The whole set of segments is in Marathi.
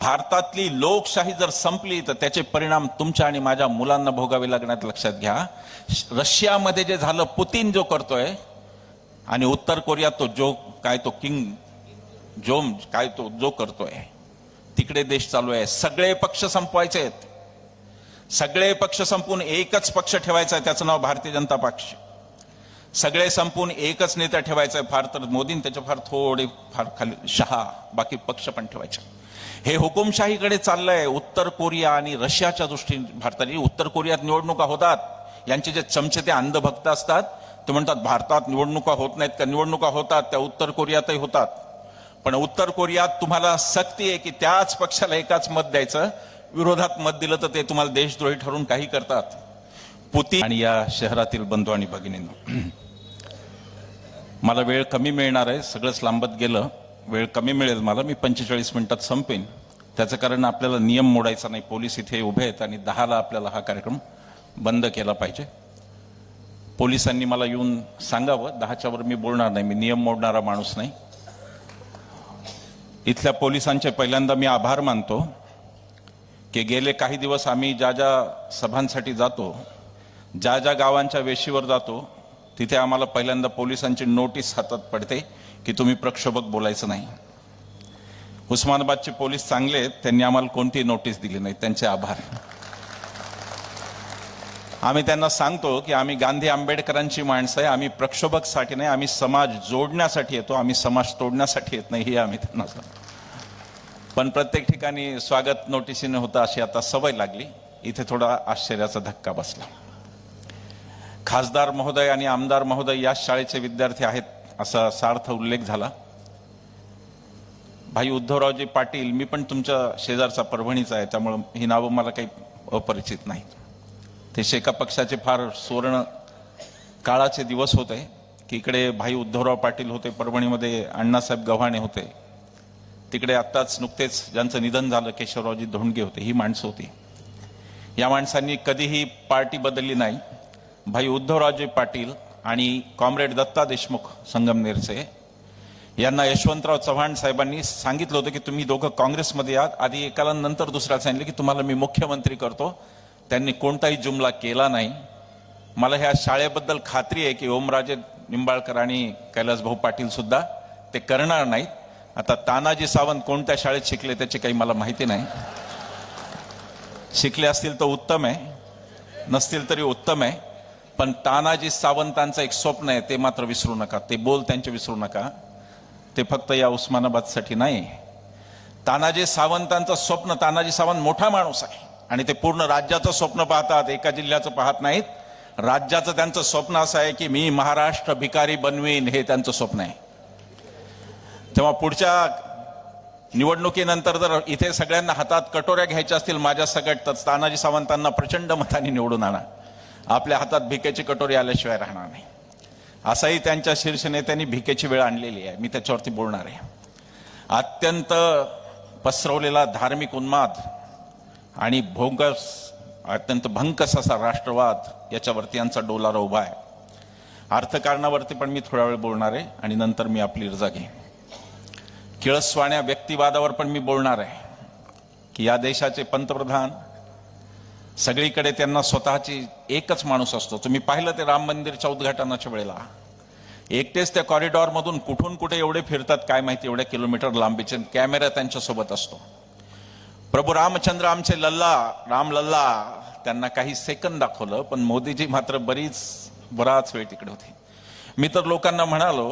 भारतातली लोकशाही जर संपली तर त्याचे परिणाम तुमच्या आणि माझ्या मुलांना भोगावे लागण्यात लक्षात घ्या। रशियामध्ये जे झालं, पुतीन जो करतोय आणि उत्तर कोरियात तो जो काय तो किंग जोम काय तो जो करतोय, तिकडे देश चालू आहे। सगळे पक्ष संपवायचे आहेत, सगळे पक्ष संपून एकच पक्ष ठेवायचा आहे, त्याचं नाव भारतीय जनता पक्ष। सगळे संपून एकच नेता ठेवायचा आहे, फार तर मोदी त्याच्या फार थोडे फार खाली शहा, बाकी पक्ष पण ठेवायचे। हे हुकुमशाहीकडे चाललंय। उत्तर कोरिया आणि रशियाच्या दृष्टीने भारताने, उत्तर कोरियात निवडणुका होतात, यांचे जे चमचे ते अंधभक्त असतात ते म्हणतात भारतात निवडणुका होत नाहीत का? निवडणुका होतात, त्या उत्तर कोरियातही होतात। पण उत्तर कोरियात तुम्हाला सक्ती आहे की त्याच पक्षाला एकाच मत द्यायचं, विरोधात मत दिलं तर ते तुम्हाला देशद्रोही ठरवून काही करतात। पुतीन आणि या शहरातील बंधू आणि भगिनींनो, मला वेळ कमी मिळणार आहे, सगळंच लांबत गेलं, वेळ कमी मिळेल मला, मी 45 मिनिटात संपेन। त्याचं कारण आपल्याला नियम मोडायचा नाही, पोलीस इथे उभे आहेत आणि 10ला आपल्याला हा कार्यक्रम बंद केला पाहिजे। पोलिसांनी मला येऊन सांगावं, 10च्या वर मी बोलणार नाही, मी नियम मोडणारा माणूस नाही। इथल्या पोलिसांचे पहिल्यांदा मी आभार मानतो की गेले काही दिवस आम्ही ज्या ज्या सभांसाठी जातो, ज्या ज्या गावांच्या वेशीवर जातो, तिथे आम्हाला पहिल्यांदा पोलिसांची नोटीस हातात पडते की तुम्ही प्रक्षोभक बोलायचं नाही। उस्मानाबादचे पोलीस चांगले आहेत, त्यांनी आम्हाला कोणती नोटीस दिली नाही, त्यांचे आभार। आम्ही त्यांना सांगतो की आम्ही गांधी आंबेडकरांची माणसं आहे, आम्ही प्रक्षोभकसाठी नाही, आम्ही समाज जोडण्यासाठी येतो, आम्ही समाज तोडण्यासाठी येत नाही, हे आम्ही त्यांना सांगतो। पण प्रत्येक ठिकाणी स्वागत नोटिसीने होतं अशी आता सवय लागली, इथे थोडा आश्चर्याचा धक्का बसला। खासदार महोदय आणि आमदार महोदय या शाळेचे विद्यार्थी आहेत असा सार्थ उल्लेख झाला। भाई उद्धवरावजी पाटील, मी पण तुमच्या शेजारचा परभणीचा आहे, त्यामुळे ही नावं मला काही अपरिचित नाहीत। ते शेका पक्षाचे फार सुवर्ण काळाचे दिवस होते की इकडे भाई उद्धवराव पाटील होते, परभणीमध्ये अण्णासाहेब गव्हाणे होते, तिकडे आत्ताच नुकतेच ज्यांचं निधन झालं केशवरावजी धोंडगे होते, ही माणसं होती। या माणसांनी कधीही पार्टी बदलली नाही। भाई उद्धवरावजी पाटील आणि कॉम्रेड दत्ता देशमुख संगमनेरचे, यांना यशवंतराव चव्हाण साहेबांनी सांगितलं होतं की तुम्ही दोघं काँग्रेसमध्ये या, आधी एकाला नंतर दुसऱ्याला सांगितलं की तुम्हाला मी मुख्यमंत्री करतो। त्यांनी कोणताही जुमला केला नाही। मला ह्या शाळेबद्दल खात्री आहे की ओमराजे निंबाळकर आणि कैलासभाऊ पाटील सुद्धा ते करणार नाहीत। आता तानाजी सावंत कोणत्या शाळेत शिकले त्याची काही मला माहिती नाही, शिकले असतील तर उत्तम आहे, नसतील तरी उत्तम आहे। पण तानाजी सावंतांचं एक स्वप्न आहे, ते मात्र विसरू नका, ते बोल त्यांचे विसरू नका, ते फक्त या उस्मानाबादसाठी नाही। तानाजी सावंतांचं स्वप्न, तानाजी सावंत मोठा माणूस आहे आणि ते पूर्ण राज्याचं स्वप्न पाहतात, एका जिल्ह्याचं पाहत नाहीत। राज्याचं त्यांचं स्वप्न असं आहे की मी महाराष्ट्र भिकारी बनवीन, हे त्यांचं स्वप्न आहे। तेव्हा पुढच्या निवडणुकीनंतर जर इथे सगळ्यांना हातात कटोऱ्या घ्यायच्या असतील माझ्या सकट, तर तानाजी सावंतांना प्रचंड मतांनी निवडून आणा, आपल्या हातात भिकेची कटोरी आल्याशिवाय राहणार नाही। असंही त्यांच्या शीर्ष नेत्यांनी भिकेची वेळ आणलेली आहे, मी त्याच्यावरती बोलणार आहे। अत्यंत पसरवलेला धार्मिक उन्माद आणि भोंगस, अत्यंत भंकस असा राष्ट्रवाद, याच्यावरती यांचा डोलारा उभा आहे। अर्थकारणावरती पण मी थोडा वेळ बोलणार आहे आणि नंतर मी आपली रजा घेईन। किळसवाण्या व्यक्तिवादावर पण मी बोलणार आहे की या देशाचे पंतप्रधान, सगळीकडे त्यांना स्वतःची एकच माणूस असतो। तुम्ही पाहिलं ते राम मंदिरच्या उद्घाटनाच्या वेळेला एकटेच त्या कॉरिडॉर मधून कुठून कुठे एवढे फिरतात काय माहिती, एवढ्या किलोमीटर लांबीचे, कॅमेरा त्यांच्या सोबत असतो। प्रभू रामचंद्र आमचे लल्ला, राम लल्ला, त्यांना काही सेकंद दाखवलं, पण मोदीजी मात्र बराच वेळ तिकडे होते। मी तर लोकांना म्हणालो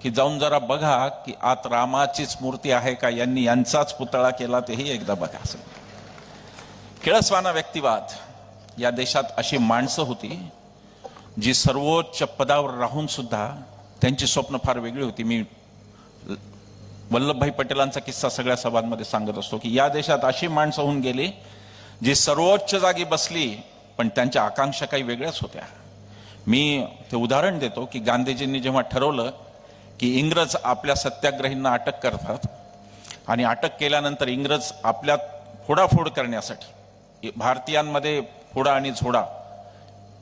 की जाऊन जरा बघा की आत रामाचीच मूर्ती आहे का, यांनी यांचाच पुतळा केला, तेही एकदा बघा। किळसवाना व्यक्तिवाद, या देशात अशी माणसं होती जी सर्वोच्च पदावर राहून सुद्धा त्यांची स्वप्न फार वेगळी होती। मी वल्लभभाई पटेलांचा किस्सा सगळ्या सभांमध्ये सांगत असतो की या देशात अशी माणसं होऊन गेली जी सर्वोच्च जागी बसली, पण त्यांच्या आकांक्षा काही वेगळ्याच होत्या। मी ते उदाहरण देतो की गांधीजींनी जेव्हा ठरवलं की इंग्रज आपल्या सत्याग्रहींना अटक करतात आणि अटक केल्यानंतर इंग्रज आपल्या फोडाफोड करण्यासाठी, भारतीयांमध्ये फोडा आणि झोडा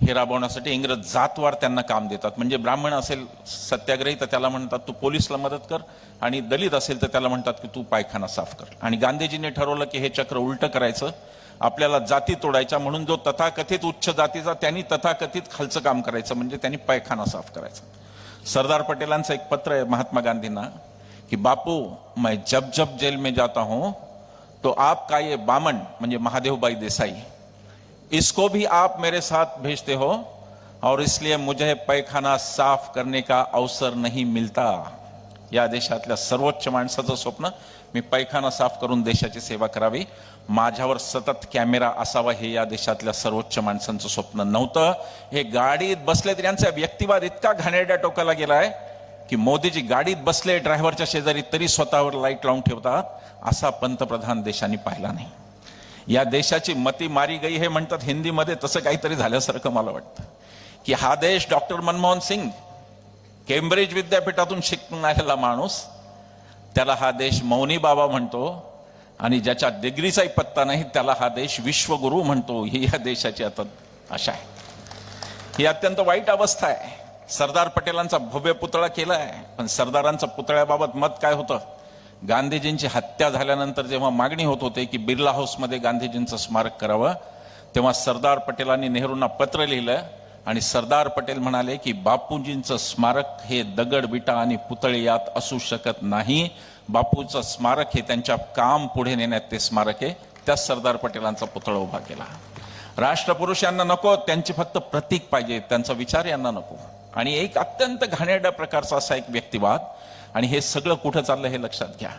हे राबवण्यासाठी इंग्रज जातवार त्यांना काम देतात. म्हणजे ब्राह्मण असेल सत्याग्रही तर त्याला म्हणतात तू पोलिसला मदत कर, आणि दलित असेल तर त्याला म्हणतात की तू पायखाना साफ कर. आणि गांधीजींनी ठरवलं की हे चक्र उलटं करायचं, आपल्याला जाती तोडायच्या. म्हणून जो तथाकथित उच्च जातीचा त्यांनी तथाकथित खालचं काम करायचं, म्हणजे त्यांनी पायखाना साफ करायचा. सरदार पटेलांचं एक पत्र आहे महात्मा गांधींना की बापू, मैं जब जब जेल में जाता हूं तो आपका ये बामन म्हणजे महादेवबाई देसाई, इसको भी आप मेरे साथ भेजते हो, और इसलिए मुझे पैखाना साफ करने का अवसर नहीं मिलता. या देशातल्या सर्वोच्च माणसाचं स्वप्न मी पैखाना साफ करून देशाची सेवा करावी, माझ्यावर सतत कॅमेरा असावा, हे या देशातल्या सर्वोच्च माणसांचं स्वप्न नव्हतं. हे गाडीत बसले तर यांचा व्यक्तिवाद इतका घाणेरड्या टोकाला गेलाय की मोदीजी गाडीत बसले ड्रायव्हरच्या शेजारी तरी स्वतःवर लाईट लावून ठेवतात, असा पंतप्रधान देशाने पाहिला नाही. या देशाची मती मारी गई हे म्हणतात हिंदीमध्ये, तसं काहीतरी झाल्यासारखं मला वाटतं की हा देश डॉक्टर मनमोहन सिंग केम्ब्रिज विद्यापीठातून शिकून आलेला माणूस, त्याला हा देश मौनी बाबा म्हणतो, आणि ज्याच्या डिग्रीचाही पत्ता नाही त्याला हा देश विश्वगुरु म्हणतो. ही या देशाची आता आशा आहे. ही अत्यंत वाईट अवस्था आहे. सरदार पटेलांचा भव्य पुतळा केलाय, पण सरदारांचं पुतळ्याबाबत मत काय होतं? गांधीजींची हत्या झाल्यानंतर जेव्हा मागणी होत होते की बिर्ला हाऊसमध्ये गांधीजींचं स्मारक करावं, तेव्हा सरदार पटेलांनी नेहरूंना पत्र लिहिलं, आणि सरदार पटेल म्हणाले की बापूजींचं स्मारक हे दगड विटा आणि पुतळे यात असू शकत नाही. बापूचं स्मारक हे त्यांच्या काम पुढे नेण्यात ते स्मारक आहे. त्या सरदार पटेलांचा पुतळा उभा केला. राष्ट्रपुरुष यांना नको, त्यांची फक्त प्रतीक पाहिजे, त्यांचा विचार यांना नको. आणि एक अत्यंत घाणेरड्या प्रकारचा असा एक व्यक्तिवाद. आणि हे सगळं कुठं चाललं हे लक्षात घ्या.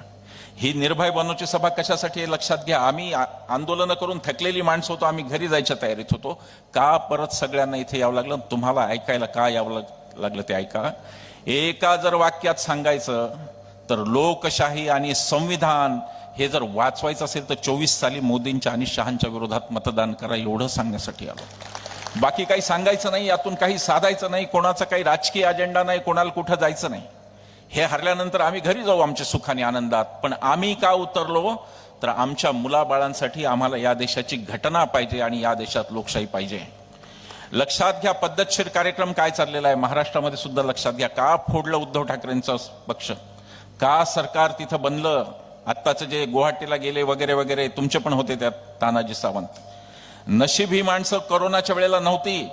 ही निर्भय बनोची सभा कशासाठी हे लक्षात घ्या. आम्ही आंदोलन करून थकलेली माणसं होतो, आम्ही घरी जायच्या तयारीत होतो. का परत सगळ्यांना इथे यावं लागलं? तुम्हाला ऐकायला का यावं लागलं ते ऐका. एका जर वाक्यात सांगायचं तर लोकशाही आणि संविधान हे जर वाचवायचं असेल तर 24 साली मोदींच्या आणि शहांच्या विरोधात मतदान करा, एवढं सांगण्यासाठी आलो. बाकी काही सांगायचं नाही, यातून काही साधायचं नाही, कोणाचा काही राजकीय अजेंडा नाही, कोणाला कुठं जायचं नाही. हे हरल्यानंतर आम्ही घरी जाऊ आमच्या सुखाने आनंदात. पण आम्ही का उतरलो तर आमच्या मुलाबाळांसाठी आम्हाला या देशाची घटना पाहिजे आणि या देशात लोकशाही पाहिजे. लक्षात घ्या पद्धतशीर कार्यक्रम काय चाललेला आहे महाराष्ट्रामध्ये सुद्धा. लक्षात घ्या का फोडलं उद्धव ठाकरेंचं पक्ष, का सरकार तिथं बनलं. आत्ताचे जे गुवाहाटीला गेले वगैरे वगैरे तुमचे पण होते त्यात तानाजी सावंत. नशीब ही माणसं कोरोनाच्या वेळेला नव्हती.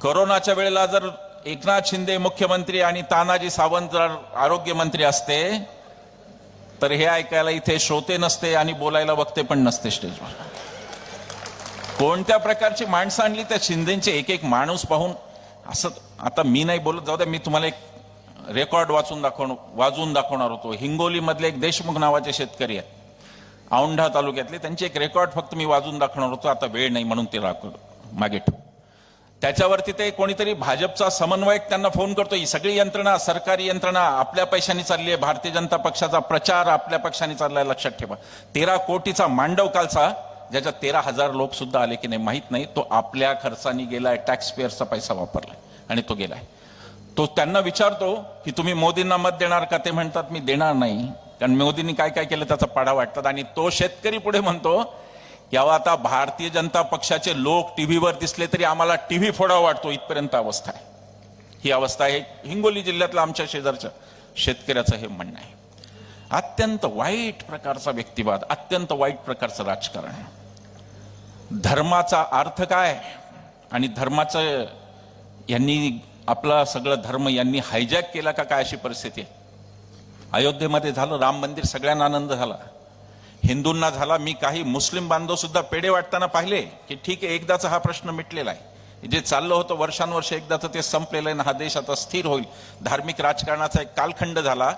कोरोनाच्या वेळेला जर एकनाथ शिंदे मुख्यमंत्री आणि तानाजी सावंत जर आरोग्य मंत्री असते तर हे ऐकायला इथे श्रोते नसते आणि बोलायला वक्ते पण नसते स्टेजवर. कोणत्या प्रकारची माणसं आणली त्या शिंदेचे. एक एक माणूस पाहून असं. आता मी नाही बोलत, जाऊ द्या, मी तुम्हाला एक रेकॉर्ड वाजवून दाखवणार होतो. हिंगोली मधले एक देशमुख नावाचे शेतकरी आहेत औंढा तालुक्यातले, त्यांचे एक रेकॉर्ड फक्त मी वाजवून दाखवणार होतो. आता वेळ नाही म्हणून ते मागे ठेवू. त्याच्यावरती ते कोणीतरी भाजपचा समन्वयक त्यांना फोन करतो. ही सगळी यंत्रणा, सरकारी यंत्रणा आपल्या पैशांनी चालली आहे. भारतीय जनता पक्षाचा प्रचार आपल्या पक्षाने चाललाय, लक्षात ठेवा. 13 कोटीचा मांडव कालचा, ज्याच्यात 13,000 लोक सुद्धा आले की नाही माहित नाही, तो आपल्या खर्चाने गेलाय, टॅक्स पेअरचा पैसा वापरलाय आणि तो गेलाय. तो त्यांना विचारतो की तुम्ही मोदींना मत देणार का? ते म्हणतात मी देणार नाही, कारण मोदींनी काय काय केलं त्याचा पाडा वाटतात. आणि तो शेतकरी पुढे म्हणतो की आता भारतीय जनता पक्षाचे लोक टीव्हीवर दिसले तरी आम्हाला टीव्ही फोडावा वाटतो, इथपर्यंत अवस्था आहे. ही अवस्था आहे हिंगोली जिल्ह्यातल्या आमच्या शेजारच्या शेतकऱ्याचं हे म्हणणं आहे. अत्यंत वाईट प्रकारचा व्यक्तिवाद, अत्यंत वाईट प्रकारचं राजकारण. धर्माचा अर्थ काय आणि धर्माचं यांनी आपला सगळं धर्म यांनी हायजॅक केला का काय, अशी परिस्थिती आहे. अयोध्येमध्ये झालं राम मंदिर, सगळ्यांना आनंद झाला, हिंदूंना झाला. मी काही मुस्लिम बांधव सुद्धा पेढे वाटताना पाहिले की ठीक आहे, एकदाचा हा प्रश्न मिटलेला आहे. जे चाललं होतं वर्षानुवर्ष एकदाचं ते संपलेलं आहे. हा देश आता स्थिर होईल. धार्मिक राजकारणाचा एक कालखंड झाला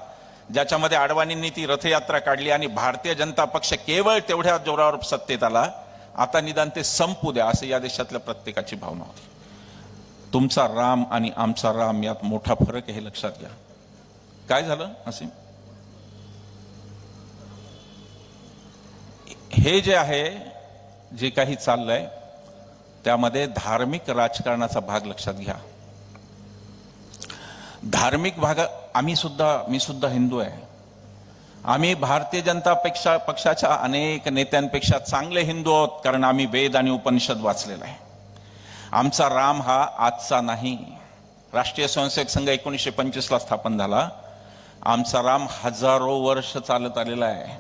ज्याच्यामध्ये अडवाणींनी ती रथयात्रा काढली आणि भारतीय जनता पक्ष केवळ तेवढ्या जोरावर सत्तेत आला. आता निदान ते संपू द्या असं या देशातल्या प्रत्येकाची भावना होती. तुमचा राम आणि आमचा राम यात मोठा फरक आहे, हे लक्षात घ्या. काय झालं असे, हे जे आहे जे काही चाललंय त्यामध्ये धार्मिक राजकारणाचा भाग लक्षात घ्या. धार्मिक भाग मी सुद्धा हिंदू आहे. आम्ही भारतीय जनता पक्षाच्या अनेक नेत्यांपेक्षा चांगले हिंदू आहोत, कारण आम्ही वेद आणि उपनिषद वाचलेला आहे. आमचा राम हा आजचा नाही. राष्ट्रीय स्वयंसेवक संघ 1925ला स्थापन झाला. आमचा राम हजारो वर्ष चालत आलेला आहे.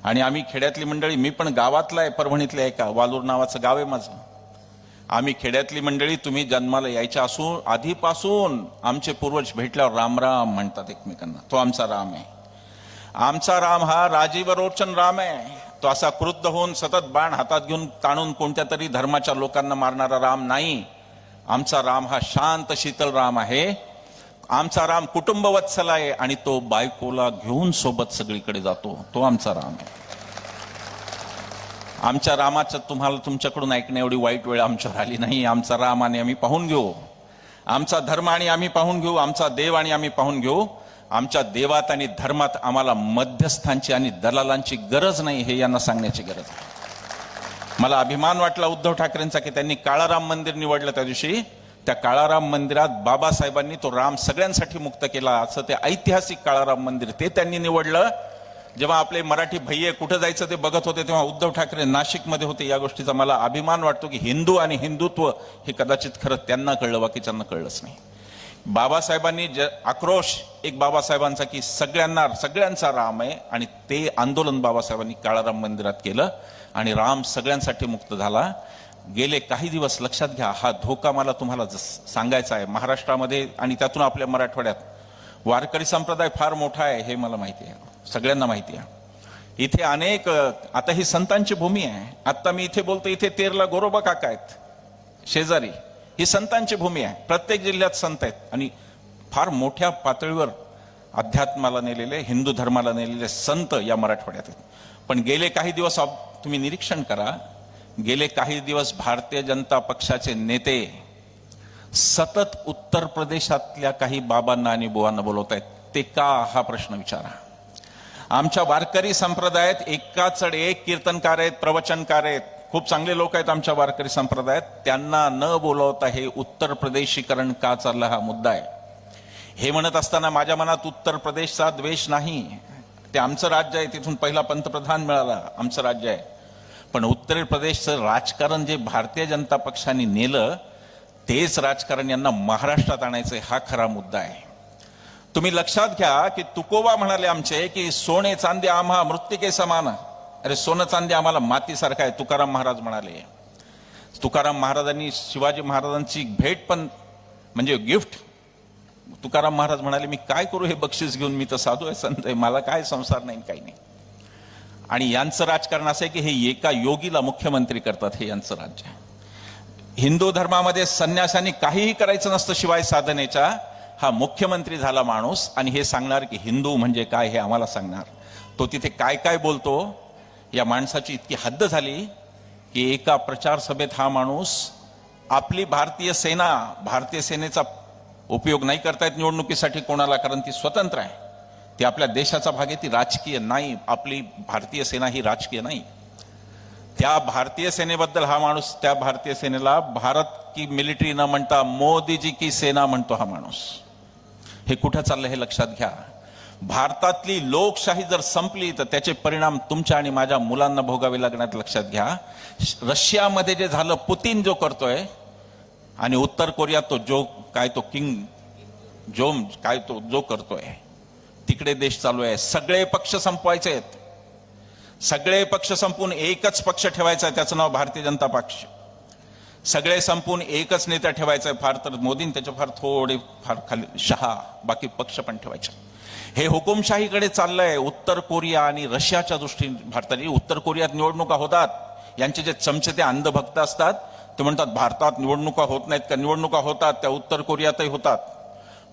आणि आम्ही खेड्यातली मंडळी, मी पण गावातला आहे, परभणीतले आहे का, वालूर नावाचं गाव आहे माझं. आम्ही खेड्यातली मंडळी, तुम्ही जन्माला यायच्या असून आधीपासून आमचे पूर्वज भेटल्यावर राम राम म्हणतात एकमेकांना. तो आमचा राम आहे. आमचा राम हा राजीवरोचन राम आहे. तो असा क्रुद्ध होऊन सतत बाण हातात घेऊन ताणून कोणत्या तरी धर्माच्या लोकांना मारणारा राम नाही. आमचा राम हा शांत शीतल राम आहे. आमचा राम कुटुंबवत्सल आहे आणि तो बायकोला घेऊन सोबत सगळीकडे जातो. तो आमचा राम आहे. आमच्या रामाचं तुम्हाला तुमच्याकडून ऐकण्या एवढी वाईट वेळ आमच्यावर आली नाही. आमचा राम आणि आम्ही पाहून घेऊ. आमचा धर्म आणि आम्ही पाहून घेऊ. आमचा देव आणि आम्ही पाहून घेऊ. आमच्या देवात आणि धर्मात आम्हाला मध्यस्थांची आणि दलालांची गरज नाही, हे यांना सांगण्याची गरज आहे. मला अभिमान वाटला उद्धव ठाकरेंचा की त्यांनी काळाराम मंदिर निवडलं. त्या दिवशी त्या काळाराम मंदिरात बाबासाहेबांनी तो राम सगळ्यांसाठी मुक्त केला, असं ते ऐतिहासिक काळाराम मंदिर ते त्यांनी निवडलं. जेव्हा आपले मराठी भैये कुठं जायचं ते बघत होते तेव्हा उद्धव ठाकरे नाशिकमध्ये होते. या गोष्टीचा मला अभिमान वाटतो की हिंदू आणि हिंदुत्व हे कदाचित खरं त्यांना कळलं, बाकीच्यांना कळलंच नाही. बाबासाहेबांनी आक्रोश एक बाबासाहेबांचा की सगळ्यांचा राम आहे, आणि ते आंदोलन बाबासाहेबांनी काळाराम मंदिरात केलं आणि राम सगळ्यांसाठी मुक्त झाला. गेले काही दिवस लक्षात घ्या, हा धोका मला तुम्हाला सांगायचा आहे. महाराष्ट्रामध्ये आणि त्यातून आपल्या मराठवाड्यात वारकरी संप्रदाय फार मोठा आहे, हे मला माहिती आहे, सगळ्यांना माहिती आहे. इथे अनेक, आता ही संतांची भूमी आहे. आता मी इथे बोलतो, इथे तेरला गोरोबा काका आहेत शेजारी. ही संतांची भूमी आहे. प्रत्येक जिल्ह्यात संत आहेत आणि फार मोठ्या पातळीवर अध्यात्माला नेलेले, हिंदू धर्माला नेलेले संत या मराठवाड्यात आहेत. पण गेले काही दिवस तुम्ही निरीक्षण करा, गेले काही दिवस भारतीय जनता पक्षाचे नेते सतत उत्तर प्रदेशातल्या काही बाबांना आणि बुवांना बोलवत आहेत. ते का, हा प्रश्न विचारा. आमच्या वारकरी संप्रदायात एकाचड एक कीर्तनकार आहेत, प्रवचनकार आहेत, खूप चांगले लोक आहेत आमच्या वारकरी संप्रदायात. त्यांना न बोलवता हे उत्तर प्रदेशीकरण का चाललं, हा मुद्दा आहे. हे म्हणत असताना माझ्या मनात उत्तर प्रदेशचा द्वेष नाही. ते आमचं राज्य आहे, तिथून पहिला पंतप्रधान मिळाला, आमचं राज्य आहे. पण उत्तर प्रदेशचं राजकारण जे भारतीय जनता पक्षाने नेलं, तेच राजकारण यांना महाराष्ट्रात आणायचं, हा खरा मुद्दा आहे. तुम्ही लक्षात घ्या की तुकोबा म्हणाले आमचे की सोने चांदी आम्हा मृत्तिके समान. अरे सोनं चांदी आम्हाला मातीसारखं आहे, तुकाराम महाराज म्हणाले. तुकाराम महाराजांनी शिवाजी महाराजांची भेट पण म्हणजे गिफ्ट, तुकाराम महाराज म्हणाले मी काय करू हे बक्षीस घेऊन, मी तर साधू आहे, संत आहे, मला काय संसार नाही, काही नाही. आणि यांचं राजकारण असं आहे की हे एका योगीला मुख्यमंत्री करतात, हे यांचं राज्य आहे. हिंदू धर्मामध्ये संन्यासांनी काहीही करायचं नसतं शिवाय साधनेच्या. हा मुख्यमंत्री झाला माणूस आणि हे सांगणार की हिंदू म्हणजे काय हे आम्हाला सांगणार. तो तिथे काय काय बोलतो, या माणसाची इतकी हद्द झाली की एका प्रचार सभेत हा माणूस आपली भारतीय सेनेचा उपयोग नाही करतायत निवडणुकीसाठी कोणाला, कारण ती स्वतंत्र आहे, ती आपल्या देशाचा भाग आहे, ती राजकीय नाही. आपली भारतीय सेना ही राजकीय नाही. त्या भारतीय सेनेबद्दल हा माणूस, त्या भारतीय सेनेला भारत की मिलिटरी न म्हणता मोदीजी की सेना म्हणतो हा माणूस. हे कुठं चाललं हे लक्षात घ्या. भारतातली लोकशाही जर संपली तर त्याचे परिणाम तुमच्या आणि माझ्या मुलांना भोगावे लागण्यात लक्षात घ्या. रशियामध्ये जे झालं, पुतीन जो करतोय, आणि उत्तर कोरियात तो जो काय तो किंग जोम काय तो जो करतोय, तिकडे देश चालू आहे. सगळे पक्ष संपवायचे आहेत, सगळे पक्ष संपून एकच पक्ष ठेवायचा आहे, त्याचं नाव भारतीय जनता पक्ष. सगळे संपून एकच नेता ठेवायचा आहे, फार तर मोदी, त्याच्या फार खाली शहा, बाकी पक्ष पण ठेवायचे. हे हुकुमशाहीकडे चाललंय. उत्तर कोरिया आणि रशियाच्या दृष्टीने भारताची, उत्तर कोरियात निवडणुका होतात, यांचे जे चमचे ते अंधभक्त असतात, ते म्हणतात भारतात निवडणुका होत नाहीत का, निवडणुका होतात, त्या उत्तर कोरियातही होतात.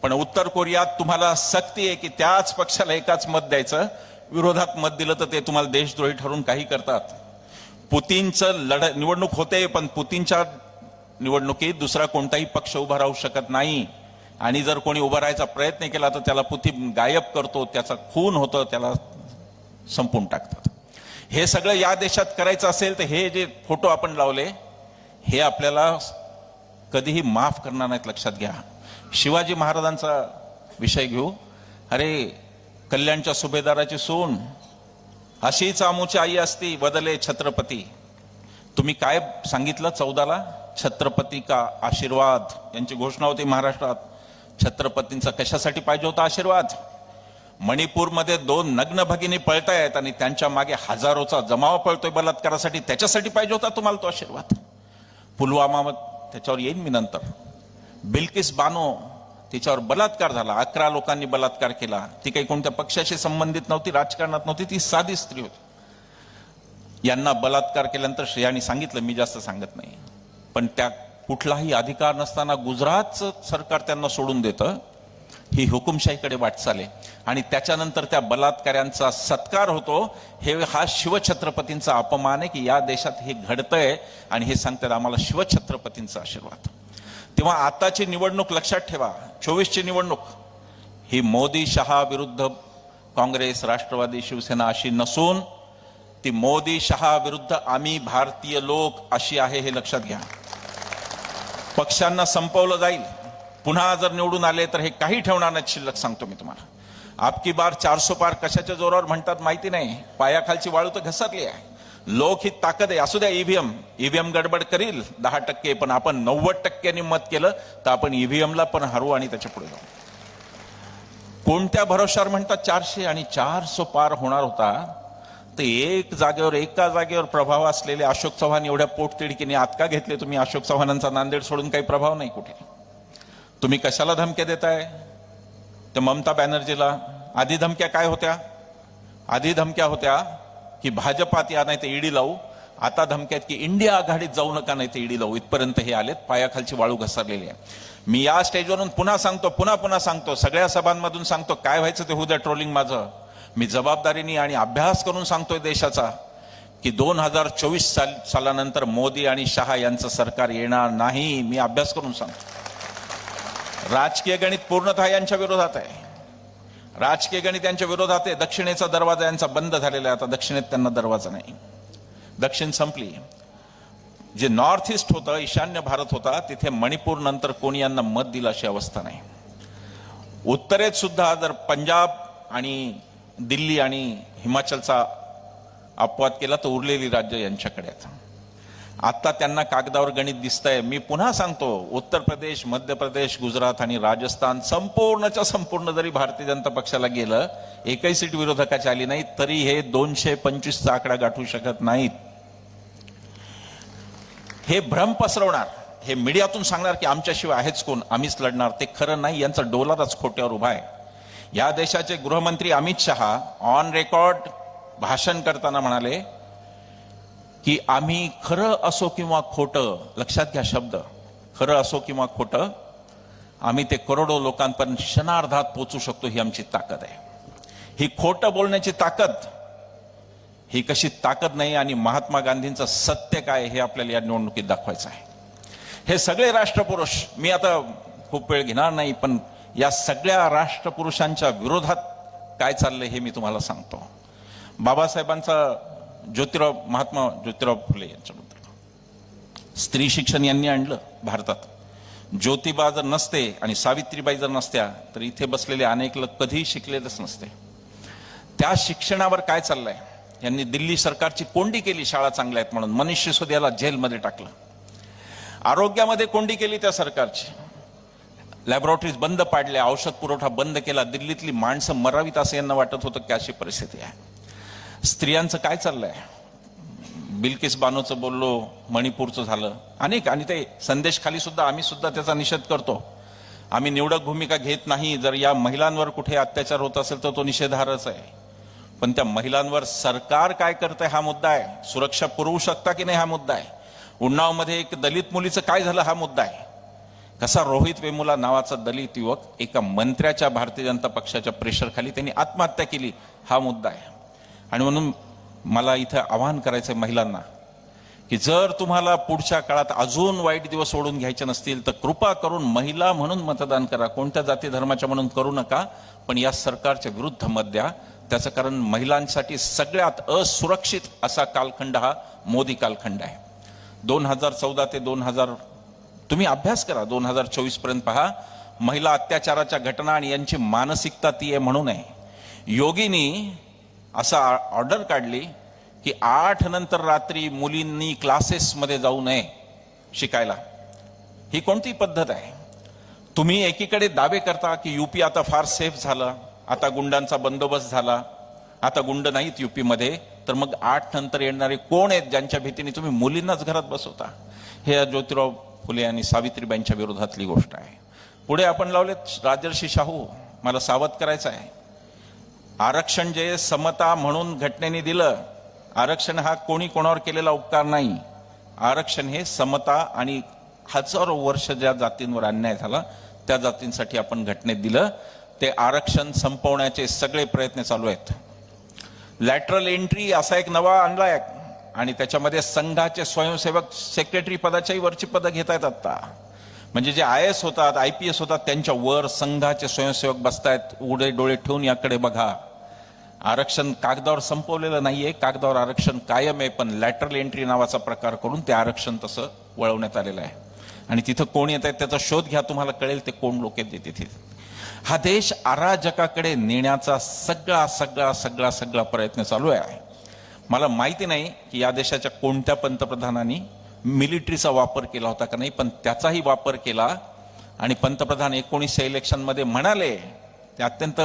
पण उत्तर कोरियात तुम्हाला सक्ती आहे की त्याच पक्षाला एकाच मत द्यायचं, विरोधात मत दिलं तर ते तुम्हाला देशद्रोही ठरवून काही करतात. पुतीनचं निवडणूक होते, पण पुतीनच्या निवडणुकीत दुसरा कोणताही पक्ष उभा राहू शकत नाही. आणि जर कोणी उभा राहायचा प्रयत्न केला तर त्याला पुतीन गायब करतो, त्याचा खून होतं, त्याला संपून टाकतात. हे सगळं या देशात करायचं असेल तर हे जे फोटो आपण लावले हे आपल्याला कधीही माफ करणार नाहीत, लक्षात घ्या. शिवाजी महाराजांचा विषय घेऊ. अरे कल्याणच्या सुभेदाराची सून अशीच आमूची आई असती, बदले छत्रपती. तुम्ही काय सांगितलं 14ला छत्रपती का आशीर्वाद यांची घोषणा होती महाराष्ट्रात. छत्रपतींचा कशासाठी पाहिजे होता आशीर्वाद? मणिपूरमध्ये 2 नग्न भगिनी पळतायत आणि त्यांच्या मागे हजारोचा जमाव पळतोय बलात्कारासाठी, त्याच्यासाठी पाहिजे होता तुम्हाला तो आशीर्वाद. पुलवामा, त्याच्यावर येईन मी नंतर. बिल्किस बानो, तिच्यावर बलात्कार झाला, 11 लोकांनी बलात्कार केला. ती काही कोणत्या पक्षाशी संबंधित नव्हती, राजकारणात नव्हती, ती साधी स्त्री होती. यांना बलात्कार केल्यानंतर श्रेयानी सांगितलं, मी जास्त सांगत नाही, पण त्या कुठलाही अधिकार नसताना गुजरातचं सरकार त्यांना सोडून देतं. ही हुकुमशाहीकडे वाटचाल आहे. आणि त्याच्यानंतर त्या बलात्काऱ्यांचा सत्कार होतो. हा शिवछत्रपतींचा अपमान आहे की या देशात हे घडतंय आणि हे सांगतात आम्हाला शिवछत्रपतींचा आशीर्वाद. तेव्हा आताची निवडणूक लक्षात ठेवा, 24ची निवडणूक ही मोदी शहा विरुद्ध काँग्रेस, राष्ट्रवादी, शिवसेना अशी नसून ती मोदी शहा विरुद्ध आम्ही भारतीय लोक अशी आहे, हे लक्षात घ्या. पक्षांना संपवलं जाईल. पुन्हा जर निवडून आले तर हे काही ठेवणार नाहीत शिल्लक, सांगतो मी तुम्हाला. आपकी बार 400 पार कशाच्या जोरावर म्हणतात माहिती नाही, पायाखालची वाळू तर घसरली आहे. लोक ही ताकद आहे. असू द्या ईव्हीएम गडबड करील 10%, पण आपण 90% मत केलं तर आपण ईव्हीएमला पण हरवू आणि त्याच्या पुढे जाऊ. कोणत्या भरोशावर म्हणतात 400 आणि 400 पार होणार होता, तर एका जागेवर प्रभाव असलेले अशोक चव्हाण एवढ्या पोटतिडकीने आत का घेतले तुम्ही? अशोक चव्हाणांचा नांदेड सोडून काही प्रभाव नाही कुठे. तुम्ही कशाला धमक्या देताय? तर ममता बॅनर्जीला आधी धमक्या काय होत्या? आधी धमक्या होत्या की भाजपात या, नाही तर ईडी लावू. आता धमक्यात की इंडिया आघाडीत जाऊ नका, नाही तर ईडी लावू. इथपर्यंत हे आलेत. पायाखालची वाळू घसरलेली आहे. मी या स्टेजवरून पुन्हा सांगतो, पुन्हा सांगतो, सगळ्या सभांमधून सांगतो, काय व्हायचं ते होऊ द्या ट्रोलिंग माझं. मी जबाबदारीने आणि अभ्यास करून सांगतोय देशाचा की 2024 सालानंतर मोदी आणि शहा यांचं सरकार येणार नाही. मी अभ्यास करून सांगतो. राजकीय गणित पूर्णतः यांच्या विरोधात आहे. राजकीय गणित यांच्या विरोधात आहे. दक्षिणेचा दरवाजा यांचा बंद झालेला आहे. आता दक्षिणेत त्यांना दरवाजा नाही. दक्षिण संपली. जे नॉर्थ ईस्ट होतं, ईशान्य भारत होता, तिथे मणिपूर नंतर कोणी यांना मत दिलं अशी अवस्था नाही. उत्तरेत सुद्धा जर पंजाब आणि दिल्ली आणि हिमाचलचा अपवाद केला तर उरलेली राज्य यांच्याकडे आहेत. आता त्यांना कागदावर गणित दिसतंय. मी पुन्हा सांगतो, उत्तर प्रदेश, मध्य प्रदेश, गुजरात आणि राजस्थान संपूर्णच्या संपूर्ण जरी भारतीय जनता पक्षाला गेलं, एकही सीट विरोधकाची आली नाही, तरी हे 225चा आकडा गाठू शकत नाहीत. हे भ्रम पसरवणार, हे मीडियातून सांगणार की आमच्याशिवाय आहेच कोण, आम्हीच लढणार, ते खरं नाही. यांचा डोलारच खोट्यावर उभा आहे. या देशाचे गृहमंत्री अमित शहा ऑन रेकॉर्ड भाषण करताना म्हणाले की आम्ही खरं असो किंवा खोटं, लक्षात घ्या शब्द, खरं असो किंवा खोटं, आम्ही ते करोडो लोकांपर्यंत क्षणार्धात पोचू शकतो, ही आमची ताकद आहे. ही खोटं बोलण्याची ताकद, ही कशी ताकद नाही. आणि महात्मा गांधींचं सत्य काय हे आपल्याला या निवडणुकीत दाखवायचं आहे. हे सगळे राष्ट्रपुरुष, मी आता खूप वेळ घेणार नाही, पण या सगळ्या राष्ट्रपुरुषांच्या विरोधात काय चाललंय हे मी तुम्हाला सांगतो. बाबासाहेबांचा महात्मा ज्योतिराव फुले यांच्याबद्दल स्त्री शिक्षण यांनी आणलं भारतात. ज्योतिबा जर नसते आणि सावित्रीबाई जर नसत्या तर इथे बसलेले अनेक लोक कधीही शिकलेच नसते. त्या शिक्षणावर काय चाललंय? यांनी दिल्ली सरकारची कोंडी केली, शाळा चांगल्या आहेत म्हणून. मनीष सिसोदियाला जेलमध्ये टाकलं. आरोग्यामध्ये कोंडी केली त्या सरकारची. लॅबोरेटरीज बंद पाडल्या, औषध पुरवठा बंद केला. दिल्लीतली माणसं मरावीत असं यांना वाटत होतं की अशी परिस्थिती आहे. स्त्रियांचं काय चाललंय? बिल्किस बानोचं बोललो, मणिपूरचं झालं, अनेक. आणि ते संदेश खाली सुद्धा आम्ही सुद्धा त्याचा निषेध करतो. आम्ही निवडक भूमिका घेत नाही. जर या महिलांवर कुठे अत्याचार होत असेल तर तो निषेधार्हच आहे. पण त्या महिलांवर सरकार काय करतंय हा मुद्दा आहे. सुरक्षा पुरवू शकता की नाही हा मुद्दा आहे. उन्नावमध्ये एक दलित मुलीचं काय झालं हा मुद्दा आहे. कसा रोहित वेमुला नावाचा दलित युवक एका मंत्र्याच्या, भारतीय जनता पक्षाच्या प्रेशर खाली त्यांनी आत्महत्या केली, हा मुद्दा आहे. आणि म्हणून मला इथं आवाहन करायचंय महिलांना की जर तुम्हाला पुढच्या काळात अजून वाईट दिवस सोडून घ्यायचे नसतील तर कृपा करून महिला म्हणून मतदान करा. कोणत्या जाती धर्माच्या म्हणून करू नका, पण या सरकारच्या विरुद्ध मत द्या. त्याचं कारण महिलांसाठी सगळ्यात असुरक्षित असा कालखंड हा मोदी कालखंड आहे. 2014 ते 2000 तुम्ही अभ्यास करा, 2024 पर्यंत पहा. महिला अत्याचाराच्या घटना आणि यांची मानसिकता ती आहे. म्हणून आहे योगीनी असा ऑर्डर काढली की 8 नंतर रात्री मुलींनी क्लासेसमध्ये जाऊ नये. शिकायला? ही कोणती पद्धत आहे? तुम्ही एकीकडे दावे करता की यूपी आता फार सेफ झालं, आता गुंडांचा बंदोबस्त झाला, आता गुंड नाहीत यूपी मध्ये, तर मग 8 नंतर येणारे कोण आहेत ज्यांच्या भीतीने तुम्ही मुलींनाच घरात बसवता? हे ज्योतिराव फुले आणि सावित्रीबाईंच्या विरोधातली गोष्ट आहे. पुढे आपण लावलेत राजर्षी शाहू. मला सावध करायचं आहे. आरक्षण जे समता म्हणून घटनेने दिलं, आरक्षण हा कोणी कोणावर केलेला उपकार नाही. आरक्षण हे समता आणि हजारो वर्ष ज्या जातींवर अन्याय झाला त्या जातींसाठी आपण घटनेत दिलं. ते आरक्षण संपवण्याचे सगळे प्रयत्न चालू आहेत. लॅटरल एंट्री असा एक नवा आणलाय आणि त्याच्यामध्ये संघाचे स्वयंसेवक सेक्रेटरी पदाच्याही वरची पदं घेत आहेत आता. म्हणजे जे IAS होतात, IPS होतात, त्यांच्या वर संघाचे स्वयंसेवक बसतायत. उघडे डोळे ठेवून याकडे बघा. आरक्षण कागदावर संपवलेलं नाहीये, कागदावर आरक्षण कायम आहे, पण लॅटरल एंट्री नावाचा प्रकार करून ते आरक्षण तसं वळवण्यात आलेलं आहे. आणि तिथं कोण येत आहे त्याचा शोध घ्या, तुम्हाला कळेल ते कोण लोक आहेत तिथे. हा देश अराजकाकडे नेण्याचा सगळा सगळा सगळा सगळा प्रयत्न चालू आहे. मला माहिती नाही की या देशाच्या कोणत्या पंतप्रधानांनी मिलिटरीचा वापर केला होता का नाही, पण त्याचाही वापर केला. आणि पंतप्रधान 1900 इलेक्शनमध्ये म्हणाले, ते अत्यंत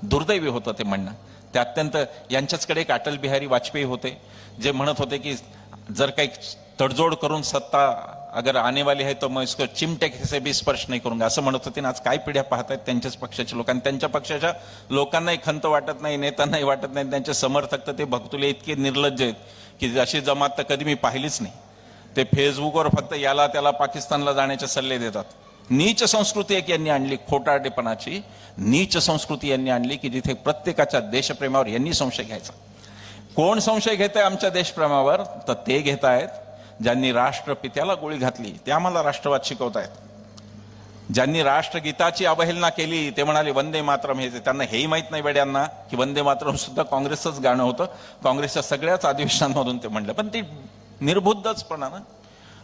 दुर्दैवी होतं ते म्हणणं. ते अत्यंत, यांच्याचकडे एक अटल बिहारी वाजपेयी होते जे म्हणत होते की जर काही तडजोड करून सत्ता अगर आने वाली है तो मैं इसको चिमटे से भी स्पर्श नहीं करूंगा, असं म्हणत होते. आज काय पिढ्या पाहतायत त्यांच्याच पक्षाचे लोक, आणि त्यांच्या पक्षाच्या लोकांनाही खंत वाटत नाही, नेत्यांनाही वाटत नाही. त्यांचे समर्थक तर ते भक्तुले इतके निर्लज्ज आहेत की अशी जमात तर कधी मी पाहिलीच नाही. ते फेसबुकवर फक्त याला त्याला पाकिस्तानला जाण्याचे सल्ले देतात. नीच संस्कृती एक यांनी आणली, खोटारडेपणाची नीच संस्कृती यांनी आणली की जिथे प्रत्येकाच्या देशप्रेमावर यांनी संशय घ्यायचा. कोण संशय घेत आहे आमच्या देशप्रेमावर? तर ते घेत आहेत ज्यांनी राष्ट्रपित्याला गोळी घातली, ते आम्हाला राष्ट्रवाद शिकवतायत. ज्यांनी राष्ट्रगीताची अवहेलना केली, ते म्हणाले वंदे मातरम, हे त्यांना हेही माहित नाही वेड्यांना की वंदे मातरम सुद्धा काँग्रेसच गाणं होतं. काँग्रेसच्या सगळ्याच अधिवेशनांमधून ते म्हणलं. पण ती निर्बुद्धचपणा ना,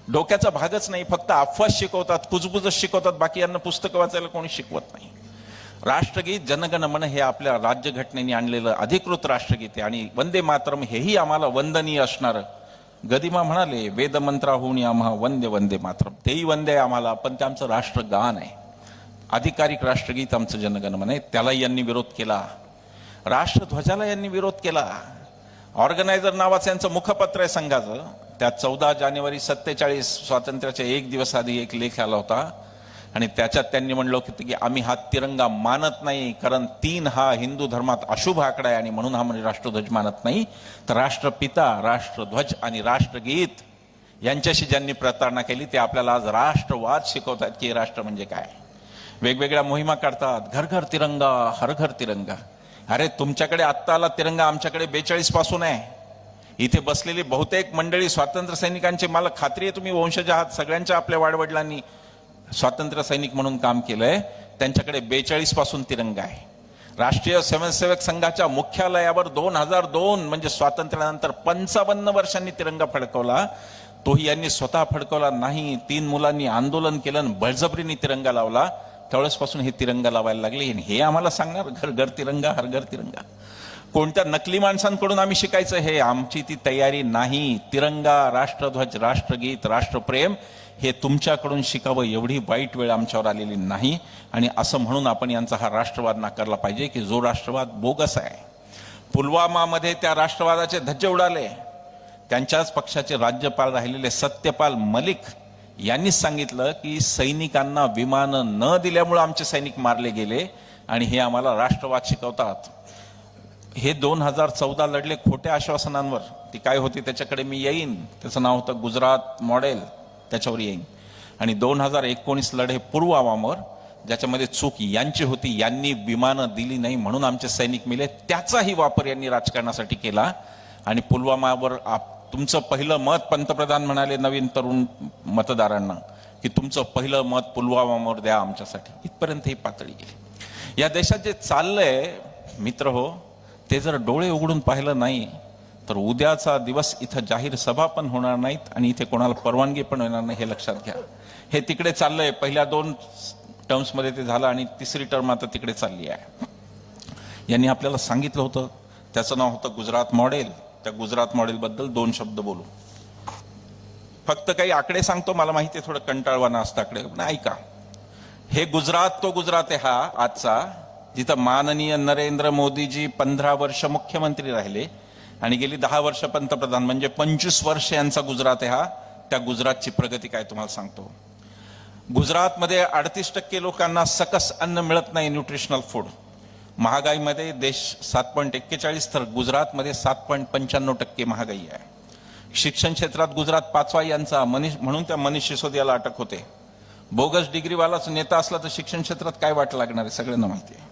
डोक्याचा भागच नाही. फक्त अफवा शिकवतात, कुजबुजच शिकवतात. बाकी यांना पुस्तकं वाचायला कोणी शिकवत नाही. राष्ट्रगीत जनगण मन हे आपल्या राज्यघटनेने आणलेलं अधिकृत राष्ट्रगीत आहे. आणि वंदे मातरम हेही आम्हाला वंदनीय असणार. गदिमा म्हणाले, वेदमंत्राहून आम्हा वंदे वंदे मातरम, तेही वंदे आम्हाला, पण ते आमचं राष्ट्रगान आहे. अधिकारिक राष्ट्रगीत आमचं जनगण मन आहे. त्याला यांनी विरोध केला. राष्ट्रध्वजाला यांनी विरोध केला. ऑर्गनायझर नावाचं यांचं मुखपत्र आहे संघाचं. त्यात 14 जानेवारी 47 स्वातंत्र्याच्या एक दिवस आधी एक लेख आला होता आणि त्याच्यात त्यांनी म्हणलं होतं की आम्ही हा तिरंगा मानत नाही, कारण 3 हा हिंदू धर्मात अशुभ आकडा आहे आणि म्हणून हा म्हणजे राष्ट्रध्वज मानत नाही. तर राष्ट्रपिता, राष्ट्रध्वज आणि राष्ट्रगीत यांच्याशी ज्यांनी प्रतारणा केली ते आपल्याला आज राष्ट्रवाद शिकवतात की राष्ट्र म्हणजे काय. वेगवेगळ्या मोहिमा काढतात, घर घर तिरंगा, हर घर तिरंगा. अरे तुमच्याकडे आत्ता आला तिरंगा, आमच्याकडे 42 पासून आहे. इथे बसलेली बहुतेक मंडळी स्वातंत्र्य सैनिकांचे, मला खात्री आहे तुम्ही वंशज आहात. सगळ्यांच्या आपल्या वाडवडिलांनी स्वातंत्र्य सैनिक म्हणून काम केलंय. त्यांच्याकडे 42 पासून तिरंगा आहे. राष्ट्रीय स्वयंसेवक संघाच्या मुख्यालयावर 2002 म्हणजे स्वातंत्र्यानंतर 55 वर्षांनी तिरंगा फडकवला. तोही यांनी स्वतः फडकवला नाही. 3 मुलांनी आंदोलन केलं, बळजबरीने तिरंगा लावला. त्यावेळेसपासून हे तिरंगा लावायला लागले. हे आम्हाला सांगणार घर घर तिरंगा, हर घर तिरंगा? कोणत्या नकली माणसांकडून आम्ही शिकायचं? हे आमची ती तयारी नाही. तिरंगा, राष्ट्रध्वज, राष्ट्रगीत, राष्ट्रप्रेम हे तुमच्याकडून शिकावं एवढी वाईट वेळ आमच्यावर आलेली नाही. आणि असं म्हणून आपण यांचा हा राष्ट्रवाद नाकारला पाहिजे की जो राष्ट्रवाद बोगस आहे. पुलवामामध्ये त्या राष्ट्रवादाचे धज्जे उडाले. त्यांच्याच पक्षाचे राज्यपाल राहिलेले सत्यपाल मलिक यांनी सांगितलं की सैनिकांना विमान न दिल्यामुळे आमचे सैनिक मारले गेले आणि हे आम्हाला राष्ट्रवाद शिकवतात. हे 2014 लढले खोट्या आश्वासनांवर. ती काय होती त्याच्याकडे मी येईन. त्याचं नाव होतं गुजरात मॉडेल, त्याच्यावर येईन. आणि 2019 लढे पुलवामावर, ज्याच्यामध्ये चूक यांची होती. यांनी विमानं दिली नाही म्हणून आमचे सैनिक मेले. त्याचाही वापर यांनी राजकारणासाठी केला. आणि पुलवामावर तुमचं पहिलं मत, पंतप्रधान म्हणाले नवीन तरुण मतदारांना की तुमचं पहिलं मत पुलवामावर द्या आमच्यासाठी. इथपर्यंत ही पातळी गेली. या देशात जे चाललंय मित्र हो, ते जर डोळे उघडून पाहिलं नाही तर उद्याचा दिवस इथं जाहीर सभा पण होणार नाहीत आणि इथे कोणाला परवानगी पण होणार नाही, हे लक्षात घ्या. हे तिकडे चाललंय. पहिल्या 2 टर्म्समध्ये ते झालं आणि तिसरी टर्म आता तिकडे चालली आहे. यांनी आपल्याला सांगितलं होतं, त्याचं नाव होतं गुजरात मॉडेल. त्या गुजरात मॉडेल बद्दल 2 शब्द बोलू. फक्त काही आकडे सांगतो, मला माहिती आहे थोडं कंटाळवाणं असतं आकडे, पण ऐका. हे गुजरात तो गुजरात आहे हा आजचा, जिथं माननीय नरेंद्र मोदीजी 15 वर्ष मुख्यमंत्री राहिले आणि गेली 10 वर्ष पंतप्रधान, म्हणजे 25 वर्ष यांचा गुजरात आहे हा. त्या गुजरातची प्रगती काय तुम्हाला सांगतो. गुजरातमध्ये 38% लोकांना सकस अन्न मिळत नाही, न्यूट्रिशनल फूड. महागाईमध्ये देश 7.41, तर गुजरातमध्ये 7.95% महागाई आहे. शिक्षण क्षेत्रात गुजरात 5वा यांचा, म्हणून त्या मनीष सिसोदियाला अटक होते. बोगस डिग्रीवालाच नेता असला तर शिक्षण क्षेत्रात काय वाट लागणार आहे सगळ्यांना माहिती आहे.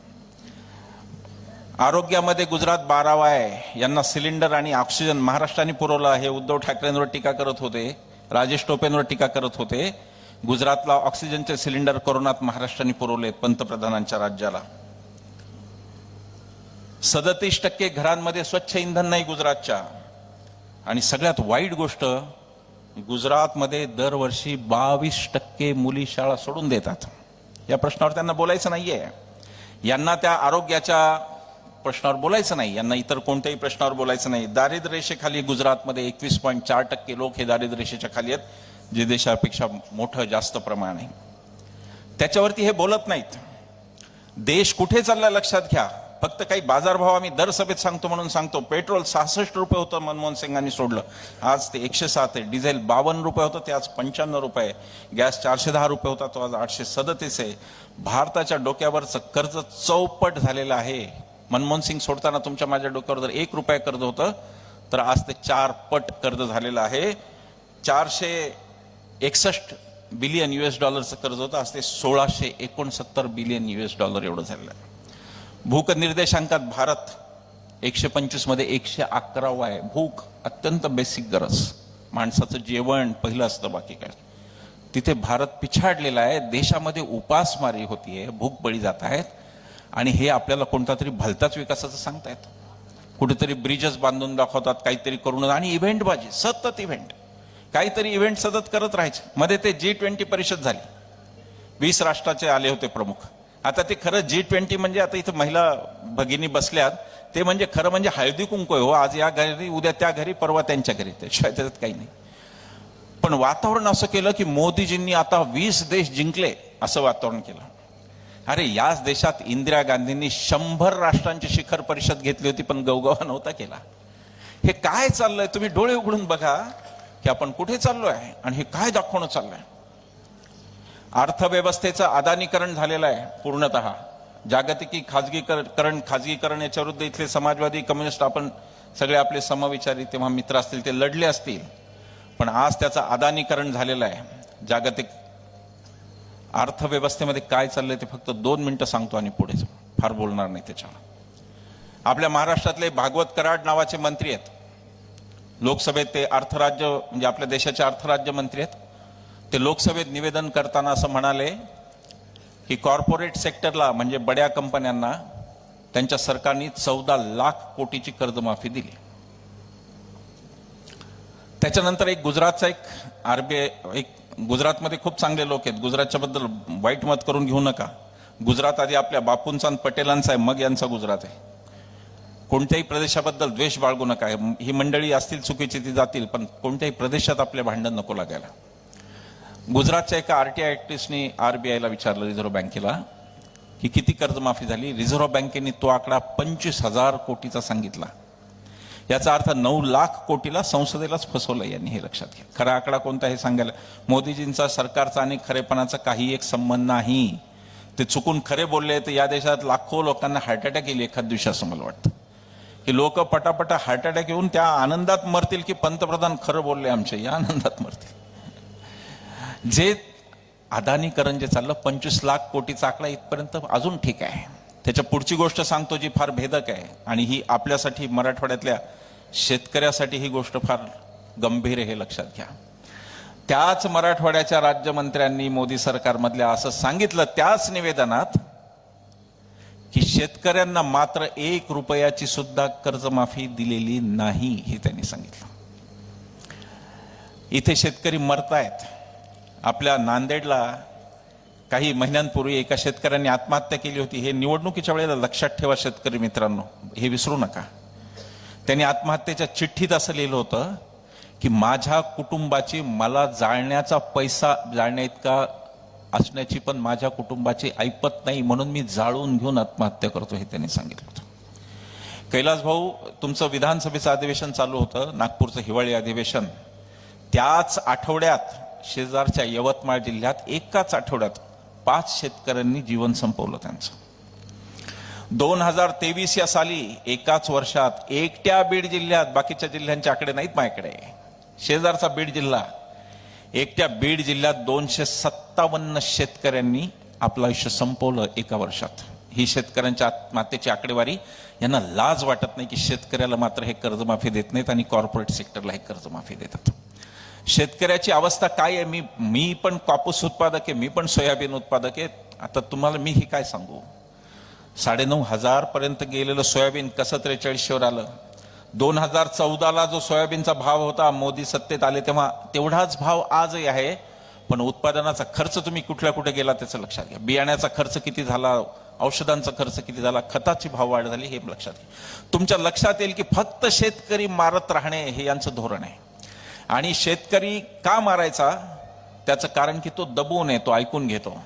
आरोग्यामध्ये गुजरात 12वा आहे. यांना सिलेंडर आणि ऑक्सिजन महाराष्ट्राने पुरवला. हे उद्धव ठाकरेंवर टीका करत होते, राजेश टोपेंवर टीका करत होते. गुजरातला ऑक्सिजनचे सिलेंडर कोरोनात महाराष्ट्राने पुरवले पंतप्रधानांच्या राज्याला. 37% घरांमध्ये स्वच्छ इंधन नाही गुजरातच्या. आणि सगळ्यात वाईट गोष्ट, गुजरातमध्ये दरवर्षी 22% मुली शाळा सोडून देतात. या प्रश्नावर त्यांना बोलायचं नाहीये. यांना त्या आरोग्याच्या प्रश्नावर बोलायचं नाही, यांना इतर कोणत्याही प्रश्नावर बोलायचं नाही. दारिद्र्य रेषेखाली गुजरातमध्ये 21.4% लोक हे दारिद्र्य रेषेच्या खाली आहेत, जे देशापेक्षा मोठं जास्त प्रमाण आहे. त्याच्यावरती हे बोलत नाहीत. देश कुठे चाललाय लक्षात घ्या. फक्त काही बाजारभाव आम्ही दर सभेत सांगतो म्हणून सांगतो. पेट्रोल 66 रुपये होतं, मनमोहन सिंगांनी सोडलं, आज ते 107 आहे. डिझेल 52 रुपये होतं, ते आज 95 रुपये. गॅस 410 रुपये होता, तो आज 837 आहे. भारताच्या डोक्यावरचं कर्ज चौपट झालेलं आहे. मनमोहन सिंग सोडताना तुमच्या माझ्या डोक्यावर जर 1 रुपया कर्ज होतं, तर आज ते 4 पट कर्ज झालेलं आहे. 461 बिलियन US डॉलरचं कर्ज होतं, आज ते 1669 बिलियन US डॉलर एवढं झालेलं आहे. भूक निर्देशांकात भारत 125 मध्ये 111वा आहे. भूक अत्यंत बेसिक गरज, माणसाचं जेवण पहिलं असतं, बाकी काय. तिथे भारत पिछाडलेला आहे. देशामध्ये उपासमारी होतीये, भूक बळी जात आहेत. आणि हे आपल्याला कोणता तरी भलताच विकासाचं सांगतायत. कुठेतरी ब्रिजेस बांधून दाखवतात, काहीतरी करून, आणि इव्हेंट बाजी, सतत इव्हेंट, काहीतरी इव्हेंट सतत करत राहायचे. मध्ये ते G20 परिषद झाली, 20 राष्ट्राचे आले होते प्रमुख. आता ते खरं G20 म्हणजे, आता इथं महिला भगिनी बसल्यात, ते म्हणजे खरं म्हणजे हळदी कुंकू आहे हो. आज या घरी, उद्या त्या घरी, परवा त्यांच्या घरी, त्याशिवाय त्याच्यात काही नाही. पण वातावरण असं केलं की मोदीजींनी आता 20 देश जिंकले असं वातावरण केलं. अरे याच देशात इंदिरा गांधींनी 100 राष्ट्रांची शिखर परिषद घेतली होती, पण गवगवा नव्हता केला. हे काय चाललंय, तुम्ही डोळे उघडून बघा की आपण कुठे चाललोय आणि हे काय दाखवणं चाललंय. अर्थव्यवस्थेचं अदानीकरण झालेलं आहे पूर्णतः. जागतिकी खाजगीकरण याच्या विरुद्ध इथले समाजवादी, कम्युनिस्ट, आपण सगळे आपले समविचारी तेव्हा मित्र असतील ते लढले असतील, पण आज त्याचं अदानीकरण झालेलं आहे. जागतिक अर्थव्यवस्थेमध्ये काय चाललंय ते फक्त 2 मिनिटं सांगतो आणि पुढे फार बोलणार नाही त्याच्यावर. आपल्या महाराष्ट्रातले भागवत कराड नावाचे मंत्री आहेत. लोकसभेत ते अर्थराज्य, म्हणजे आपल्या देशाचे अर्थराज्य मंत्री आहेत. ते लोकसभेत निवेदन करताना असं म्हणाले की कॉर्पोरेट सेक्टरला, म्हणजे बड्या कंपन्यांना, त्यांच्या सरकारने 14 लाख कोटीची कर्जमाफी दिली. त्याच्यानंतर एक गुजरातचा एक RBI, एक गुजरातमध्ये खूप चांगले लोक आहेत, गुजरातच्या बद्दल वाईट मत करून घेऊ नका. गुजरात आधी आपल्या बापूंचा आणि पटेलांचा आहे, मग यांचा गुजरात आहे. कोणत्याही प्रदेशाबद्दल द्वेष बाळगू नका. ही मंडळी असतील चुकीची ती जातील, पण कोणत्याही प्रदेशात आपले भांडण नको लागायला. गुजरातच्या एका RTI ऍक्टिव्हिस्टनी RBIला विचारलं, रिझर्व्ह बँकेला, की किती कर्जमाफी झाली. रिझर्व्ह बँकेने तो आकडा 25,000 कोटीचा सांगितला. याचा अर्थ 9 लाख कोटीला संसदेलाच फसवलं यांनी, हे लक्षात घ्या. खरा आकडा कोणता हे सांगायला मोदीजींचा, सरकारचा आणि खरेपणाचा काही एक संबंध नाही. ते चुकून खरे बोलले तर या देशात लाखो लोकांना हार्ट अटॅक येईल एखाद दिवशी, असं मला वाटतं. की लोक पटापटा हार्ट अटॅक येऊन त्या आनंदात मरतील की पंतप्रधान खरं बोलले आमचे, या आनंदात मरतील. जे अदानीकरण जे चाललं 25 लाख कोटीचा आकडा इथपर्यंत अजून ठीक आहे. त्याच्या पुढची गोष्ट सांगतो जी फार भेदक आहे, आणि ही आपल्यासाठी, मराठवाड्यातल्या शेतकऱ्यासाठी ही गोष्ट फार गंभीर आहे, हे लक्षात घ्या. त्याच मराठवाड्याच्या राज्यमंत्र्यांनी मोदी सरकारमधल्या असं सांगितलं त्याच निवेदनात की शेतकऱ्यांना मात्र 1 रुपयाची सुद्धा कर्जमाफी दिलेली नाही, हे त्यांनी सांगितलं. इथे शेतकरी मरतायत. आपल्या नांदेडला काही महिन्यांपूर्वी एका शेतकऱ्यांनी आत्महत्या केली होती. हे निवडणुकीच्या वेळेला लक्षात ठेवा शेतकरी मित्रांनो, हे विसरू नका. त्यांनी आत्महत्येच्या चिठ्ठीत असं लिहिलं होतं की माझ्या कुटुंबाची मला जाळण्याचा पैसा जाळण्या इतका असण्याची पण माझ्या कुटुंबाची ऐपत नाही, म्हणून मी जाळून घेऊन आत्महत्या करतो, हे त्यांनी सांगितलं होतं. कैलास भाऊ, तुमचं विधानसभेचं अधिवेशन चालू होतं, नागपूरचं हिवाळी अधिवेशन. त्याच आठवड्यात शेजारच्या यवतमाळ जिल्ह्यात एकाच आठवड्यात 5 शेतकऱ्यांनी जीवन संपवलं त्यांचं. 2023 या साली एकाच वर्षात एकट्या बीड जिल्ह्यात, बाकीच्या जिल्ह्यांचे आकडे नाहीत माझ्याकडे, शेजारचा बीड जिल्हा, एकट्या बीड जिल्ह्यात 257 शेतकऱ्यांनी आपलं आयुष्य संपवलं एका वर्षात. ही शेतकऱ्यांच्या आत्महत्येची आकडेवारी. यांना लाज वाटत नाही की शेतकऱ्याला मात्र हे कर्जमाफी देत नाहीत आणि कॉर्पोरेट सेक्टरला हे कर्जमाफी देतात. शेतकऱ्याची अवस्था काय आहे? मी पण कापूस उत्पादक आहे, मी पण सोयाबीन उत्पादक आहे. आता तुम्हाला मी हे काय सांगू, 9,500 पर्यंत गेलेलं सोयाबीन कसं 4300 आलं. 2014ला जो सोयाबीनचा भाव होता, मोदी सत्तेत आले तेव्हा तेवढाच भाव आजही आहे. पण उत्पादनाचा खर्च तुम्ही कुठे गेला त्याचं लक्षात घ्या. बियाण्याचा खर्च किती झाला, औषधांचा खर्च किती झाला, खताची भाव वाढ झाली, हे लक्षात घ्या. तुमच्या लक्षात येईल की फक्त शेतकरी मारत राहणे हे यांचं धोरण आहे. आणि शेतकरी का मारायचा, त्याचं कारण की तो दबून आहे, तो ऐकून घेतो.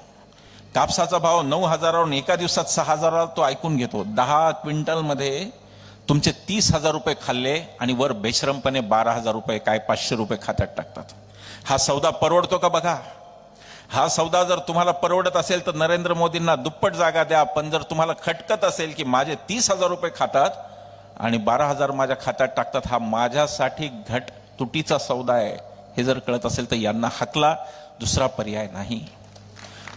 कापसाचा भाव 9,000वरून एका दिवसात 6,000 तो ऐकून घेतो. 10 क्विंटल मध्ये तुमचे 30,000 रुपये खाल्ले आणि वर बेशरमपणे 12,000 रुपये, काय 500 रुपये खात्यात टाकतात. हा सौदा परवडतो का बघा. हा सौदा जर तुम्हाला परवडत असेल तर नरेंद्र मोदींना दुप्पट जागा द्या. पण जर तुम्हाला खटकत असेल की माझे 30,000 रुपये खातात आणि 12,000 माझ्या खात्यात टाकतात, हा माझ्यासाठी तुटीचा सौदा आहे, हे जर कळत असेल तर यांना हकला, दुसरा पर्याय नाही.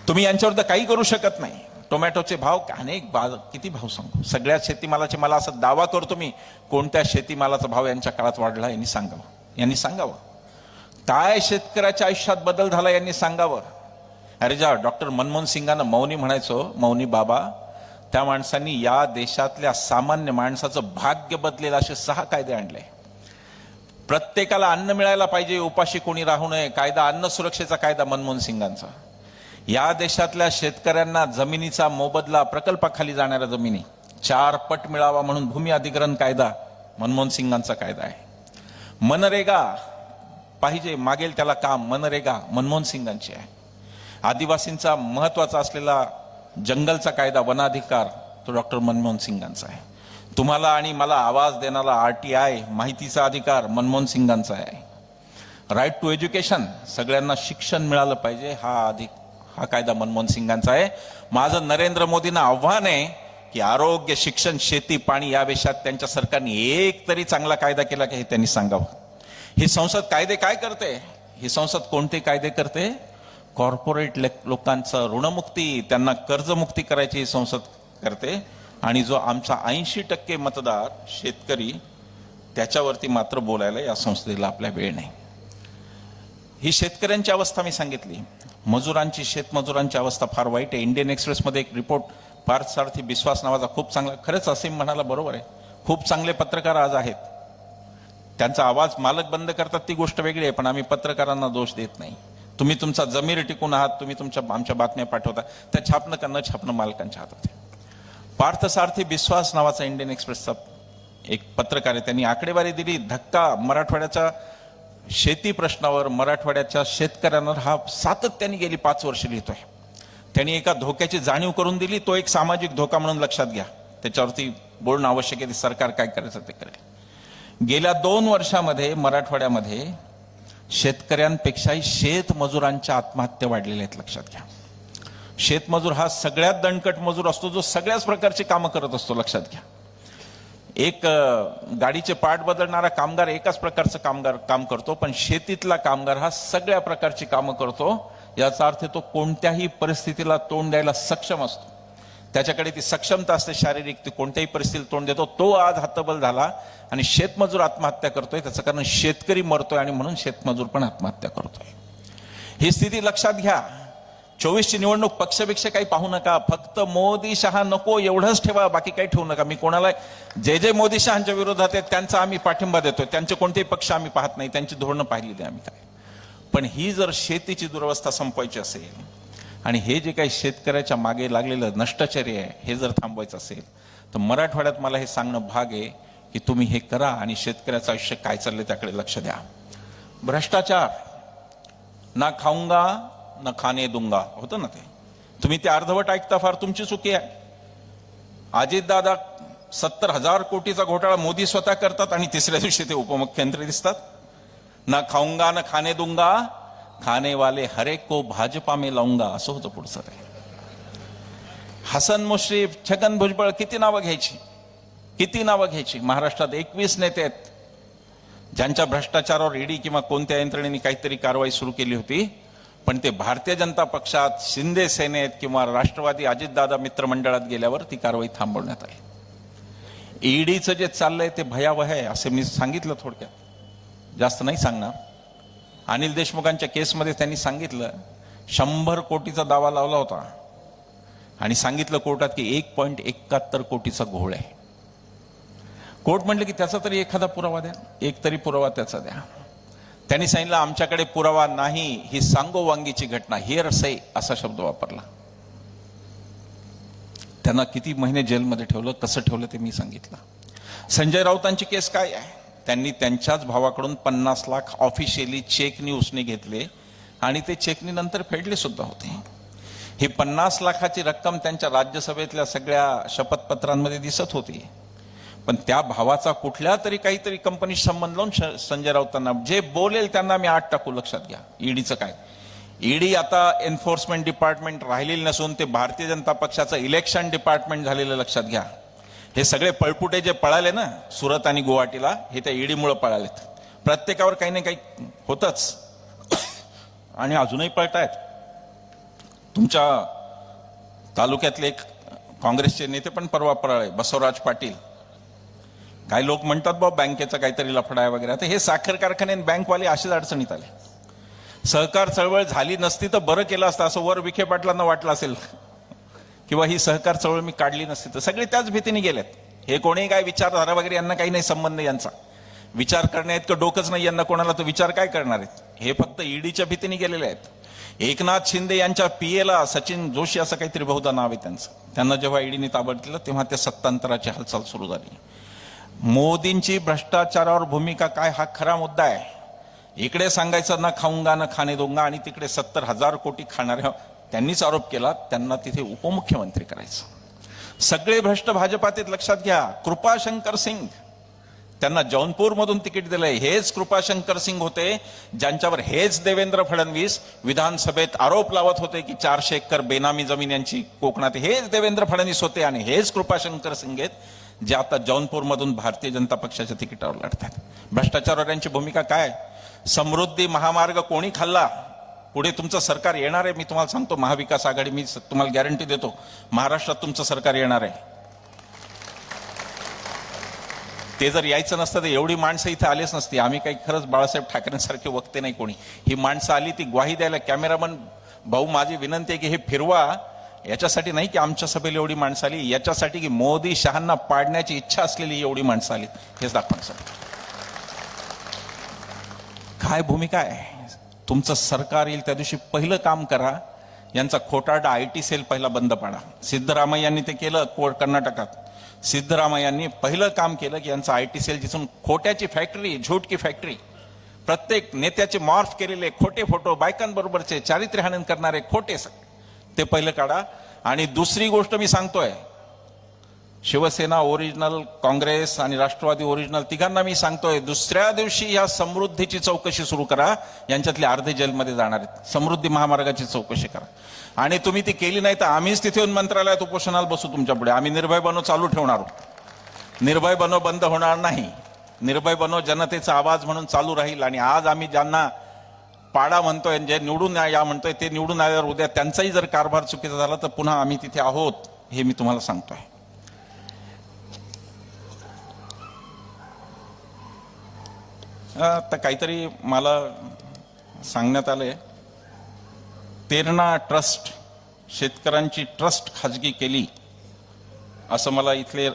तुम्ही यांच्यावर काही करू शकत नाही. टोमॅटोचे भाव किती भाव सांगू, सगळ्या शेतीमालाचे, मला असं दावा करतो मी, कोणत्या शेतीमालाचा भाव यांच्या काळात वाढला यांनी सांगावं. काय शेतकऱ्याच्या आयुष्यात बदल झाला यांनी सांगावं. अरे ज्या डॉक्टर मनमोहन सिंगांना मौनी म्हणायचो, मौनी बाबा, त्या माणसांनी या देशातल्या सामान्य माणसाचं भाग्य बदलेल असे 6 कायदे आणले. प्रत्येकाला अन्न मिळायला पाहिजे, उपाशी कोणी राहू नये, कायदा अन्न सुरक्षेचा कायदा मनमोहन सिंगांचा. या देशातल्या शेतकऱ्यांना जमिनीचा मोबदला, प्रकल्पाखाली जाणाऱ्या जमिनी 4 पट मिळावा म्हणून भूमी अधिग्रहण कायदा मनमोहन सिंगांचा कायदा आहे. मनरेगा पाहिजे, मागेल त्याला काम, मनरेगा मनमोहन सिंगांची आहे. आदिवासींचा महत्वाचा असलेला जंगलचा कायदा, वनाधिकार, तो डॉक्टर मनमोहन सिंगांचा आहे. तुम्हाला आणि मला आवाज देणारा RTI, माहितीचा अधिकार, मनमोहन सिंगांचा आहे. राईट टू एज्युकेशन, सगळ्यांना शिक्षण मिळालं पाहिजे, हा कायदा मनमोहन सिंगांचा आहे. माझं नरेंद्र मोदींना आव्हान आहे की आरोग्य, शिक्षण, शेती, पाणी या विषयात त्यांच्या सरकारने एक तरी चांगला कायदा केला की हे त्यांनी सांगावं. ही संसद कायदे काय करते? ही संसद कोणते कायदे करते? कॉर्पोरेट लोकांचं ऋणमुक्ती, त्यांना कर्जमुक्ती करायची ही संसद करते. आणि जो आमचा 80% मतदार शेतकरी, त्याच्यावरती मात्र बोलायला या संसदेला आपल्या वेळ नाही. ही शेतकऱ्यांची अवस्था मी सांगितली. मजुरांची, शेतमजुरांची अवस्था फार वाईट आहे. इंडियन एक्सप्रेसमध्ये एक रिपोर्ट, पार्थसारथी बिस्वास नावाचा, खूप चांगला, खरंच असीम म्हणाला बरोबर आहे, खूप चांगले पत्रकार आज आहेत. त्यांचा आवाज मालक बंद करतात ती गोष्ट वेगळी आहे, पण आम्ही पत्रकारांना दोष देत नाही. तुम्ही तुमचा जमीर टिकून आहात, तुम्ही आमच्या बातम्या पाठवता, त्या छापणं का न छापणं मालकांच्या हातात आहे. पार्थसारथी बिस्वास नावाचा इंडियन एक्सप्रेसचा एक पत्रकार आहे, त्यांनी आकडेवारी दिली. धक्का मराठवाड्याच्या शेती प्रश्नावर, मराठवाड्याच्या शेतकऱ्यांवर हा सातत्याने गेली 5 वर्ष लिहितोय. त्यांनी एका धोक्याची जाणीव करून दिली, तो एक सामाजिक धोका म्हणून लक्षात घ्या. त्याच्यावरती बोलणं आवश्यक आहे, सरकार काय करायचं ते करेल. गेल्या 2 वर्षामध्ये मराठवाड्यामध्ये शेतकऱ्यांपेक्षाही शेतमजुरांच्या आत्महत्या वाढलेल्या आहेत, लक्षात घ्या. शेतमजूर हा सगळ्यात दणकट मजूर असतो, जो सगळ्याच प्रकारची कामं करत असतो, लक्षात घ्या. एक गाडीचे पार्ट बदलणारा कामगार एकाच प्रकारचं काम करतो, पण शेतीतला कामगार हा सगळ्या प्रकारची कामं करतो. याचा अर्थ तो कोणत्याही परिस्थितीला तोंड द्यायला सक्षम असतो. त्याच्याकडे ती सक्षमता असते शारीरिक, ती कोणत्याही परिस्थितीला तोंड देतो. तो आज हतबल झाला आणि शेतमजूर आत्महत्या करतोय. त्याचं कारण शेतकरी मरतोय आणि म्हणून शेतमजूर पण आत्महत्या करतोय. ही स्थिती लक्षात घ्या. 24ची निवडणूक पक्षपेक्षा काही पाहू नका, फक्त मोदी शहा नको एवढंच ठेवा, बाकी काही ठेवू नका. मी कोणाला जे मोदी शहांच्या विरोधात आहेत त्यांचा आम्ही पाठिंबा देतोय, त्यांचे कोणतेही पक्ष आम्ही पाहत नाही, त्यांची धोरणं पाहिलेली आम्ही काय. पण ही जर शेतीची दुरवस्था संपवायची असेल आणि हे जे काही शेतकऱ्याच्या मागे लागलेलं नष्टाचार्य आहे हे जर थांबवायचं असेल तर मराठवाड्यात मला हे सांगणं भाग आहे की तुम्ही हे करा आणि शेतकऱ्याचं आयुष्य काय चाललंय त्याकडे लक्ष द्या. भ्रष्टाचार, ना खाऊंगा ना खाने दूंगा होतं ना ते. तुम्ही ते अर्धवट ऐकता, फार तुमची चुकी आहे. अजितदादा 70,000 कोटीचा घोटाळा मोदी स्वतः करतात आणि तिसऱ्या दिवशी ते उपमुख्यमंत्री दिसतात. ना खाऊंगा ना खाने दूंगा, खाने वाले हर एक को भाजपा में लाऊंगा, असं होतं पुढचं ते. हसन मुश्रीफ, छगन भुजबळ, किती नावं घ्यायची. महाराष्ट्रात 21 नेते आहेत ज्यांच्या भ्रष्टाचारावर ईडी किंवा कोणत्या यंत्रणेने काहीतरी कारवाई सुरू केली होती, पण ते भारतीय जनता पक्षात, शिंदे सेनेत किंवा राष्ट्रवादी अजितदादा मित्रमंडळात गेल्यावर ती कारवाई थांबवण्यात आली. ईडीचं जे चाललंय ते भयावह आहे, असे मी सांगितलं थोडक्यात, जास्त नाही सांगणार. अनिल देशमुखांच्या केसमध्ये त्यांनी सांगितलं 100 कोटीचा दावा लावला होता आणि सांगितलं कोर्टात की 1.71 कोटीचा घोळ आहे. कोर्ट म्हटलं की त्याचा तरी एखादा पुरावा द्या, एक तरी पुरावा त्याचा द्या. त्यांनी सांगितलं आमच्याकडे पुरावा नाही, ही सांगोवांगीची घटना, हिअरसे असा शब्द वापरला. त्यांना किती महिने जेलमध्ये ठेवलं, कसं ठेवलं ते मी सांगितलं. संजय राऊतांची केस काय आहे? त्यांनी त्यांच्याच भावाकडून 50 लाख ऑफिशियली चेकनी उसने घेतले आणि ते चेकनी नंतर फेडले सुद्धा होते. ही 50 लाखाची रक्कम त्यांच्या राज्यसभेतल्या सगळ्या शपथपत्रांमध्ये दिसत होती. पण त्या भावाचा कुठल्या तरी काहीतरी कंपनीशी संबंध लावून संजय राऊतांना जे बोलेल त्यांना मी आत टाकू. लक्षात घ्या, ईडीचं काय, ईडी आता एन्फोर्समेंट डिपार्टमेंट राहिलेलं नसून ते भारतीय जनता पक्षाचं इलेक्शन डिपार्टमेंट झालेलं. लक्षात घ्या, हे सगळे पळपुटे जे पळाले ना सुरत आणि गुवाहाटीला, हे त्या ईडीमुळे पळालेत. प्रत्येकावर काही ना काही होतच आणि अजूनही पळतायत. तुमच्या तालुक्यातले एक काँग्रेसचे नेते पण परवा पळाले, बसवराज पाटील. काही लोक म्हणतात बाबा बँकेचा काहीतरी लफडा आहे वगैरे. आता हे साखर कारखाने बँकवाले अशीच अडचणीत आले. सहकार चळवळ झाली नसती तर बरं केलं असतं असं वर विखे पाटलांना वाटलं असेल, किंवा ही सहकार चळवळ मी काढली नसती तर. सगळे त्याच भीतीने गेलेत. हे कोणी काय विचारधारा वगैरे यांना काही नाही संबंध, यांचा विचार करण्या इतकं डोकंच नाही यांना कोणाला, तर विचार काय करणार आहेत. हे फक्त ईडीच्या भीतीने गेलेले आहेत. एकनाथ शिंदे यांच्या पीएला सचिन जोशी असं काहीतरी बहुधा नाव आहे त्यांचं, त्यांना जेव्हा ईडीने ताब्यात केलं तेव्हा त्या सत्तांतराची हालचाल सुरू झाली. मोदींची भ्रष्टाचारावर भूमिका काय हा खरा मुद्दा आहे. इकडे सांगायचं ना खाऊंगा ना खाणे दूंगा आणि तिकडे 70,000 कोटी खाणाऱ्या त्यांनीच आरोप केला, त्यांना तिथे उपमुख्यमंत्री करायचं. सगळे भ्रष्ट भाजपात आहेत. लक्षात घ्या, कृपाशंकर सिंग त्यांना जौनपूरमधून तिकीट दिलंय. हेच कृपाशंकर सिंग होते ज्यांच्यावर हेच देवेंद्र फडणवीस विधानसभेत आरोप लावत होते की 400 एकर बेनामी जमीन यांची कोकणात. हेच देवेंद्र फडणवीस होते आणि हेच कृपाशंकर सिंग आहेत जे आता जौनपूरमधून भारतीय जनता पक्षाच्या तिकिटावर लढतात. भ्रष्टाचारावर यांची भूमिका काय? समृद्धी महामार्ग कोणी खाल्ला? पुढे तुमचं सरकार येणार आहे, मी तुम्हाला सांगतो, महाविकास आघाडी, मी तुम्हाला गॅरंटी देतो महाराष्ट्रात तुमचं सरकार येणार आहे. ते जर यायचं नसतं तर एवढी माणसं इथे आलीच नसती. आम्ही काही खरंच बाळासाहेब ठाकरेंसारखे वक्ते नाही कोणी. ही माणसं आली ती ग्वाही द्यायला. कॅमेरामन भाऊ, माझी विनंती आहे की हे फिरवा, याच्यासाठी नाही की आमच्या सभेला एवढी माणसं आली, याच्यासाठी की मोदी शहांना पाडण्याची इच्छा असलेली एवढी माणसं आली, हेच दाखवण्यासाठी. काय भूमिका आहे? तुमचं सरकार येईल त्या दिवशी पहिलं काम करा, यांचा खोटारडा आयटी सेल पहिला बंद पाडा. सिद्धरामय्यांनी ते केलं कर्नाटकात. सिद्धरामय्यांनी पहिलं काम केलं की यांचा आयटी सेल, जिथून खोट्याची फॅक्टरी, झूट की फॅक्टरी, प्रत्येक नेत्याचे मॉर्फ केलेले खोटे फोटो, बायकांबरोबरचे चारित्र्यहनन करणारे खोटे, ते पहिलं काढा. आणि दुसरी गोष्ट मी सांगतोय, शिवसेना ओरिजिनल, काँग्रेस आणि राष्ट्रवादी ओरिजिनल, तिघांना मी सांगतोय, दुसऱ्या दिवशी या समृद्धीची चौकशी सुरू करा. यांच्यातले अर्धे जेलमध्ये जाणार आहेत. समृद्धी महामार्गाची चौकशी करा. आणि तुम्ही ती केली नाही तर आम्हीच तिथे येऊन मंत्रालयात उपोषणाला बसू तुमच्या पुढे. आम्ही निर्भय बनो चालू ठेवणार. निर्भय बनो बंद होणार नाही. निर्भय बनो जनतेचा आवाज म्हणून चालू राहील. आणि आज आम्ही ज्यांना पाडा म्हणतोय, जे निवडून या म्हणतोय, ते निवडून आल्यावर उद्या त्यांचाही जर कारभार चुकीचा झाला तर पुन्हा आम्ही तिथे आहोत, हे मी तुम्हाला सांगतोय. आता काहीतरी मला सांगण्यात आलंय, तेरणा ट्रस्ट, शेतकऱ्यांची ट्रस्ट खाजगी केली असं मला इथले,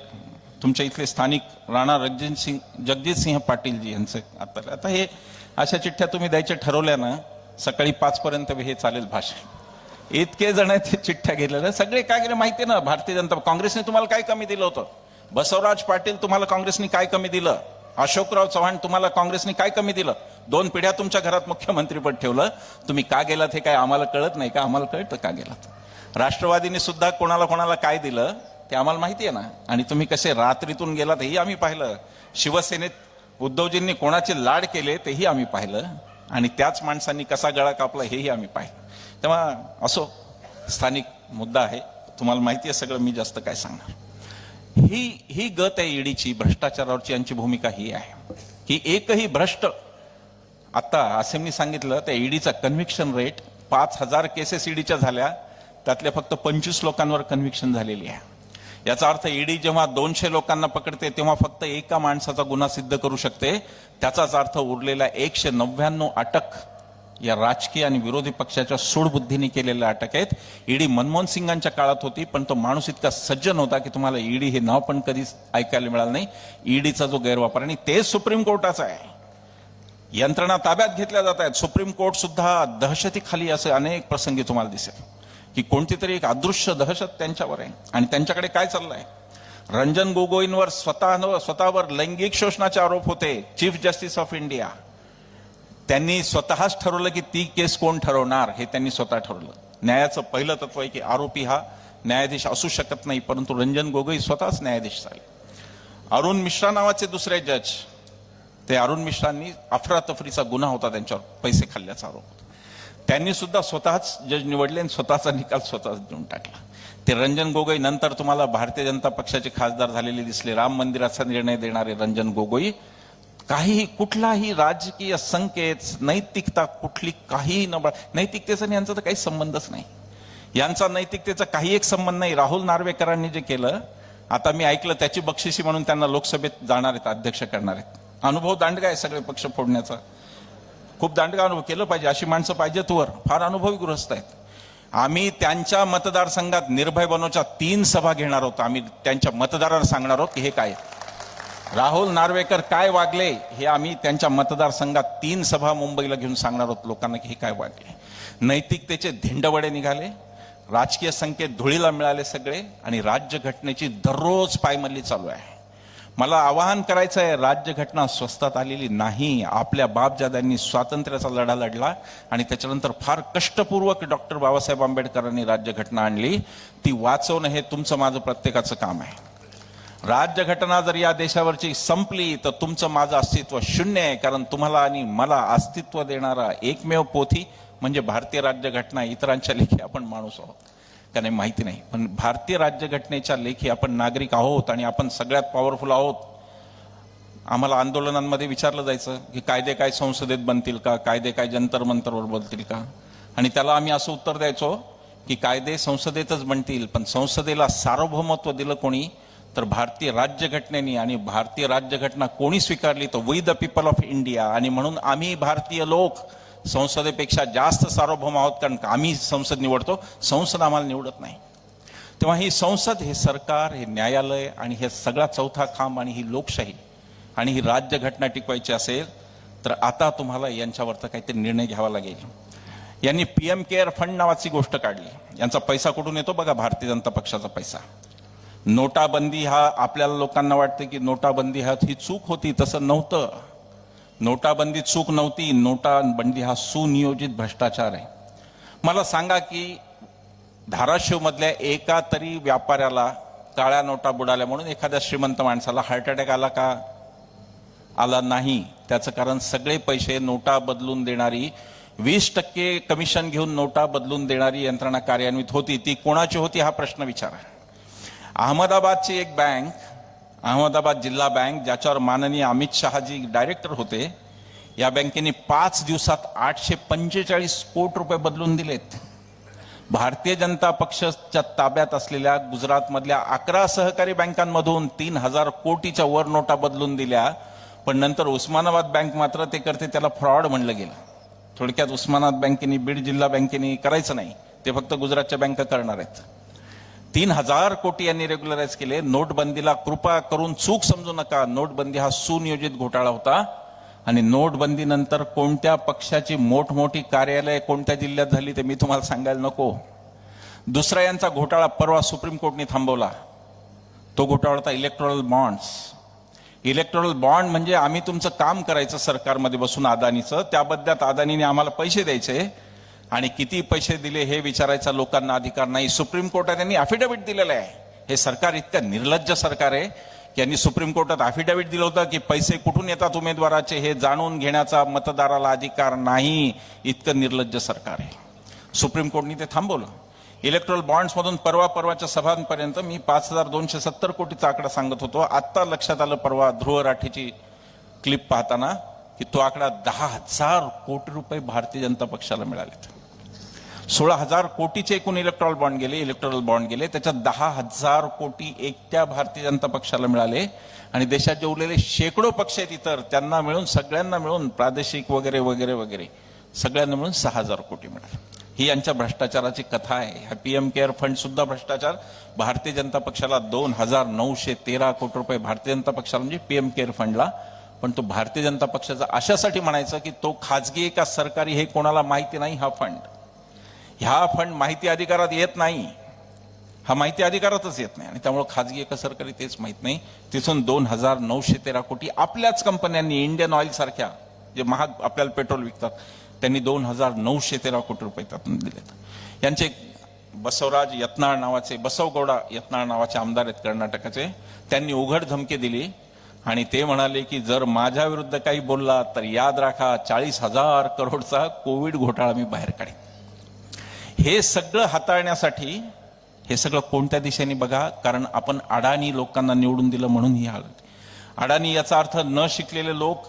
तुमच्या इथले स्थानिक राणा जगजित सिंह पाटील जी यांचं आता हे अशा चिठ्ठ्या तुम्ही द्यायच्या ठरवल्या ना, सकाळी 5 पर्यंत हे चालेल भाषण. इतके जण ते चिठ्ठ्या गेलेल्या, सगळे काय गेले माहिती ना. भारतीय जनता काँग्रेसने तुम्हाला काय कमी दिलं होतं? बसवराज पाटील, तुम्हाला काँग्रेसने काय कमी दिलं? अशोकराव चव्हाण, तुम्हाला काँग्रेसने काय कमी दिलं? 2 पिढ्या तुमच्या घरात मुख्यमंत्रीपद ठेवलं, तुम्ही का गेलात हे काय आम्हाला कळत नाही का? आम्हाला कळतं का गेलात. राष्ट्रवादीने सुद्धा कोणाला कोणाला काय दिलं ते आम्हाला माहिती आहे ना, आणि तुम्ही कसे रात्रीतून गेलात हेही आम्ही पाहिलं. शिवसेनेत उद्धवजींनी कोणाचे लाड केले तेही आम्ही पाहिलं, आणि त्याच माणसांनी कसा गळा कापला हेही आम्ही पाहिलं. तेव्हा असो, स्थानिक मुद्दा आहे, तुम्हाला माहिती आहे सगळं, मी जास्त काय सांगणार. ही गत आहे ईडीची, भ्रष्टाचारावरची यांची भूमिका ही आहे की एकही भ्रष्ट, आता असेंब्ली सांगितलं त्या ईडीचा कन्व्हिक्शन रेट 5,000 केसेस ईडीच्या झाल्या, त्यातल्या फक्त 25 लोकांवर कन्व्हिक्शन झालेली आहे. याचा अर्थ ईडी जेव्हा 200 लोकांना पकडते तेव्हा फक्त एका माणसाचा गुन्हा सिद्ध करू शकते. त्याचाच अर्थ उरलेल्या 199 अटक या राजकीय आणि विरोधी पक्षाच्या सूडबुद्धीने केलेल्या अटक आहेत. ईडी मनमोहन सिंगांच्या काळात होती, पण तो माणूस इतका सज्जन होता की तुम्हाला ईडी हे नाव पण कधीच ऐकायला मिळालं नाही. ईडीचा जो गैरवापर, आणि ते सुप्रीम कोर्टाचा आहे, यंत्रणा ताब्यात घेतल्या जात आहेत. सुप्रीम कोर्ट सुद्धा दहशतीखाली असे अनेक प्रसंगी तुम्हाला दिसेल की कोणती तरी एक अदृश्य दहशत त्यांच्यावर आहे. आणि त्यांच्याकडे काय चाललंय, रंजन गोगोईंवर स्वतःवर लैंगिक शोषणाचे आरोप होते. चीफ जस्टिस ऑफ इंडिया त्यांनी स्वतःच ठरवलं की ती केस कोण ठरवणार हे त्यांनी स्वतः ठरवलं. न्यायाचं पहिलं तत्व आहे की आरोपी हा न्यायाधीश असू शकत नाही, परंतु रंजन गोगोई स्वतःच न्यायाधीश झाले. अरुण मिश्रा नावाचे दुसरे जज, ते अरुण मिश्रांनी अफरातफरीचा गुन्हा होता त्यांच्यावर, पैसे खाल्ल्याचा आरोप होता, त्यांनी सुद्धा स्वतःच जज निवडले आणि स्वतःचा निकाल स्वतःच देऊन टाकला. ते रंजन गोगोई नंतर तुम्हाला भारतीय जनता पक्षाचे खासदार झालेले दिसले. राम मंदिराचा निर्णय देणारे रंजन गोगोई काहीही, कुठलाही राजकीय संकेत, नैतिकता कुठली, काहीही नैतिकतेचा यांचा तर काही संबंधच नाही. यांचा नैतिकतेचा काही एक संबंध नाही. राहुल नार्वेकरांनी जे केलं, आता मी ऐकलं त्याची बक्षिसी म्हणून त्यांना लोकसभेत जाणार आहेत, अध्यक्ष करणार आहेत. अनुभव दांडगा आहे सगळे पक्ष फोडण्याचा, खूप दांडगा अनुभव, केलं पाहिजे, अशी माणसं पाहिजेत वर, फार अनुभवी गृहस्थ आहेत. आम्ही त्यांच्या मतदारसंघात निर्भय बनोच्या 3 सभा घेणार आहोत. आम्ही त्यांच्या मतदारांना सांगणार आहोत की हे काय, राहुल नार्वेकर काय वागले हे आम्ही त्यांच्या मतदारसंघात 3 सभा मुंबईला घेऊन सांगणार आहोत लोकांना की हे काय वागले. नैतिकतेचे धिंडवडे निघाले, राजकीय संकेत धुळीला मिळाले सगळे, आणि राज्यघटनेची दररोज पायमल्ली चालू आहे. मला आवाहन करायचं आहे, राज्यघटना स्वस्तात आलेली नाही. आपल्या बापजाद्यांनी स्वातंत्र्याचा लढा लढला आणि त्याच्यानंतर फार कष्टपूर्वक डॉक्टर बाबासाहेब आंबेडकरांनी राज्यघटना आणली. ती वाचवणं हे तुमचं माझं प्रत्येकाचं काम आहे. राज्यघटना जर या देशावरची संपली तर तुमचं माझं अस्तित्व शून्य आहे, कारण तुम्हाला आणि मला अस्तित्व देणारा एकमेव पोथी म्हणजे भारतीय राज्यघटना. इतरांच्या लेखी आपण माणूस आहोत का नाही माहिती नाही, पण भारतीय राज्यघटनेच्या लेखी आपण नागरिक आहोत आणि आपण सगळ्यात पॉवरफुल आहोत. आम्हाला आंदोलनांमध्ये विचारलं जायचं की कायदे काय संसदेत बनतील का, कायदे काय जंतर मंतरवर बनतील का, आणि त्याला आम्ही असं उत्तर द्यायचो की कायदे संसदेतच बनतील, पण संसदेला सार्वभौमत्व दिलं कोणी, तर भारतीय राज्यघटनेने. आणि भारतीय राज्यघटना कोणी स्वीकारली तर we the people of India. आणि म्हणून आम्ही भारतीय लोक संसदेपेक्षा जास्त सार्वभौम आहोत, कारण आम्ही संसद निवडतो, संसद आम्हाला निवडत नाही. तेव्हा ही संसद, हे सरकार, हे न्यायालय आणि हे सगळा चौथा खांब आणि ही लोकशाही आणि ही राज्यघटना टिकवायची असेल तर आता तुम्हाला यांच्यावरचा काहीतरी निर्णय घ्यावा लागेल. यांनी PM केअर फंड नावाची गोष्ट काढली. यांचा पैसा कुठून येतो बघा, भारतीय जनता पक्षाचा पैसा. नोटाबंदी हा, आपल्याला लोकांना वाटतं की नोटाबंदी हा ही चूक होती, तसं नव्हतं. नोटाबंदी चूक नव्हती, नोटाबंदी हा सुनियोजित भ्रष्टाचार आहे. मला सांगा की धाराशिव मधल्या एका तरी व्यापाऱ्याला काळ्या नोटा बुडाल्या म्हणून एखाद्या श्रीमंत माणसाला हार्ट अटॅक आला का? आला नाही. त्याचं कारण सगळे पैसे नोटा बदलून देणारी, 20% कमिशन घेऊन नोटा बदलून देणारी यंत्रणा कार्यान्वित होती. ती कोणाची होती हा प्रश्न विचारा. अहमदाबादची एक बँक, अहमदाबाद जिल्हा बँक, ज्याच्यावर माननीय अमित शहाजी डायरेक्टर होते, या बँकेने 5 दिवसात 845 कोटी रुपये बदलून दिलेत. भारतीय जनता पक्षाच्या ताब्यात असलेल्या गुजरातमधल्या 11 सहकारी बँकांमधून 3000 कोटीच्या वर नोटा बदलून दिल्या. पण नंतर उस्मानाबाद बँक मात्र ते करते, त्याला फ्रॉड म्हणलं गेलं. थोडक्यात उस्मानाबाद बँकेने, बीड जिल्हा बँकेने करायचं नाही, ते फक्त गुजरातच्या बँका करणार आहेत. 3000 कोटी यांनी रेग्युलराइज केले. नोटबंदीला कृपा करून चूक समजू नका, नोटबंदी हा सुनियोजित घोटाळा होता. आणि नोटबंदी नंतर कोणत्या पक्षाची मोठमोठी कार्यालय कोणत्या जिल्ह्यात झाली ते मी तुम्हाला सांगायला नको. दुसरा यांचा घोटाळा परवा सुप्रीम कोर्टने थांबवला. तो घोटाळा होता इलेक्टोरल बॉन्ड्स. इलेक्ट्रॉल बॉन्ड म्हणजे आम्ही तुमचं काम करायचं सरकारमध्ये बसून अदानीचं, त्या बदल्यात अदानीने आम्हाला पैसे द्यायचे आणि किती पैसे दिले हे विचारायचा लोकांना अधिकार नाही. सुप्रीम कोर्टात त्यांनी अफिडेव्हिट दिलेलं आहे. हे सरकार इतकं निर्लज्ज सरकार आहे की यांनी सुप्रीम कोर्टात अफिडेव्हिट दिलं होतं की पैसे कुठून येतात उमेदवाराचे हे जाणून घेण्याचा मतदाराला अधिकार नाही. इतकं निर्लज्ज सरकार आहे. सुप्रीम कोर्टने ते थांबवलं. इलेक्ट्रॉल बॉन्ड्समधून परवाच्या सभांपर्यंत मी 5,270 कोटीचा आकडा सांगत होतो. आत्ता लक्षात आलं परवा ध्रुव राठीची क्लिप पाहताना की तो आकडा 10,000 कोटी रुपये भारतीय जनता पक्षाला मिळालेत. 16,000 कोटीचे एकूण इलेक्ट्रॉल बॉन्ड गेले त्याच्यात 10,000 कोटी एकट्या भारतीय जनता पक्षाला मिळाले. आणि देशात जे उरलेले शेकडो पक्ष आहेत इतर त्यांना मिळून सगळ्यांना मिळून प्रादेशिक वगैरे वगैरे वगैरे सगळ्यांना मिळून 6,000 कोटी मिळाले. ही यांच्या भ्रष्टाचाराची कथा आहे. हा पीएम केअर फंड सुद्धा भ्रष्टाचार. भारतीय जनता पक्षाला 2,913 कोटी रुपये भारतीय जनता पक्षाला म्हणजे पीएम केअर फंडला. पण तो भारतीय जनता पक्षाचा अशासाठी म्हणायचं की तो खाजगी आहे का सरकारी हे कोणाला माहिती नाही. हा फंड माहिती अधिकारात येत नाही. हा माहिती अधिकारातच येत नाही आणि त्यामुळे खाजगी आहे का सरकारी तेच माहित नाही. तिथून 2,913 कोटी आपल्याच कंपन्यांनी इंडियन ऑइल सारख्या जे महाग आपल्याला पेट्रोल विकतात त्यांनी 2,913 कोटी रुपये त्यातून दिलेत. यांचे बसवराज यत्नाळ नावाचे बसवगौडा यत्नाळ नावाचे आमदार आहेत कर्नाटकाचे. त्यांनी उघड धमकी दिली आणि ते म्हणाले की जर माझ्या विरुद्ध काही बोलला तर याद राखा 40,000 करोडचा कोविड घोटाळा मी बाहेर काढेन. हे सगळं हाताळण्यासाठी हे सगळं कोणत्या दिशेने बघा. कारण आपण अडाणी लोकांना निवडून दिलं म्हणून ही हालत. अडाणी याचा अर्थ न शिकलेले लोक,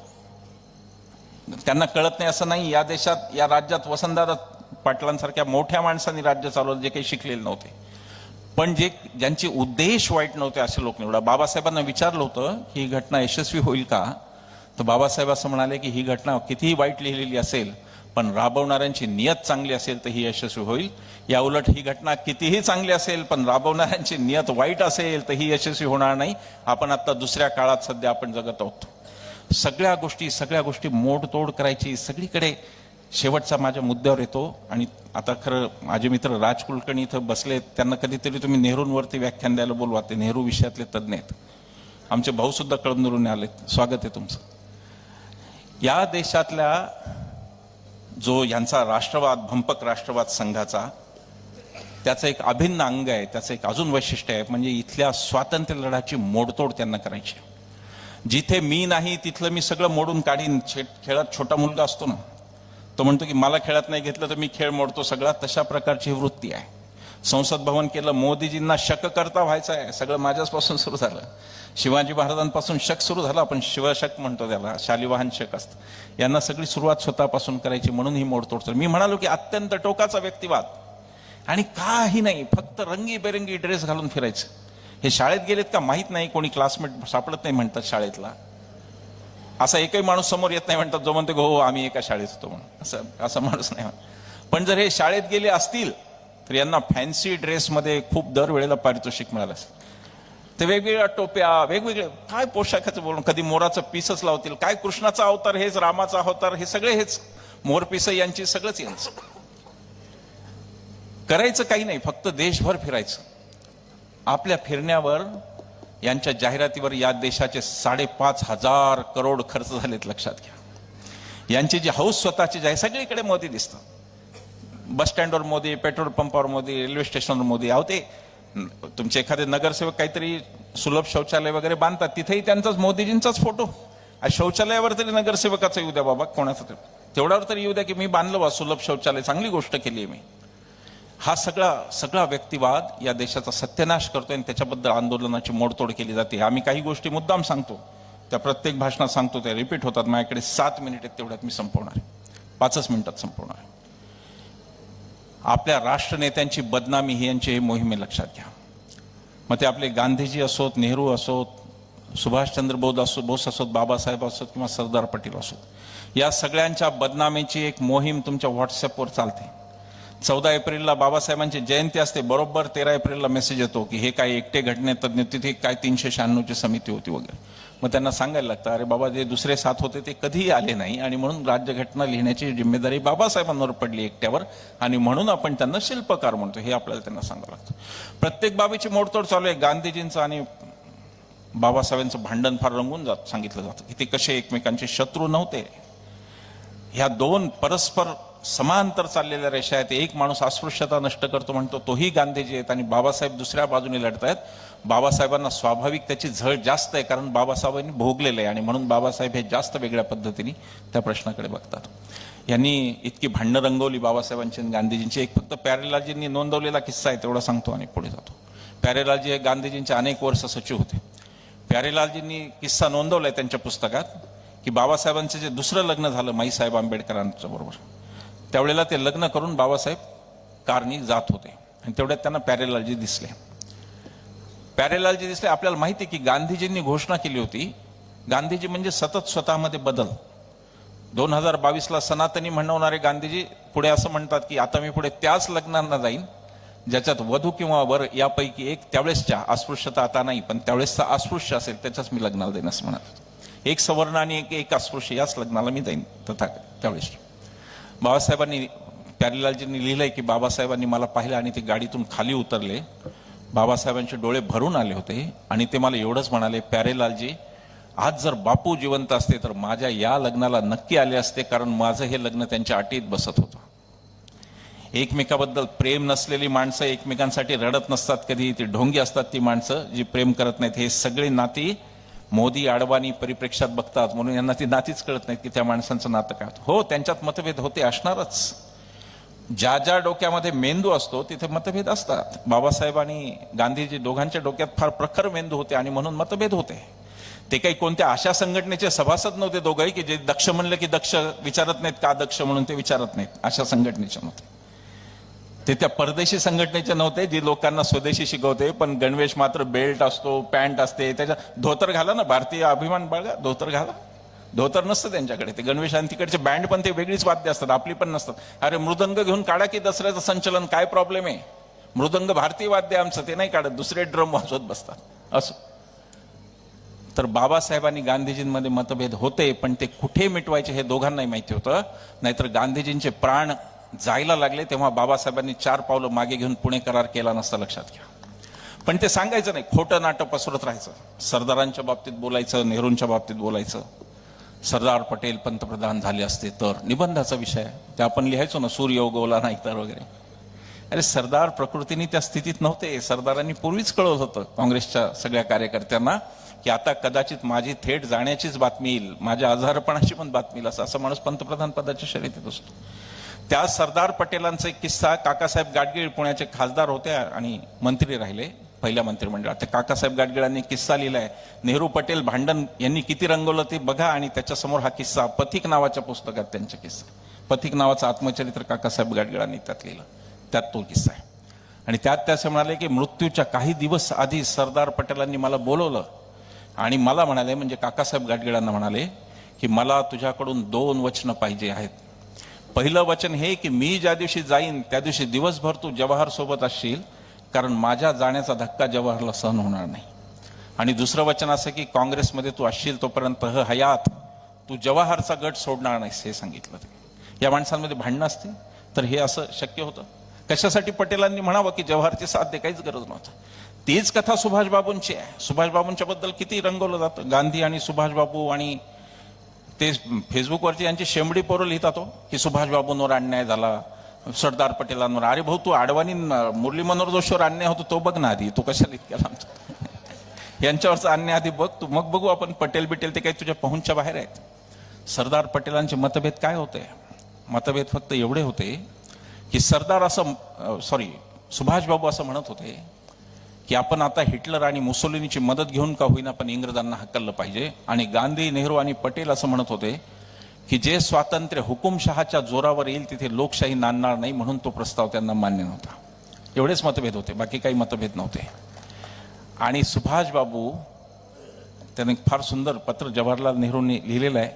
त्यांना कळत नाही असं नाही. या देशात या राज्यात वसंतदादा पाटलांसारख्या मोठ्या माणसांनी राज्य चालवलं जे काही शिकलेले नव्हते. पण ज्यांचे उद्देश वाईट नव्हते असे लोक निवडा. बाबासाहेबांना विचारलं होतं की ही घटना यशस्वी होईल का. तर बाबासाहेब असं म्हणाले की ही घटना कितीही वाईट लिहिलेली असेल पण राबवणाऱ्यांची नियत चांगली असेल तर ही यशस्वी होईल. या उलट ही घटना कितीही चांगली असेल पण राबवणाऱ्यांची नियत वाईट असेल तर ही यशस्वी होणार नाही. आपण आता दुसऱ्या काळात सध्या आपण जगत आहोत. सगळ्या गोष्टी मोडतोड करायची सगळीकडे. शेवटचा माझ्या मुद्द्यावर येतो आणि आता खरं माझे मित्र राज कुलकर्णी इथं बसले, त्यांना कधीतरी तुम्ही नेहरूंवरती व्याख्यान द्यायला बोलवा. ते नेहरू विषयातले तज्ज्ञ आहेत. आमचे भाऊ सुद्धा कळमनुरून आलेत. स्वागत आहे तुमचं. या देशातल्या जो यांचा राष्ट्रवाद भंपक राष्ट्रवाद संघाचा त्याचं एक अभिन्न अंग आहे. त्याचं एक अजून वैशिष्ट्य आहे म्हणजे इथल्या स्वातंत्र्य लढ्याची मोडतोड त्यांना करायची. जिथे मी नाही तिथलं मी सगळं मोडून काढीन. खेळात छोटा मुलगा असतो ना, तो म्हणतो की मला खेळात नाही घेतलं तर मी खेळ मोडतो सगळा. तशा प्रकारची वृत्ती आहे. संसद भवन केलं. मोदीजींना शक करता व्हायचं आहे. सगळं माझ्यापासून सुरू झालं. शिवाजी महाराजांपासून शक सुरू झाला. आपण शिवशक म्हणतो त्याला, शालिवाहन शक असतं. यांना सगळी सुरुवात स्वतःपासून करायची म्हणून ही मोडतोड. मी म्हणालो की अत्यंत टोकाचा व्यक्तिवाद आणि काही नाही, फक्त रंगीबेरंगी ड्रेस घालून फिरायचं. हे शाळेत गेलेत का माहित नाही. कोणी क्लासमेट सापडत नाही म्हणतात शाळेतला. असा एकही माणूस समोर येत नाही म्हणतात जो म्हणतो हो आम्ही एका शाळेत होतो म्हणून. असा माणूस नाही. पण जर हे शाळेत गेले असतील तर यांना फॅन्सी ड्रेसमध्ये खूप दरवेळेला पारितोषिक मिळालं असेल. ते वेगवेगळ्या टोप्या, वेगवेगळे काय पोशाखाचं बोलून, कधी मोराचं पीसच लावतील. काय कृष्णाचा अवतार हेच, रामाचा अवतार हे सगळे हेच, मोरपीस यांची सगळंच यांचं. करायचं काही नाही, फक्त देशभर फिरायचं. आपल्या फिरण्यावर यांच्या जाहिरातीवर या देशाचे 5,500 करोड खर्च झालेत. लक्षात घ्या. यांची जी हौस स्वतःची जाहीर सगळीकडे मोदी दिसतं. बस स्टँडवर मोदी, पेट्रोल पंपावर मोदी, रेल्वे स्टेशनवर मोदी. अहो ते तुमचे एखादे नगरसेवक काहीतरी सुलभ शौचालय वगैरे बांधतात तिथेही त्यांचाच मोदीजींचाच फोटो. शौचालयावर तरी नगरसेवकाचा येऊ द्या बाबा, कोणाचा तेवढ्यावर तरी येऊ द्या की मी बांधलं बा सुलभ शौचालय, चांगली गोष्ट केली आहे मी. हा सगळा व्यक्तिवाद या देशाचा सत्यानाश करतोय आणि त्याच्याबद्दल आंदोलनाची मोडतोड केली जाते. आम्ही काही गोष्टी मुद्दाम सांगतो, त्या प्रत्येक भाषणात सांगतो, त्या रिपीट होतात. माझ्याकडे 7 मिनिट आहेत, तेवढ्यात मी संपवणार आहे. 5च मिनिटात संपवणार आहे. आपल्या राष्ट्रनेत्यांची बदनामी ही यांची मोहिमे लक्षात घ्या. मग ते आपले गांधीजी असोत, नेहरू असोत, सुभाषचंद्र बोस असोत, बाबासाहेब असोत किंवा सरदार पटेल असोत, या सगळ्यांच्या बदनामीची एक मोहीम तुमच्या व्हॉट्सअपवर चालते. 14 एप्रिलला बाबासाहेबांची जयंती असते, बरोबर 13 एप्रिलला मेसेज येतो की हे काय एकटे घटने तज्ञ, तिथे काय 396 समिती होती वगैरे. मग त्यांना सांगायला लागतं अरे बाबा जे दुसरे 7 होते ते कधीही आले नाही आणि म्हणून राज्यघटना लिहिण्याची जिम्मेदारी बाबासाहेबांवर पडली एकट्यावर आणि म्हणून आपण त्यांना शिल्पकार म्हणतो. हे आपल्याला त्यांना सांगावं लागतं. प्रत्येक बाबीची मोडतोड चालू आहे. गांधीजींचं आणि बाबासाहेबांचं भांडण फार रंगून सांगितलं जातं की ते कसे एकमेकांचे शत्रू नव्हते. ह्या दोन परस्पर समांतर चाललेल्या रेषा आहेत. एक माणूस अस्पृश्यता नष्ट करतो म्हणतो तोही गांधीजी आहेत आणि बाबासाहेब दुसऱ्या बाजूने लढतायत. बाबासाहेबांना स्वाभाविक त्याची झळ जास्त आहे कारण बाबासाहेबांनी भोगलेलं आहे आणि म्हणून बाबासाहेब हे जास्त वेगळ्या पद्धतीने त्या प्रश्नाकडे बघतात. यांनी इतकी भांडणं रंगवली बाबासाहेबांची आणि गांधीजींची. एक फक्त प्यारेलालजींनी नोंदवलेला किस्सा आहे तेवढा सांगतो आणि पुढे जातो. प्यारेलालजी हे गांधीजींचे अनेक वर्ष सचिव होते. प्यारेलालजींनी किस्सा नोंदवलाय त्यांच्या पुस्तकात की बाबासाहेबांचं जे दुसरं लग्न झालं माईसाहेब आंबेडकरांच्या बरोबर, त्यावेळेला ते लग्न करून बाबासाहेब कारनी जात होते आणि तेवढ्यात त्यांना प्यारेलालजी दिसले. प्यारेलालजी दिसले. आपल्याला माहिती आहे की गांधीजींनी घोषणा केली होती, गांधीजी म्हणजे सतत स्वतःमध्ये बदल. 2022ला सनातनी म्हणवणारे गांधीजी पुढे असं म्हणतात की आता मी पुढे त्याच लग्नांना जाईन ज्याच्यात वधू किंवा वर यापैकी एक त्यावेळेसच्या, अस्पृश्यता आता नाही पण त्यावेळेसचा अस्पृश्य असेल त्याच्याच मी लग्नाला जाईन असं म्हणत. एक सवर्ण आणि एक अस्पृश्य याच लग्नाला मी जाईन तथा त्यावेळेस. बाबासाहेबांनी प्यारेलालजींनी लिहिलंय की बाबासाहेबांनी मला पाहिलं आणि ते गाडीतून खाली उतरले. बाबासाहेबांचे डोळे भरून आले होते आणि ते मला एवढंच म्हणाले, प्यारेलालजी आज जर बापू जिवंत असते तर माझ्या या लग्नाला नक्की आले असते कारण माझं हे लग्न त्यांच्या अटीत बसत होतं. एकमेकाबद्दल प्रेम नसलेली माणसं एकमेकांसाठी रडत नसतात कधी, ती ढोंगी असतात ती माणसं जी प्रेम करत नाहीत. हे सगळी नाती मोदी आडवाणी परिप्रेक्षात बघतात म्हणून यांना ती नातीच कळत नाहीत की त्या माणसांचं नातं काय. हो त्यांच्यात मतभेद होते, असणारच. ज्या ज्या डोक्यामध्ये मेंदू असतो तिथे मतभेद असतात. बाबासाहेब आणि गांधीजी दोघांच्या डोक्यात फार प्रखर मेंदू होते आणि म्हणून मतभेद होते. ते काही कोणत्या अशा संघटनेचे सभासद नव्हते दोघंही की जे दक्ष म्हणलं की दक्ष विचारत नाहीत का दक्ष म्हणून ते विचारत नाहीत, अशा संघटनेचे नव्हते. ते त्या परदेशी संघटनेचे नव्हते जी लोकांना स्वदेशी शिकवते. पण गणवेश मात्र बेल्ट असतो, पॅन्ट असते, त्याच्या धोतर घाला ना, भारतीय अभिमान बाळगा, धोतर घाला. धोतर नसतं त्यांच्याकडे. ते गणवेश आणि तिकडचे बँड पण ते वेगळीच वाद्य असतात, आपली पण नसतात. अरे मृदंग घेऊन काढा की दसऱ्याचं संचलन, काय प्रॉब्लेम आहे? मृदंग भारतीय वाद्य आमचं, ते नाही काढत, दुसरे ड्रम वाजवत बसतात असं. तर बाबासाहेबांनी गांधीजींमध्ये मतभेद होते पण ते कुठे मिटवायचे हे दोघांनाही माहिती होतं. नाहीतर गांधीजींचे प्राण जायला लागले तेव्हा बाबासाहेबांनी 4 पावलं मागे घेऊन पुणे करार केला नसता, लक्षात घ्या. पण ते सांगायचं नाही, खोटं नाटक पसरत राहायचं. सरदारांच्या बाबतीत बोलायचं, नेहरूंच्या बाबतीत बोलायचं. सरदार पटेल पंतप्रधान झाले असते तर, निबंधाचा विषय ते आपण लिहायचो ना, सूर्य उगवला नाही तर वगैरे. अरे सरदार प्रकृतीने त्या स्थितीत नव्हते. सरदारांनी पूर्वीच कळवलं होतं काँग्रेसच्या सगळ्या कार्यकर्त्यांना की आता कदाचित माझी थेट जाण्याचीच बातमी येईल, माझ्या आजारपणाची पण बातमी येईल, असं माणूस पंतप्रधान पदाच्या शर्यतीत असतो. त्या सरदार पटेलांचा एक किस्सा, काकासाहेब गाडगीळ पुण्याचे खासदार होते आणि मंत्री राहिले पहिल्या मंत्रिमंडळात. त्या काकासाहेब गाडगिळांनी किस्सा लिहिलाय, नेहरू पटेल भांडण यांनी किती रंगवलं ते बघा. आणि त्याच्यासमोर हा किस्सा पथिक नावाच्या पुस्तकात त्यांचा किस्सा, पथिक नावाचं आत्मचरित्र काकासाहेब गाडगिळांनी त्यात लिहिलं, त्यात तो किस्सा आहे. आणि त्यात ते असं म्हणाले की मृत्यूच्या काही दिवस आधी सरदार पटेलांनी मला बोलवलं आणि मला म्हणाले, म्हणजे काकासाहेब गाडगिळांना म्हणाले की मला तुझ्याकडून 2 वचनं पाहिजे आहेत. पहिलं वचन हे की मी ज्या दिवशी जाईन त्या दिवशी दिवसभर तू जवाहर सोबत असशील कारण माझ्या जाण्याचा धक्का जवाहरला सहन होणार नाही. आणि दुसरं वचन असं की काँग्रेसमध्ये तू असशील तोपर्यंत हयात तू जवाहरचा गट सोडणार नाहीस, हे सांगितलं. या माणसांमध्ये भांडणं असते तर हे असं शक्य होतं. कशासाठी पटेलांनी म्हणावं की जवाहरची साथ दे, काहीच गरज नव्हतं. तीच कथा सुभाषबाबूंची आहे. सुभाषबाबूंच्या बद्दल किती रंगवलं जातं. गांधी आणि सुभाषबाबू, आणि ते फेसबुकवरती यांची शेंबडी पोरं लिहितात की सुभाषबाबूंवर अन्याय झाला, सरदार पटेलांवर. अरे भाऊ, तू आडवाणी मुरली मनोहर जोशीवर अन्याय होतो तो बघ ना आधी, तू कशाला इतक्या लांबचा यांच्यावरचा अन्याय आधी बघ तू, मग बघू आपण पटेल बिटेल, ते काही तुझ्या पहुंच्या बाहेर आहेत. सरदार पटेलांचे मतभेद काय होते? मतभेद फक्त एवढे होते की सरदार असं सुभाषबाबू असं म्हणत होते की आपण आता हिटलर आणि मुसोलिनीची मदत घेऊन का होईना पण इंग्रजांना हकललं पाहिजे. आणि गांधी, नेहरू आणि पटेल असं म्हणत होते की जे स्वातंत्र्य हुकुमशहाच्या जोरावर येईल तिथे लोकशाही नांदणार नाही, म्हणून तो प्रस्ताव त्यांना मान्य नव्हता. एवढेच मतभेद होते, बाकी काही मतभेद नव्हते. आणि सुभाषबाबू, त्याने फार सुंदर पत्र जवाहरलाल नेहरूंनी लिहिलेलं आहे.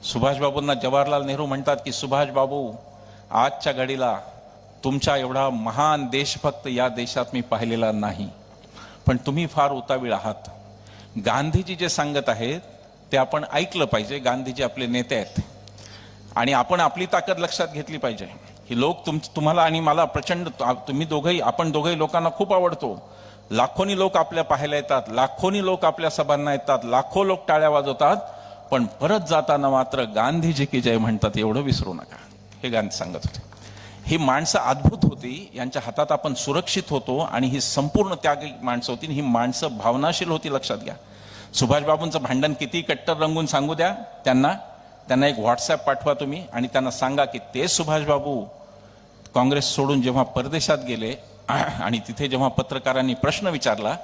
सुभाषबाबूंना जवाहरलाल नेहरू म्हणतात की सुभाषबाबू, आजच्या घडीला तुमच्या एवढा महान देशभक्त या देशात मी पाहिलेला नाही, पण तुम्ही फार उतावीळ आहात. गांधीजी जे सांगत आहेत ते आपण ऐकलं पाहिजे. गांधीजी आपले नेते आहेत आणि आपण आपली ताकद लक्षात घेतली पाहिजे. ही लोक तुम्हाला आणि मला प्रचंड, तुम्ही दोघंही, आपण दोघंही लोकांना खूप आवडतो, लाखोनी लोक आपल्या पाहायला येतात, लाखोनी लोक आपल्या सभांना येतात, लाखो लोक टाळ्या वाजवतात, पण परत जाताना मात्र गांधीजी की जय म्हणतात, एवढं विसरू नका. हे गांधी सांगत होते. ही माणसं अद्भुत होती, यांच्या हातात आपण सुरक्षित होतो आणि ही संपूर्ण त्यागी माणसं होती. ही माणसं भावनाशील होती, लक्षात घ्या. सुभाषबाबूंचं भांडण किती कट्टर रंगून सांगू द्या त्यांना एक व्हॉट्सअप पाठवा तुम्ही आणि त्यांना सांगा की ते सुभाषबाबू काँग्रेस सोडून जेव्हा परदेशात गेले आणि तिथे जेव्हा पत्रकारांनी प्रश्न विचारला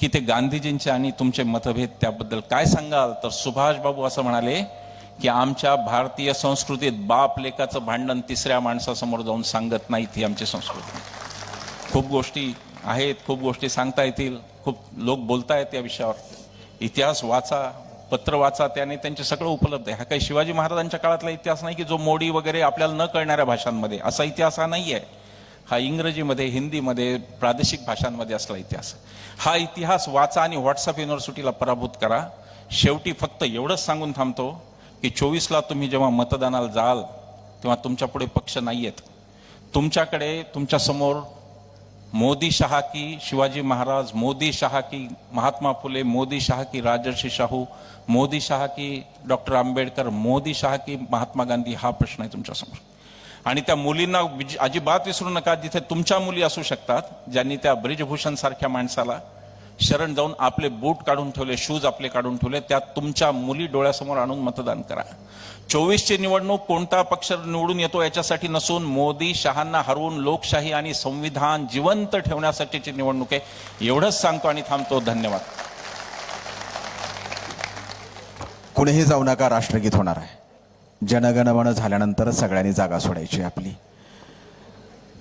की ते गांधीजींचे आणि तुमचे मतभेद त्याबद्दल काय सांगाल, तर सुभाषबाबू असं म्हणाले की आमच्या भारतीय संस्कृतीत बाप लेकाचं भांडण तिसऱ्या माणसासमोर जाऊन सांगत नाहीत, ही आमची संस्कृती. खूप गोष्टी आहेत, खूप गोष्टी सांगता येतील, खूप लोक बोलतायत या विषयावर. इतिहास वाचा, पत्र वाचा, त्याने त्यांचे सगळं उपलब्ध आहे. हा काही शिवाजी महाराजांच्या काळातला इतिहास नाही की जो मोडी वगैरे आपल्याला न कळणाऱ्या भाषांमध्ये, असा इतिहास हा नाही आहे. हा इंग्रजीमध्ये, हिंदीमध्ये, प्रादेशिक भाषांमध्ये असला इतिहास. हा इतिहास वाचा आणि व्हॉट्सअप युनिव्हर्सिटीला पराभूत करा. शेवटी फक्त एवढंच सांगून थांबतो की 24ला तुम्ही जेव्हा मतदानाला जाल तेव्हा तुमच्या पुढे पक्ष नाहीयेत. तुमच्याकडे, तुमच्या समोर मोदी शहा की शिवाजी महाराज, मोदी शहा की महात्मा फुले, मोदी शहा की राजर्षी शाहू, मोदी शहा की डॉक्टर आंबेडकर, मोदी शहा की महात्मा गांधी, हा प्रश्न आहे तुमच्यासमोर. आणि त्या मुलींना अजिबात विसरू नका, जिथे तुमच्या मुली असू शकतात, ज्यांनी त्या ब्रिजभूषण सारख्या माणसाला शरण जाऊन आपले बूट काढून ठेवले, शूज आपले काढून ठेवले, त्या तुमच्या मुली डोळ्यासमोर आणून मतदान करा. 24ची निवडणूक कोणता पक्ष निवडून येतो याच्यासाठी नसून मोदी शहांना हरवून लोकशाही आणि संविधान जिवंत ठेवण्यासाठीची निवडणूक आहे. एवढंच सांगतो आणि थांबतो. धन्यवाद. कुणीही जाऊ नका, राष्ट्रगीत होणार आहे. जनगणमन झाल्यानंतर सगळ्यांनी जागा सोडायची आपली.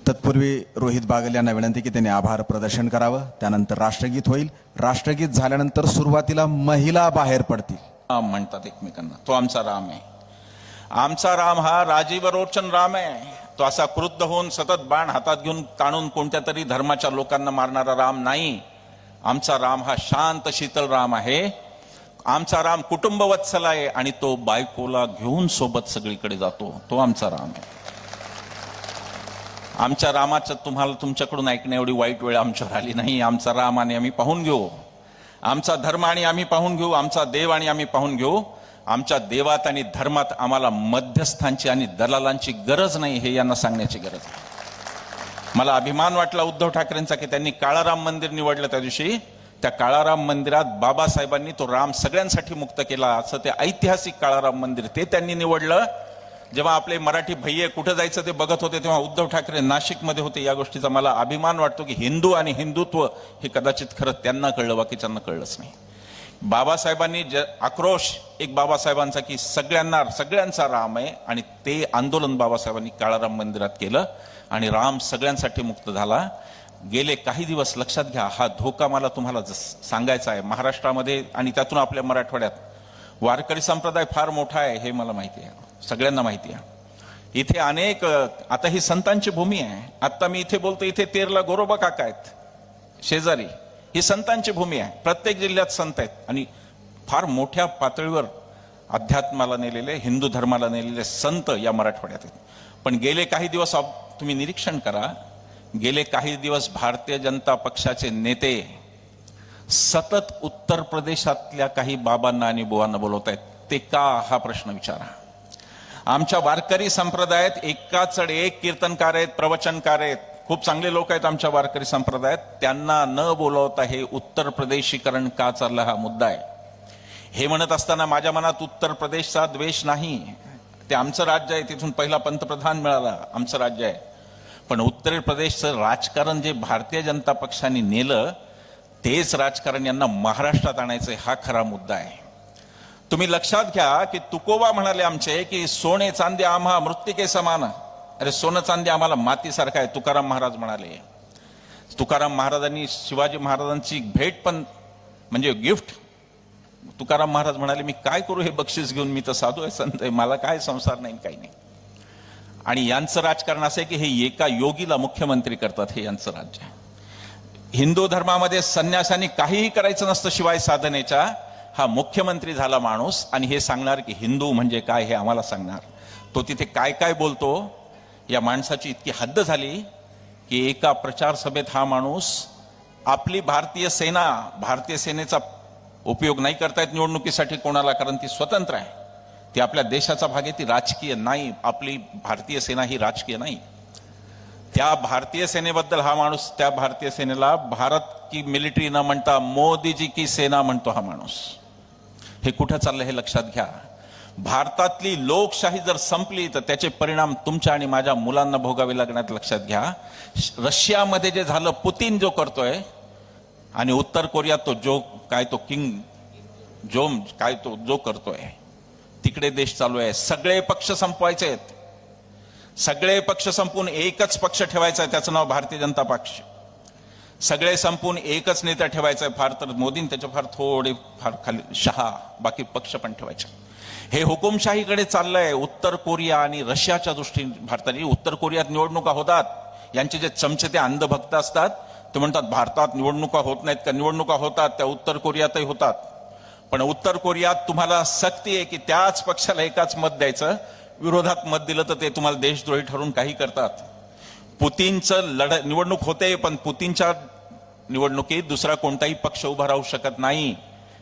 तत्पूर्वी रोहित बागल यांना विनंती की त्यांनी आभार प्रदर्शन करावं. त्यानंतर राष्ट्रगीत होईल. राष्ट्रगीत झाल्यानंतर सुरुवातीला महिला बाहेर पडतील. राम म्हणतात एकमेकांना, तो आमचा राम आहे. आमचा राम हा राजीवरोचन राम आहे. तो असा क्रुद्ध होऊन सतत बाण हातात घेऊन ताणून कोणत्या तरी धर्माच्या लोकांना मारणारा राम नाही. आमचा राम हा शांत शीतल राम आहे. आमचा राम कुटुंबवत्सल आहे आणि तो बायकोला घेऊन सोबत सगळीकडे जातो. तो आमचा राम आहे. आमच्या रामाचं तुम्हाला तुमच्याकडून ऐकण्या एवढी वाईट वेळ आमच्यावर आली नाही. आमचा राम आणि आम्ही पाहून घेऊ, आमचा धर्म आणि आम्ही पाहून घेऊ, आमचा देव आणि आम्ही पाहून घेऊ. आमच्या देवात आणि धर्मात आम्हाला मध्यस्थांची आणि दलालांची गरज नाही, हे यांना सांगण्याची गरज आहे. मला अभिमान वाटला उद्धव ठाकरेंचा की त्यांनी काळाराम मंदिर निवडलं. त्या दिवशी त्या काळाराम मंदिरात बाबासाहेबांनी तो राम सगळ्यांसाठी मुक्त केला, असं ते ऐतिहासिक काळाराम मंदिर ते त्यांनी निवडलं. जेव्हा आपले मराठी भैये कुठं जायचं ते बघत होते तेव्हा उद्धव ठाकरे नाशिकमध्ये होते. या गोष्टीचा मला अभिमान वाटतो की हिंदू आणि हिंदुत्व हे कदाचित खरं त्यांना कळलं, बाकीच्यांना कळलंच नाही. बाबासाहेबांनी आक्रोश एक बाबासाहेबांचा की सगळ्यांचा राम आहे, आणि ते आंदोलन बाबासाहेबांनी काळाराम मंदिरात केलं आणि राम सगळ्यांसाठी मुक्त झाला. गेले काही दिवस लक्षात घ्या, हा धोका मला तुम्हाला सांगायचा आहे. महाराष्ट्रामध्ये आणि त्यातून आपल्या मराठवाड्यात वारकरी संप्रदाय फार मोठा आहे, हे मला माहिती आहे, सगळ्यांना माहिती आहे. इथे अनेक, आता ही संतांची भूमी आहे. आता मी इथे बोलतो, इथे तेरला गोरोबा काका आहेत शेजारी. ही संतांची भूमी आहे. प्रत्येक जिल्ह्यात संत आहेत आणि फार मोठ्या पातळीवर अध्यात्माला नेलेले, हिंदू धर्माला नेलेले संत या मराठवाड्यात आहेत. पण गेले काही दिवस तुम्ही निरीक्षण करा, गेले काही दिवस भारतीय जनता पक्षाचे नेते सतत उत्तर प्रदेशातल्या काही बाबांना आणि बुवांना बोलवत आहेत. ते का, हा प्रश्न विचारा. आमच्या वारकरी संप्रदायात एकाचड एक कीर्तनकार आहेत, प्रवचनकार आहेत, खूप चांगले लोक आहेत आमच्या वारकरी संप्रदायात. त्यांना न बोलवता हे उत्तर प्रदेशीकरण का चाललं, हा मुद्दा आहे. हे म्हणत असताना माझ्या मनात उत्तर प्रदेशचा द्वेष नाही. ते आमचं राज्य आहे, तिथून पहिला पंतप्रधान मिळाला, आमचं राज्य आहे. पण उत्तर प्रदेशचं राजकारण जे भारतीय जनता पक्षाने नेलं, तेच राजकारण यांना महाराष्ट्रात आणायचं, हा खरा मुद्दा आहे. तुम्ही लक्षात घ्या की तुकोबा म्हणाले आमचे की सोने चांदी आम्हा मृत्तिके समान. अरे सोनं चांदी आम्हाला मातीसारखं आहे, तुकाराम महाराज म्हणाले. तुकाराम महाराजांनी शिवाजी महाराजांची भेट पण म्हणजे गिफ्ट, तुकाराम महाराज म्हणाले मी काय करू हे बक्षीस घेऊन, मी तर साधू आहे, संत आहे, मला काय संसार नाही, काही नाही. आणि यांचं राजकारण असं आहे की हे एका योगीला मुख्यमंत्री करतात, हे यांचं राज्य आहे. हिंदू धर्मामध्ये संन्यासांनी काहीही करायचं नसतं शिवाय साधनेच्या. हा मुख्यमंत्री झाला माणूस आणि हे सांगणार की हिंदू म्हणजे काय हे आम्हाला सांगणार. तो तिथे काय काय बोलतो, या माणसाची इतकी हद्द झाली की एका प्रचार सभेत हा माणूस आपली भारतीय सेनेचा उपयोग नाही करतायत निवडणुकीसाठी कोणाला, कारण ती स्वतंत्र आहे, ती आपल्या देशाचा भाग आहे, ती राजकीय नाही. आपली भारतीय सेना ही राजकीय नाही. त्या भारतीय सेनेबद्दल हा माणूस, त्या भारतीय सेनेला भारत की मिलिटरी न म्हणता मोदीजी की सेना म्हणतो हा माणूस. हे कुठं चाललं हे लक्षात घ्या. भारतातली लोकशाही जर संपली तर त्याचे परिणाम तुमच्या आणि माझ्या मुलांना भोगावे लागण्यात लक्षात घ्या. रशियामध्ये जे झालं, पुतीन जो करतोय, आणि उत्तर कोरियात तो जो काय तो किंग जोम काय तो जो करतोय, तिकडे देश चालू आहे. सगळे पक्ष संपवायचे आहेत, सगळे पक्ष संपून एकच पक्ष ठेवायचा आहे, त्याचं नाव भारतीय जनता पक्ष. सगळे संपून एकच नेता ठेवायचा आहे, फार तर मोदींनी त्याच्या फार खाली शहा, बाकी पक्ष पण ठेवायचे. हे हुकुमशाहीकडे चाललंय. उत्तर कोरिया आणि रशियाच्या दृष्टीने भारताने, उत्तर कोरियात निवडणुका होतात, यांचे जे चमचे ते अंधभक्त असतात, ते म्हणतात भारतात निवडणुका होत नाहीत का? निवडणुका होतात, त्या उत्तर कोरियातही होतात. पण उत्तर कोरियात तुम्हाला सक्ती आहे की त्याच पक्षाला एकाच मत द्यायचं, विरोधात मत दिलं तर ते तुम्हाला देशद्रोही ठरवून काही करतात. पुतीनचं निवडणूक होते, पण पुतीनच्या निवडणुकीत दुसरा कोणताही पक्ष उभा राहू शकत नाही.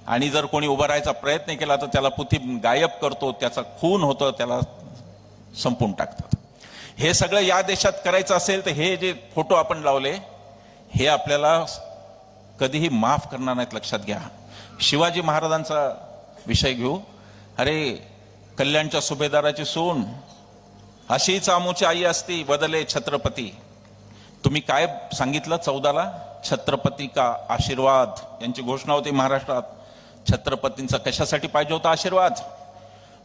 आणि जर कोणी उभा राहायचा प्रयत्न केला तर त्याला पुतीन गायब करतो, त्याचा खून होतं, त्याला संपून टाकतात. हे सगळं या देशात करायचं असेल तर हे जे फोटो आपण लावले हे आपल्याला कधीही माफ करणार नाहीत, लक्षात घ्या. शिवाजी महाराजांचा विषय घेऊ. अरे, कल्याणच्या सुभेदाराची सून अशीच आमूची आई असती, बदले छत्रपती. तुम्ही काय सांगितलं 14ला? छत्रपती का आशीर्वाद, यांची घोषणा होती महाराष्ट्रात. छत्रपतींचा कशासाठी पाहिजे होता आशीर्वाद?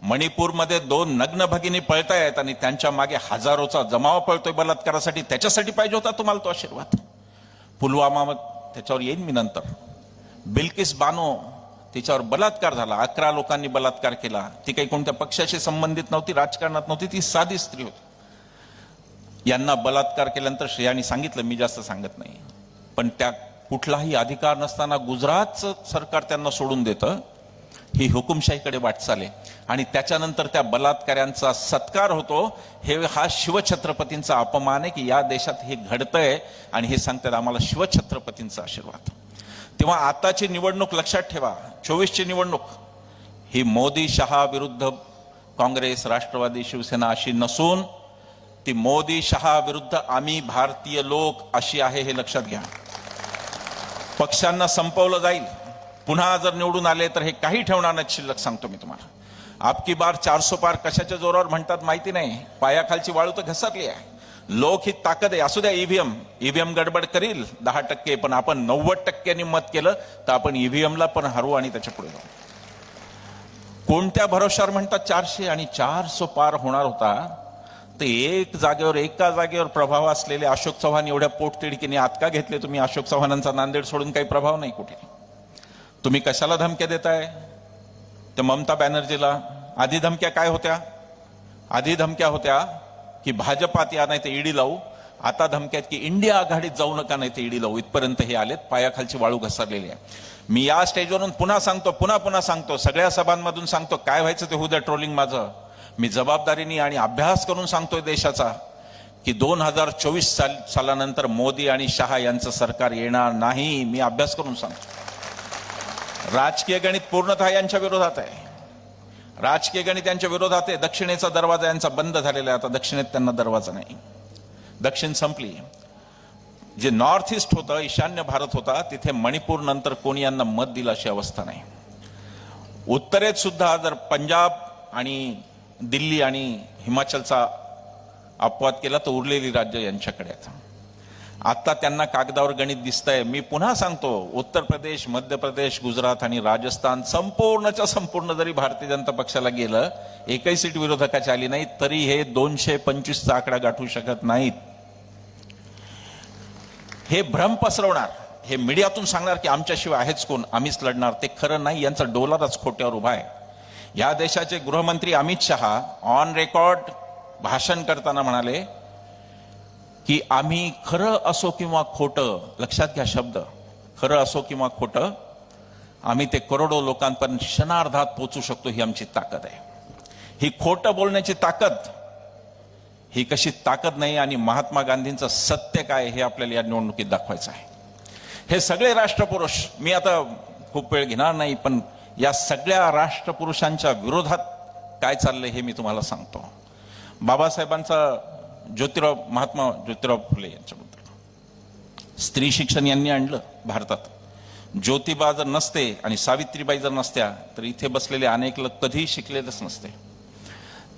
मणिपूरमध्ये 2 नग्न भगिनी पळतायत आणि त्यांच्या मागे हजारोचा जमाव पळतोय बलात्कारासाठी, त्याच्यासाठी पाहिजे होता तुम्हाला तो आशीर्वाद. पुलवामा, त्याच्यावर येईन मी नंतर. बिल्किस बानो, तिच्यावर बलात्कार झाला, 11 लोकांनी बलात्कार केला. ती काही कोणत्या पक्षाशी संबंधित नव्हती, राजकारणात नव्हती, ती साधी स्त्री होती. यांना बलात्कार केल्यानंतर श्रेयानी सांगितलं, मी जास्त सांगत नाही, पण त्या कुठलाही अधिकार नसताना गुजरातचं सरकार त्यांना सोडून देतं. ही हुकुमशाहीकडे वाटचाल आहे. आणि त्याच्यानंतर त्या बलात्काऱ्यांचा सत्कार होतो. हा शिवछत्रपतींचा अपमान आहे की या देशात हे घडतंय आणि हे सांगतात आम्हाला शिवछत्रपतींचा आशीर्वाद. तेव्हा आताची निवडणूक लक्षात ठेवा, 24ची निवडणूक ही मोदी शहा विरुद्ध काँग्रेस, राष्ट्रवादी, शिवसेना अशी नसून ती मोदी शहा विरुद्ध आम्ही भारतीय लोक अशी आहे, हे लक्षात घ्या. पक्षांना संपवलं जाईल. पुन्हा जर निवडून आले तर हे काही ठेवणार नाहीत शिल्लक, सांगतो मी तुम्हाला. आपकी बार 400 पार कशाच्या जोरावर म्हणतात माहिती नाही, पायाखालची वाळू तर घसरली आहे. लोक ही ताकद आहे. असू द्या, ईव्हीएम गडबड करील 10%, पण आपण 90% मत केलं तर आपण ईव्हीएमला पण हरवू आणि त्याच्या पुढे जाऊ. कोणत्या भरोशावर म्हणतात 400 आणि 400 पार होणार होता? तर एका जागेवर प्रभाव असलेले अशोक चव्हाण एवढ्या पोटतिडकीने आत का घेतले तुम्ही? अशोक चव्हाणांचा नांदेड सोडून काही प्रभाव नाही कुठे. तुम्ही कशाला धमक्या देताय त्या ममता बॅनर्जीला? आधी धमक्या काय होत्या? आधी धमक्या होत्या की भाजपात या, नाही तर ईडी लावू. आता धमक्यात की इंडिया आघाडीत जाऊ नका, नाही तर ईडी लावू. इथपर्यंत हे आलेत. पायाखालची वाळू घसरलेली आहे. मी या स्टेजवरून पुन्हा सांगतो, पुन्हा सांगतो, सगळ्या सभांमधून सांगतो, काय व्हायचं ते होऊ द्या ट्रोलिंग माझं. मी जबाबदारीने आणि अभ्यास करून सांगतोय देशाचा की 2024 सालानंतर मोदी आणि शहा यांचं सरकार येणार नाही. मी अभ्यास करून सांगतो. राजकीय गणित पूर्णतः यांच्या विरोधात आहे. राजकीय गणित यांच्या विरोधात आहे. दक्षिणेचा दरवाजा यांचा बंद झालेला आहे. आता दक्षिणेत त्यांना दरवाजा नाही. दक्षिण संपली. जे नॉर्थ ईस्ट होतं, ईशान्य भारत होता, तिथे मणिपूर नंतर कोणी यांना मत दिलं अशी अवस्था नाही. उत्तरेत सुद्धा जर पंजाब आणि दिल्ली आणि हिमाचलचा अपवाद केला तर उरलेली राज्य यांच्याकडे आहेत. आता त्यांना कागदावर गणित दिसतंय. मी पुन्हा सांगतो, उत्तर प्रदेश, मध्य प्रदेश, गुजरात आणि राजस्थान संपूर्णच्या संपूर्ण जरी भारतीय जनता पक्षाला गेलं, एकही सीट विरोधकाची आली नाही, तरी हे 225चा आकडा गाठू शकत नाहीत. हे भ्रम पसरवणार, हे मीडियातून सांगणार की आमच्याशिवाय आहेच कोण, आम्हीच लढणार, ते खरं नाही. यांचा डोलारच खोट्यावर उभा आहे. या देशाचे गृहमंत्री अमित शहा ऑन रेकॉर्ड भाषण करताना म्हणाले की आम्ही खरं असो किंवा खोटं, लक्षात घ्या शब्द, खरं असो किंवा खोटं, आम्ही ते करोडो लोकांपर्यंत क्षणार्धात पोहोचू शकतो, ही आमची ताकद आहे. ही खोटं बोलण्याची ताकद, ही कशी ताकद नाही. आणि महात्मा गांधींचं सत्य काय हे आपल्याला या निवडणुकीत दाखवायचं आहे. हे सगळे राष्ट्रपुरुष, मी आता खूप वेळ घेणार नाही, पण या सगळ्या राष्ट्रपुरुषांच्या विरोधात काय चाललंय हे मी तुम्हाला सांगतो. बाबासाहेबांचा महात्मा ज्योतिराव फुले यांच्याबद्दल स्त्री शिक्षण यांनी आणलं भारतात. ज्योतिबा जर नसते आणि सावित्रीबाई जर नसत्या तर इथे बसलेले अनेक लोक कधीही शिकलेलेच नसते.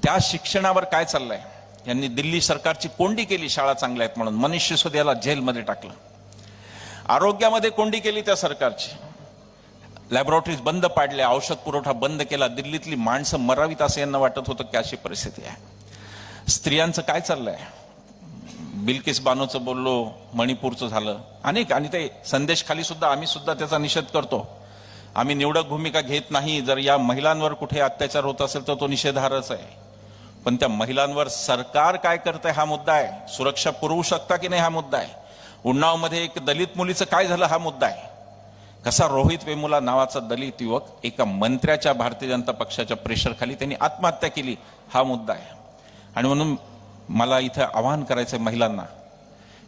त्या शिक्षणावर काय चाललंय, यांनी दिल्ली सरकारची कोंडी केली शाळा चांगल्या आहेत म्हणून, मनीष सिसोदियाला जेलमध्ये टाकलं. आरोग्यामध्ये कोंडी केली त्या सरकारची, लॅबोरेटरीज बंद पाडल्या, औषध पुरवठा बंद केला. दिल्लीतली माणसं मरावीत असं यांना वाटत होतं की अशी परिस्थिती आहे. स्त्रियांचं काय चाललंय, बिल्किस बानोचं बोललो, मणिपूरचं झालं, अनेक. आणि ते संदेश खाली सुद्धा आम्ही सुद्धा त्याचा निषेध करतो. आम्ही निवडक भूमिका घेत नाही. जर या महिलांवर कुठे अत्याचार होत असेल तर तो निषेधार्हच आहे. पण त्या महिलांवर सरकार काय करतंय हा मुद्दा आहे. सुरक्षा पुरवू शकता की नाही हा मुद्दा आहे. उन्नावमध्ये एक दलित मुलीचं काय झालं हा मुद्दा आहे. कसा रोहित वेमुला नावाचा दलित युवक एका मंत्र्याच्या, भारतीय जनता पक्षाच्या प्रेशर खाली त्यांनी आत्महत्या केली हा मुद्दा आहे. आणि म्हणून मला इथं आवाहन करायचंय महिलांना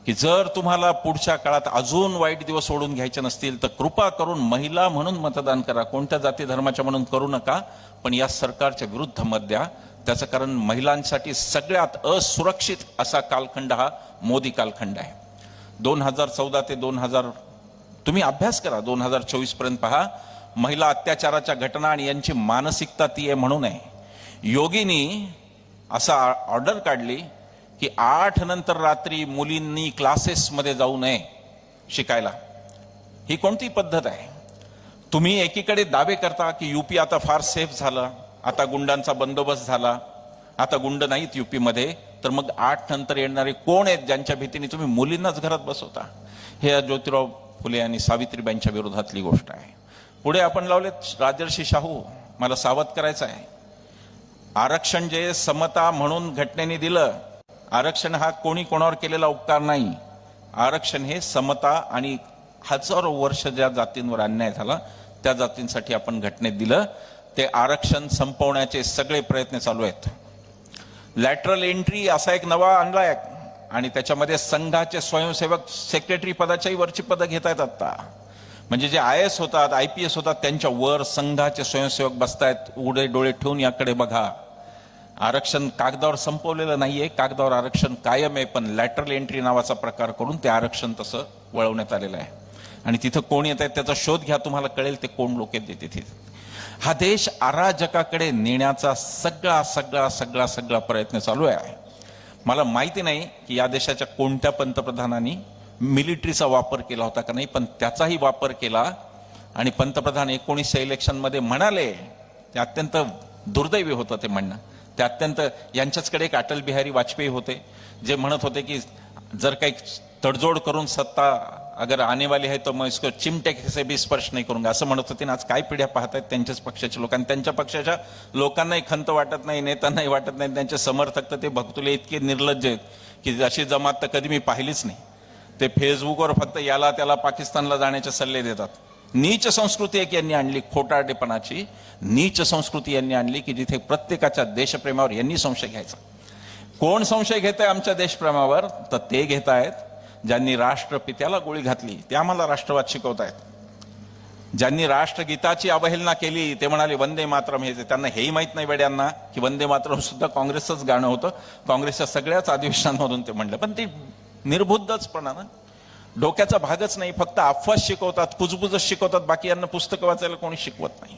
की जर तुम्हाला पुढच्या काळात अजून वाईट दिवस सोडून घ्यायचे नसतील तर कृपा करून महिला म्हणून मतदान करा. कोणत्या जाती धर्माच्या म्हणून करू नका, पण या सरकारच्या विरुद्ध मत द्या. त्याचं कारण महिलांसाठी सगळ्यात असुरक्षित असा कालखंड हा मोदी कालखंड आहे. 2014 ते 2000 तुम्ही अभ्यास करा, 2024 पर्यंत पहा. महिला अत्याचाराच्या घटना आणि यांची मानसिकता ती आहे म्हणून आहे. योगीनी असा ऑर्डर काढली की 8 नंतर रात्री मुलींनी क्लासेसमध्ये जाऊ नये शिकायला. ही कोणती पद्धत आहे. तुम्ही एकीकडे दावे करता की यूपी आता फार सेफ झालं, आता गुंडांचा बंदोबस्त झाला, आता गुंड नाहीत यूपी मध्ये, तर मग 8 नंतर येणारे कोण आहेत ज्यांच्या भीतीने तुम्ही मुलींनाच घरात बसवता. हे ज्योतिराव फुले आणि सावित्रीबाईंच्या विरोधातली गोष्ट आहे. पुढे आपण लावलेत राजर्षी शाहू. मला सावध करायचं आहे. आरक्षण जे समता म्हणून घटनेने दिलं, आरक्षण हा कोणी कोणावर केलेला उपकार नाही. आरक्षण हे समता आणि हजारो वर्ष ज्या जातींवर अन्याय झाला त्या जातींसाठी आपण घटनेत दिलं. ते आरक्षण संपवण्याचे सगळे प्रयत्न चालू आहेत. लॅटरल एंट्री असा एक नवा आणलाय आणि त्याच्यामध्ये संघाचे स्वयंसेवक सेक्रेटरी पदाच्याही वरची पदं घेत आहेत आता. म्हणजे जे IAS होतात, IPS होतात त्यांच्या वर संघाचे स्वयंसेवक बसतायत. उघडे डोळे ठेवून याकडे बघा. आरक्षण कागदावर संपवलेलं नाहीये, कागदावर आरक्षण कायम आहे, पण लॅटरल एंट्री नावाचा प्रकार करून ते आरक्षण तसं वळवण्यात आलेलं आहे. आणि तिथं कोण येत आहेत त्याचा शोध घ्या, तुम्हाला कळेल ते कोण लोक आहेत तिथे. हा देश अराजकाकडे नेण्याचा सगळा सगळा सगळा सगळा प्रयत्न चालू आहे. मला माहिती नाही की या देशाच्या कोणत्या पंतप्रधानांनी मिलिटरीचा वापर केला होता का नाही, पण त्याचाही वापर केला. आणि पंतप्रधान 1900 इलेक्शनमध्ये म्हणाले, ते अत्यंत दुर्दैवी होतं ते म्हणणं. ते अत्यंत, यांच्याचकडे एक अटल बिहारी वाजपेयी होते जे म्हणत होते की जर काही तडजोड करून सत्ता अगर आने वाली है तो मैं इसको चिमटे से भी स्पर्श नहीं करूंगा असं म्हणत होते. आज काय पिढ्या पाहतायत त्यांच्याच पक्षाचे लोक, आणि त्यांच्या पक्षाच्या लोकांनाही खंत वाटत नाही, नेत्यांनाही वाटत नाही. त्यांचे समर्थक तर ते भक्तुले इतके निर्लज्ज आहेत की अशी जमात तर कधी मी पाहिलीच नाही. ते फेसबुकवर फक्त याला त्याला पाकिस्तानला जाण्याचे सल्ले देतात. नीच संस्कृती एक यांनी आणली, खोटारडेपणाची नीच संस्कृती यांनी आणली की जिथे प्रत्येकाच्या देशप्रेमावर यांनी संशय घ्यायचा. कोण संशय घेत आहे आमच्या देशप्रेमावर, तर ते घेत आहेत ज्यांनी राष्ट्रपित्याला गोळी घातली, ते आम्हाला राष्ट्रवाद शिकवतायत. ज्यांनी राष्ट्रगीताची अवहेलना केली, ते म्हणाले वंदे मातरम. हे त्यांना हेही माहित नाही वेड्यांना की वंदे मातरम सुद्धा काँग्रेसचंच गाणं होतं. काँग्रेसच्या सगळ्याच अधिवेशनांमधून ते म्हणलं. पण ती निर्बुद्धचपणा ना, डोक्याचा भागच नाही. फक्त अफवा शिकवतात, कुजबुजच शिकवतात. बाकी यांना पुस्तकं वाचायला कोणी शिकवत नाही.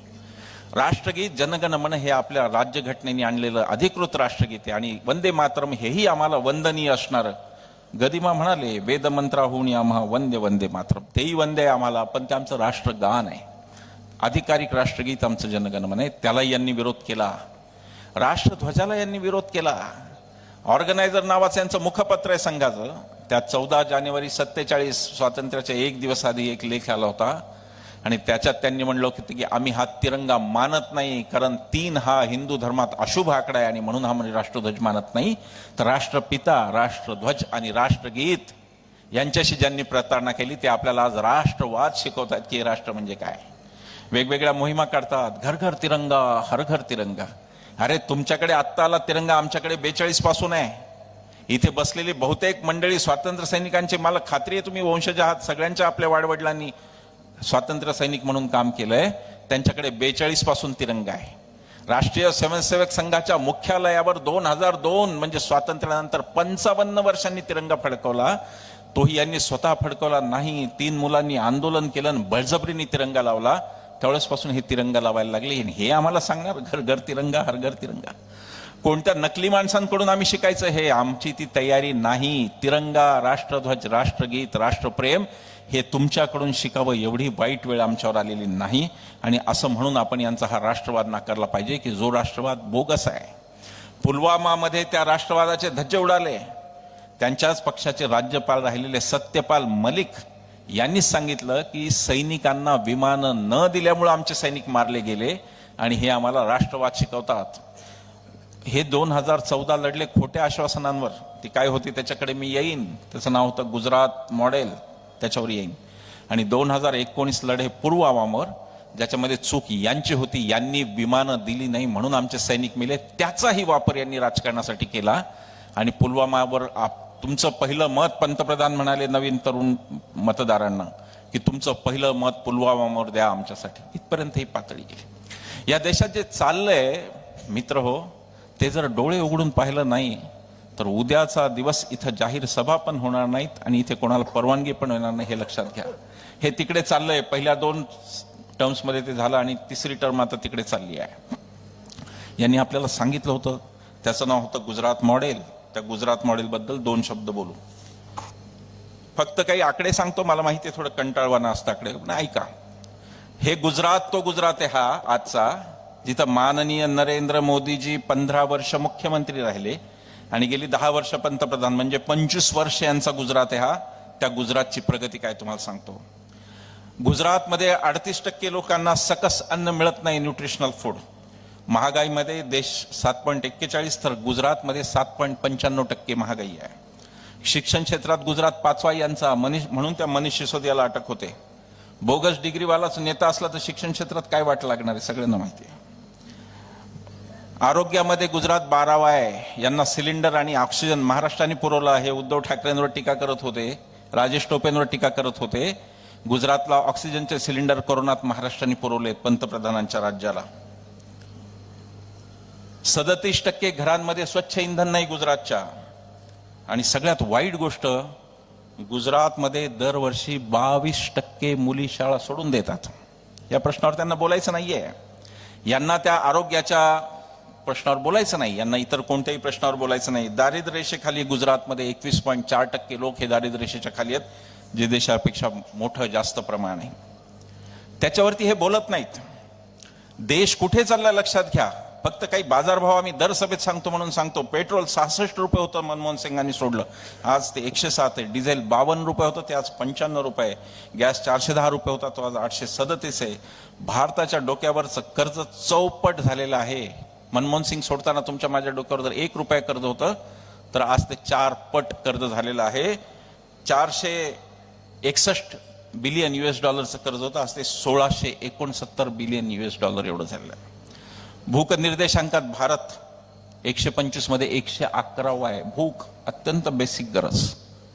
राष्ट्रगीत जनगण मन हे आपल्या राज्यघटनेने आणलेलं अधिकृत राष्ट्रगीत आहे. आणि वंदे मातरम हेही आम्हाला वंदनीय असणार. गदिमा म्हणाले वेदमंत्राहून आम्हा वंदे वंदे मातरम. तेही वंदे आहे आम्हाला, पण ते आमचं राष्ट्रगान आहे. अधिकारिक राष्ट्रगीत आमचं जनगण मन आहे. त्याला यांनी विरोध केला. राष्ट्रध्वजाला यांनी विरोध केला. ऑर्गनायझर नावाचं यांचं मुखपत्र आहे संघाचं. त्यात 14 जानेवारी 47 स्वातंत्र्याच्या 1 दिवस आधी एक लेख आला होता आणि त्याच्यात त्यांनी म्हणलं होतं की आम्ही हा तिरंगा मानत नाही, कारण 3 हा हिंदू धर्मात अशुभ आकडा आहे आणि म्हणून हा म्हणजे राष्ट्रध्वज मानत नाही. तर राष्ट्रपिता, राष्ट्रध्वज आणि राष्ट्रगीत यांच्याशी ज्यांनी प्रतारणा केली ते आपल्याला आज राष्ट्रवाद शिकवतात की राष्ट्र म्हणजे काय. वेगवेगळ्या मोहिमा काढतात, घर घर तिरंगा, हर घर तिरंगा. अरे तुमच्याकडे आत्ता आला तिरंगा, आमच्याकडे 42 पासून आहे. इथे बसलेली बहुतेक मंडळी स्वातंत्र्य सैनिकांचे, मला खात्री आहे तुम्ही वंशज आहात, सगळ्यांच्या आपल्या वाडवडिलांनी स्वातंत्र्य सैनिक म्हणून काम केलंय. त्यांच्याकडे 42 पासून तिरंगा आहे. राष्ट्रीय स्वयंसेवक संघाच्या मुख्यालयावर 2002 म्हणजे स्वातंत्र्यानंतर 55 वर्षांनी तिरंगा फडकवला. तोही यांनी स्वतः फडकवला नाही, 3 मुलांनी आंदोलन केलं, बळजबरीने तिरंगा लावला. त्यावेळेस पासून हे तिरंगा लावायला लागले. हे आम्हाला सांगणार घर घर तिरंगा हर घर तिरंगा? कोणत्या नकली माणसांकडून आम्ही शिकायचं? हे आमची ती तयारी नाही. तिरंगा, राष्ट्रध्वज, राष्ट्रगीत, राष्ट्रप्रेम हे तुमच्याकडून शिकावं एवढी वाईट वेळ आमच्यावर आलेली नाही. आणि असं म्हणून आपण यांचा हा राष्ट्रवाद नाकारला पाहिजे की जो राष्ट्रवाद बोगस आहे. पुलवामामध्ये त्या राष्ट्रवादाचे धज्जे उडाले. त्यांच्याच पक्षाचे राज्यपाल राहिलेले सत्यपाल मलिक यांनीच सांगितलं की सैनिकांना विमानं न दिल्यामुळे आमचे सैनिक मारले गेले आणि हे आम्हाला राष्ट्रवाद शिकवतात. हे 2014 लढले खोट्या आश्वासनांवर. ती काय होती त्याच्याकडे मी येईन. त्याचं नाव होतं गुजरात मॉडेल, त्याच्यावर येईन. आणि 2019 लढे पुलवामावर, ज्याच्यामध्ये चूक यांची होती. यांनी विमानं दिली नाही म्हणून आमचे सैनिक मेले. त्याचाही वापर यांनी राजकारणासाठी केला. आणि पुलवामावर तुमचं पहिलं मत, पंतप्रधान म्हणाले नवीन तरुण मतदारांना की तुमचं पहिलं मत पुलवामावर द्या आमच्यासाठी. इथपर्यंत ही पातळी गेली. या देशात जे चाललंय मित्र हो, ते जर डोळे उघडून पाहिलं नाही तर उद्याचा दिवस इथं जाहीर सभा पण होणार नाहीत आणि इथे कोणाला परवानगी पण येणार नाही, हे लक्षात घ्या. हे तिकडे चाललंय. पहिल्या 2 टर्म्समध्ये ते झालं आणि तिसरी टर्म आता तिकडे चालली आहे. यांनी आपल्याला सांगितलं होतं, त्याचं नाव होतं गुजरात मॉडेल. त्या गुजरात मॉडेल बद्दल 2 शब्द बोलू. फक्त काही आकडे सांगतो, मला माहिती आहे थोडं कंटाळवाणं असतं आकडे, पण ऐका. हे गुजरात तो गुजरात आहे हा आजचा, जिथं माननीय नरेंद्र मोदीजी 15 वर्ष मुख्यमंत्री राहिले आणि गेली 10 वर्ष पंतप्रधान, म्हणजे 25 वर्ष यांचा गुजरात आहे हा. त्या गुजरातची प्रगती काय तुम्हाला सांगतो. गुजरातमध्ये 38% लोकांना सकस अन्न मिळत नाही, न्यूट्रिशनल फूड. महागाईमध्ये देश 7.41 तर गुजरातमध्ये 7.95% महागाई आहे. शिक्षण क्षेत्रात गुजरात 5वा यांचा, म्हणून त्या मनीष सिसोदियाला अटक होते. बोगस डिग्रीवालाच नेता असला तर शिक्षण क्षेत्रात काय वाट लागणार आहे सगळ्यांना माहिती आहे. आरोग्यामध्ये गुजरात 12वा आहे. यांना सिलेंडर आणि ऑक्सिजन महाराष्ट्राने पुरवला. हे उद्धव ठाकरेंवर टीका करत होते, राजेश टोपेंवर टीका करत होते. गुजरातला ऑक्सिजनचे सिलेंडर कोरोनात महाराष्ट्राने पुरवले पंतप्रधानांच्या राज्याला. 37% घरांमध्ये स्वच्छ इंधन नाही गुजरातच्या. आणि सगळ्यात वाईट गोष्ट, गुजरातमध्ये दरवर्षी 22% मुली शाळा सोडून देतात. या प्रश्नावर त्यांना बोलायचं नाहीये. यांना त्या आरोग्याच्या प्रश्नावर बोलायचं नाही, यांना इतर कोणत्याही प्रश्नावर बोलायचं नाही. दारिद्र्य रेषेखाली गुजरातमध्ये 21.4% लोक हे दारिद्र्य रेषेच्या खाली आहेत, जे देशापेक्षा मोठं जास्त प्रमाण आहे. त्याच्यावरती हे बोलत नाहीत. देश कुठे चाललाय लक्षात घ्या. फक्त काही बाजारभाव आम्ही दर सभेत सांगतो म्हणून सांगतो. पेट्रोल 66 रुपये होतं, मनमोहन सिंगांनी सोडलं, आज ते 107 आहे. डिझेल 52 रुपये होतं, ते आज 95 रुपये. गॅस 410 रुपये होता, तो आज 837 आहे. भारताच्या डोक्यावरचं कर्ज चौपट झालेलं आहे. मनमोहन सिंग सोडताना तुमच्या माझ्या डोक्यावर जर 1 रुपया कर्ज होतं तर आज ते 4 पट कर्ज झालेलं आहे. 461 बिलियन US डॉलरचं कर्ज होतं, आज ते 1669 बिलियन US डॉलर एवढं झालेलं आहे. भूक निर्देशांकात भारत 125 मध्ये 111वा आहे. भूक अत्यंत बेसिक गरज,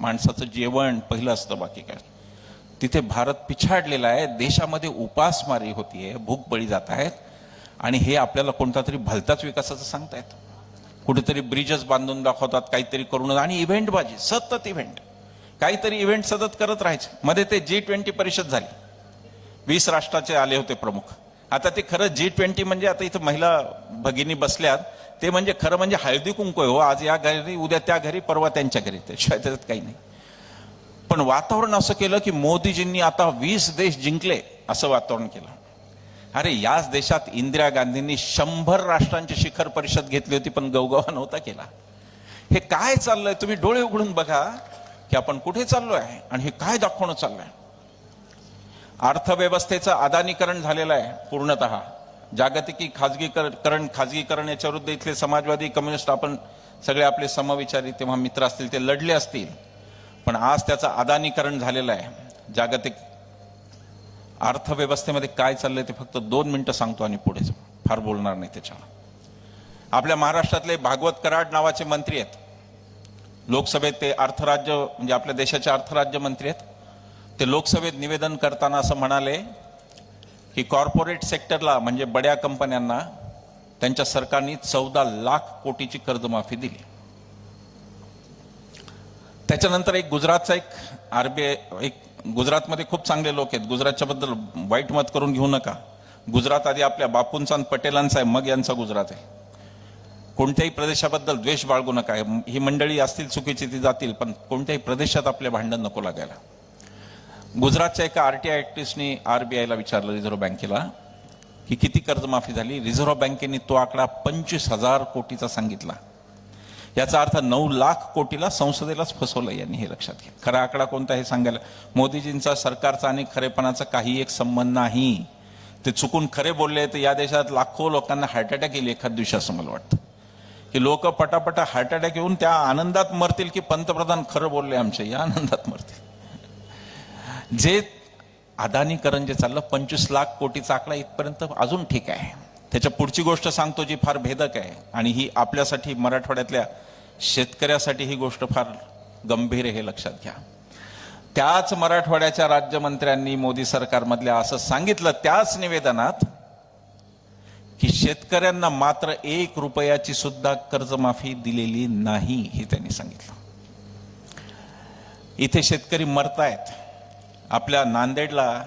माणसाचं जेवण पहिलं असतं, बाकी काय. तिथे भारत पिछाडलेला आहे. देशामध्ये उपासमारी होतीये, भूक बळी जात आहेत. आणि हे आपल्याला कोणता तरी भलताच विकासाचं सांगतायत. कुठेतरी ब्रिजेस बांधून दाखवतात, काहीतरी करून, आणि इव्हेंट बाजी, सतत इव्हेंट, काहीतरी इव्हेंट सतत करत राहायचे. मध्ये ते G20 परिषद झाली, 20 राष्ट्राचे आले होते प्रमुख. आता ते खरं G20 म्हणजे, आता इथं महिला भगिनी बसल्यात, ते म्हणजे खरं म्हणजे हळदी कुंकू आहे हो. आज या घरी, उद्या त्या घरी, परवा त्यांच्या घरी, त्याशिवाय त्याच्यात काही नाही. पण वातावरण असं केलं की मोदीजींनी आता 20 देश जिंकले असं वातावरण केलं. अरे याच देशात इंदिरा गांधींनी 100 राष्ट्रांची शिखर परिषद घेतली होती, पण गवगवा नव्हता केला. हे काय चाललंय तुम्ही डोळे उघडून बघा की आपण कुठे चाललोय आणि हे काय दाखवणं चाललंय. अर्थव्यवस्थेचं अदानीकरण झालेलं आहे पूर्णतः. खाजगीकरण याच्या विरुद्ध इथले समाजवादी, कम्युनिस्ट, आपण सगळे आपले समविचारी तेव्हा मित्र असतील ते लढले असतील. पण आज त्याचं अदानीकरण झालेलं आहे. जागतिक अर्थव्यवस्थेमध्ये काय चाललंय ते फक्त 2 मिनिटं सांगतो आणि पुढे जाऊ, फार बोलणार नाही त्याच्यावर. आपल्या महाराष्ट्रातले भागवत कराड नावाचे मंत्री आहेत. लोकसभेत ते अर्थराज्य म्हणजे आपल्या देशाचे अर्थराज्य मंत्री आहेत. ते लोकसभेत निवेदन करताना असं म्हणाले की कॉर्पोरेट सेक्टरला म्हणजे बड्या कंपन्यांना त्यांच्या सरकारने 14 लाख कोटीची कर्जमाफी दिली. त्याच्यानंतर एक गुजरातचा एक आरबीआय एक गुजरातमध्ये खूप चांगले लोक आहेत. गुजरातच्या बद्दल वाईट मत करून घेऊ नका. गुजरात आधी आपल्या बापूंचा आणि पटेलांचा आहे, मग यांचा गुजरात आहे. कोणत्याही प्रदेशाबद्दल द्वेष बाळगू नका. ही मंडळी असतील चुकीची ती जातील, पण कोणत्याही प्रदेशात आपले भांडण नको लागायला. गुजरातच्या एका आरटीआय ऍक्टिव्हिस्टनी आरबीआयला विचारलं, रिझर्व्ह बँकेला, की किती कर्जमाफी झाली. रिझर्व्ह बँकेने तो आकडा 25,000 कोटीचा सांगितला. याचा अर्थ 9 लाख कोटीला संसदेलाच फसवलं यांनी, हे लक्षात घ्या. खरा आकडा कोणता हे सांगायला मोदीजींचा सरकारचा आणि खरेपणाचा काही एक संबंध नाही. ते चुकून खरे बोलले तर या देशात लाखो लोकांना हार्ट अटॅक येईल एखाद दिवशी, असं मला वाटतं. की लोक पटापटा हार्ट अटॅक येऊन त्या आनंदात मरतील की पंतप्रधान खरं बोलले आमचे, या आनंदात मरतील. जे अदानीकरण जे चाललं 25 लाख कोटीचा आकडा इथपर्यंत अजून ठीक आहे. त्याच्या पुढची गोष्ट सांगतो जी फार भेदक आहे, आणि ही आपल्यासाठी मराठवाड्यातल्या शेतकऱ्यासाठी ही गोष्ट फार गंभीर आहे, हे लक्षात घ्या. त्याच मराठवाड्याच्या राज्यमंत्र्यांनी मोदी सरकारमधल्या असं सांगितलं त्याच निवेदनात की शेतकऱ्यांना मात्र 1 रुपयाची सुद्धा कर्जमाफी दिलेली नाही, हे त्यांनी सांगितलं. इथे शेतकरी मरतायत. आपल्या नांदेडला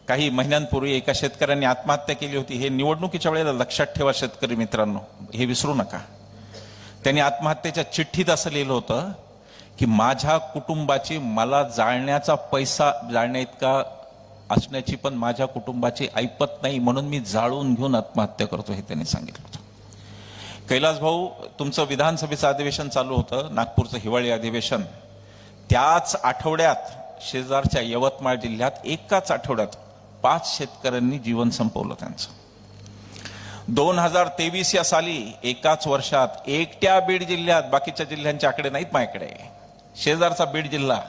काही महिन्यांपूर्वी एका शेतकऱ्यांनी आत्महत्या केली होती. हे निवडणुकीच्या वेळेला लक्षात ठेवा शेतकरी मित्रांनो, हे विसरू नका. त्यांनी आत्महत्येच्या चिठ्ठीत असं लिहिलं होतं की माझ्या कुटुंबाची मला जाळण्याचा पैसा जाळण्या इतका असण्याची पण माझ्या कुटुंबाची ऐपत नाही, म्हणून मी जाळून घेऊन आत्महत्या करतो, हे त्यांनी सांगितलं होतं. कैलास भाऊ, तुमचं विधानसभेचं अधिवेशन चालू होतं, नागपूरचं हिवाळी अधिवेशन. त्याच आठवड्यात शेजारच्या यवतमाळ जिल्ह्यात एकाच आठवड्यात 5 शेतकऱ्यांनी जीवन संपवलं त्यांचं. 2023 या साली एकाच वर्षात एकट्या बीड जिल्ह्यात, बाकीच्या जिल्ह्यांचे आकडे नाहीत माझ्याकडे, शेजारचा बीड जिल्हा,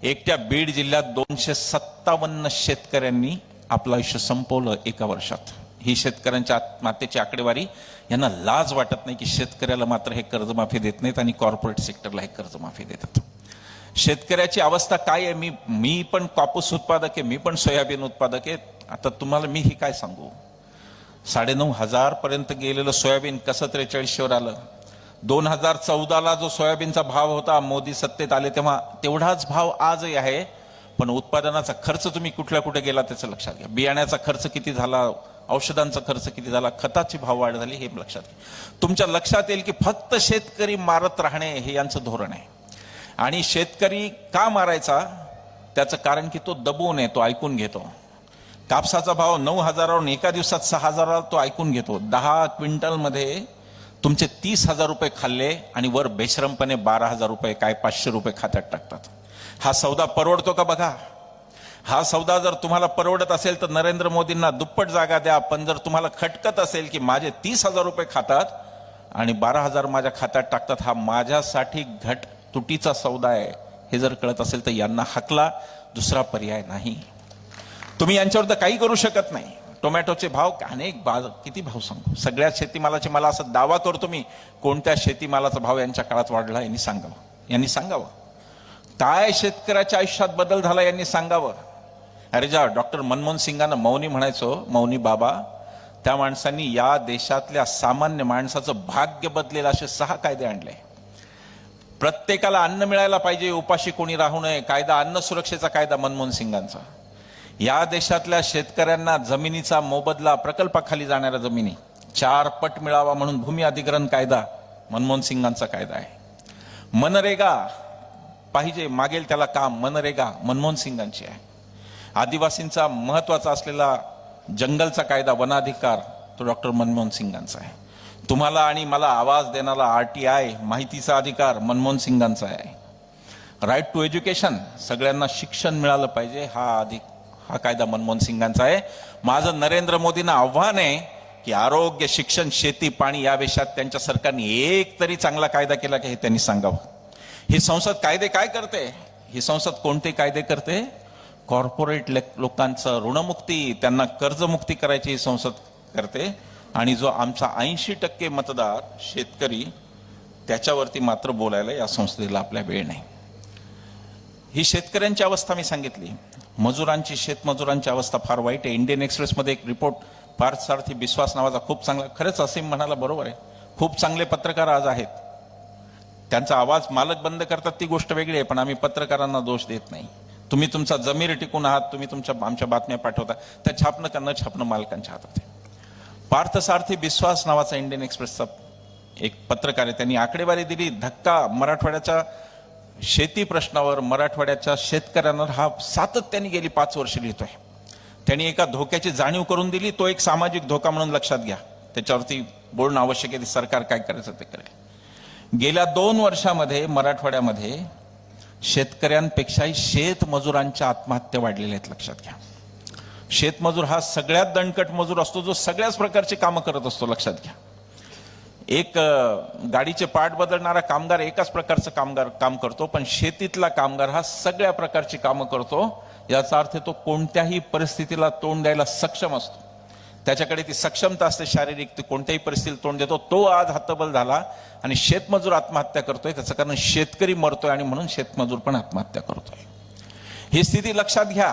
एकट्या बीड जिल्ह्यात 257 शेतकऱ्यांनी आपलं आयुष्य संपवलं एका वर्षात. ही शेतकऱ्यांच्या आत्महत्येची आकडेवारी. यांना लाज वाटत नाही की शेतकऱ्याला मात्र हे कर्जमाफी देत नाहीत आणि कॉर्पोरेट सेक्टरला हे कर्जमाफी देतात. शेतकऱ्याची अवस्था काय आहे, मी पण कापूस उत्पादक आहे, मी पण सोयाबीन उत्पादक आहे. आता तुम्हाला मी ही काय सांगू, 9,500 पर्यंत गेलेलं सोयाबीन कसं 4300वर आलं. 2014ला जो सोयाबीनचा भाव होता मोदी सत्तेत आले तेव्हा, तेवढाच भाव आजही आहे. पण उत्पादनाचा खर्च तुम्ही कुठे गेला त्याचं लक्षात घ्या. बियाण्याचा खर्च किती झाला, औषधांचा खर्च किती झाला, खताची भाव वाढ झाली, हे लक्षात घ्या. तुमच्या लक्षात येईल की फक्त शेतकरी मारत राहणे हे यांचं धोरण आहे. आणि शेतकरी का मारायचा, त्याचं कारण की तो दबून आहे, तो ऐकून घेतो. कापसाचा भाव 9,000वरून एका दिवसात 6,000 तो ऐकून घेतो. 10 क्विंटलमध्ये तुमचे 30,000 रुपये खाल्ले आणि वर बेशरमपणे 12,000 रुपये, काय 500 रुपये खात्यात टाकतात. हा सौदा परवडतो का बघा. हा सौदा जर तुम्हाला परवडत असेल तर नरेंद्र मोदींना दुप्पट जागा द्या. पण जर तुम्हाला खटकत असेल की माझे 30,000 रुपये खातात आणि 12,000 माझ्या खात्यात टाकतात, हा माझ्यासाठी तुटीचा सौदा आहे, हे जर कळत असेल तर यांना हकला, दुसरा पर्याय नाही. तुम्ही यांच्यावर काही करू शकत नाही. टोमॅटोचे भाव अनेक किती भाव सांगू, सगळ्या शेतीमालाचे, मला असं दावा करतो मी, कोणत्या शेतीमालाचा भाव यांच्या काळात वाढला यांनी सांगावं. काय शेतकऱ्याच्या आयुष्यात बदल झाला यांनी सांगावं. अरे ज्या डॉक्टर मनमोहन सिंगांना मौनी म्हणायचो, मौनी बाबा, त्या माणसांनी या देशातल्या सामान्य माणसाचं भाग्य बदलेल असे 6 कायदे आणले. प्रत्येकाला अन्न मिळायला पाहिजे, उपाशी कोणी राहू नये, कायदा, अन्न सुरक्षेचा कायदा मनमोहन सिंगांचा. या देशातल्या शेतकऱ्यांना जमिनीचा मोबदला, प्रकल्पाखाली जाणाऱ्या जमिनी 4 पट मिळावा म्हणून भूमी अधिग्रहण कायदा मनमोहन सिंगांचा कायदा आहे. मनरेगा पाहिजे, मागेल त्याला काम, मनरेगा मनमोहन सिंगांची आहे. आदिवासींचा महत्वाचा असलेला जंगलचा कायदा, वनाधिकार, तो डॉक्टर मनमोहन सिंगांचा आहे. तुम्हाला आणि मला आवाज देणारा आरटीआय, माहितीचा अधिकार, मनमोहन सिंगांचा आहे. राईट टू एज्युकेशन, सगळ्यांना शिक्षण मिळालं पाहिजे, हा कायदा मनमोहन सिंगांचा आहे. माझं नरेंद्र मोदींना आव्हान आहे की आरोग्य, शिक्षण, शेती, पाणी या विषयात त्यांच्या सरकारने एक तरी चांगला कायदा केला की हे त्यांनी सांगावं. ही संसद कायदे काय करते, ही संसद कोणते कायदे करते, कॉर्पोरेट लोकांचं ऋणमुक्ती, त्यांना कर्जमुक्ती करायची ही संसद करते. आणि जो आमचा 80% मतदार शेतकरी, त्याच्यावरती मात्र बोलायला या संसदेला आपल्या वेळ नाही. ही शेतकऱ्यांची अवस्था मी सांगितली, मजुरांची, शेतमजुरांची अवस्था फार वाईट आहे. इंडियन एक्सप्रेसमध्ये एक रिपोर्ट, पार्थसारथी बिस्वास नावाचा, खूप चांगला, खरंच असीम म्हणाला बरोबर आहे, खूप चांगले पत्रकार आज आहेत. त्यांचा आवाज मालक बंद करतात ती गोष्ट वेगळी आहे, पण आम्ही पत्रकारांना दोष देत नाही. तुम्ही तुमचा जमीर टिकून आहात, तुम्ही आमच्या बातम्या पाठवता, त्या छापणं का न छापणं मालकांच्या हातात आहे. पार्थसारथी बिस्वास नावाचा इंडियन एक्सप्रेसचा एक पत्रकार आहे, त्यांनी आकडेवारी दिली. धक्का मराठवाड्याच्या शेती प्रश्नावर, मराठवाड्याच्या शेतकऱ्यांवर हा सातत्याने गेली 5 वर्ष लिहितोय. त्यांनी एका धोक्याची जाणीव करून दिली, तो एक सामाजिक धोका म्हणून लक्षात घ्या. त्याच्यावरती बोलणं आवश्यक आहे, सरकार काय करायचं ते करेल. गेल्या 2 वर्षामध्ये मराठवाड्यामध्ये शेतकऱ्यांपेक्षाही शेतमजुरांच्या आत्महत्या वाढलेल्या आहेत, लक्षात घ्या. शेतमजूर हा सगळ्यात दणकट मजूर असतो, जो सगळ्याच प्रकारची कामं करत असतो, लक्षात घ्या. एक गाडीचे पार्ट बदलणारा कामगार एकाच प्रकारचं काम करतो, पण शेतीतला कामगार हा सगळ्या प्रकारची कामं करतो. याचा अर्थ तो कोणत्याही परिस्थितीला तोंड द्यायला सक्षम असतो. त्याच्याकडे ती सक्षमता असते शारीरिक, ती कोणत्याही परिस्थितीला तोंड देतो. तो आज हतबल झाला आणि शेतमजूर आत्महत्या करतोय. त्याचं कारण शेतकरी मरतोय आणि म्हणून शेतमजूर पण आत्महत्या करतोय. ही स्थिती लक्षात घ्या.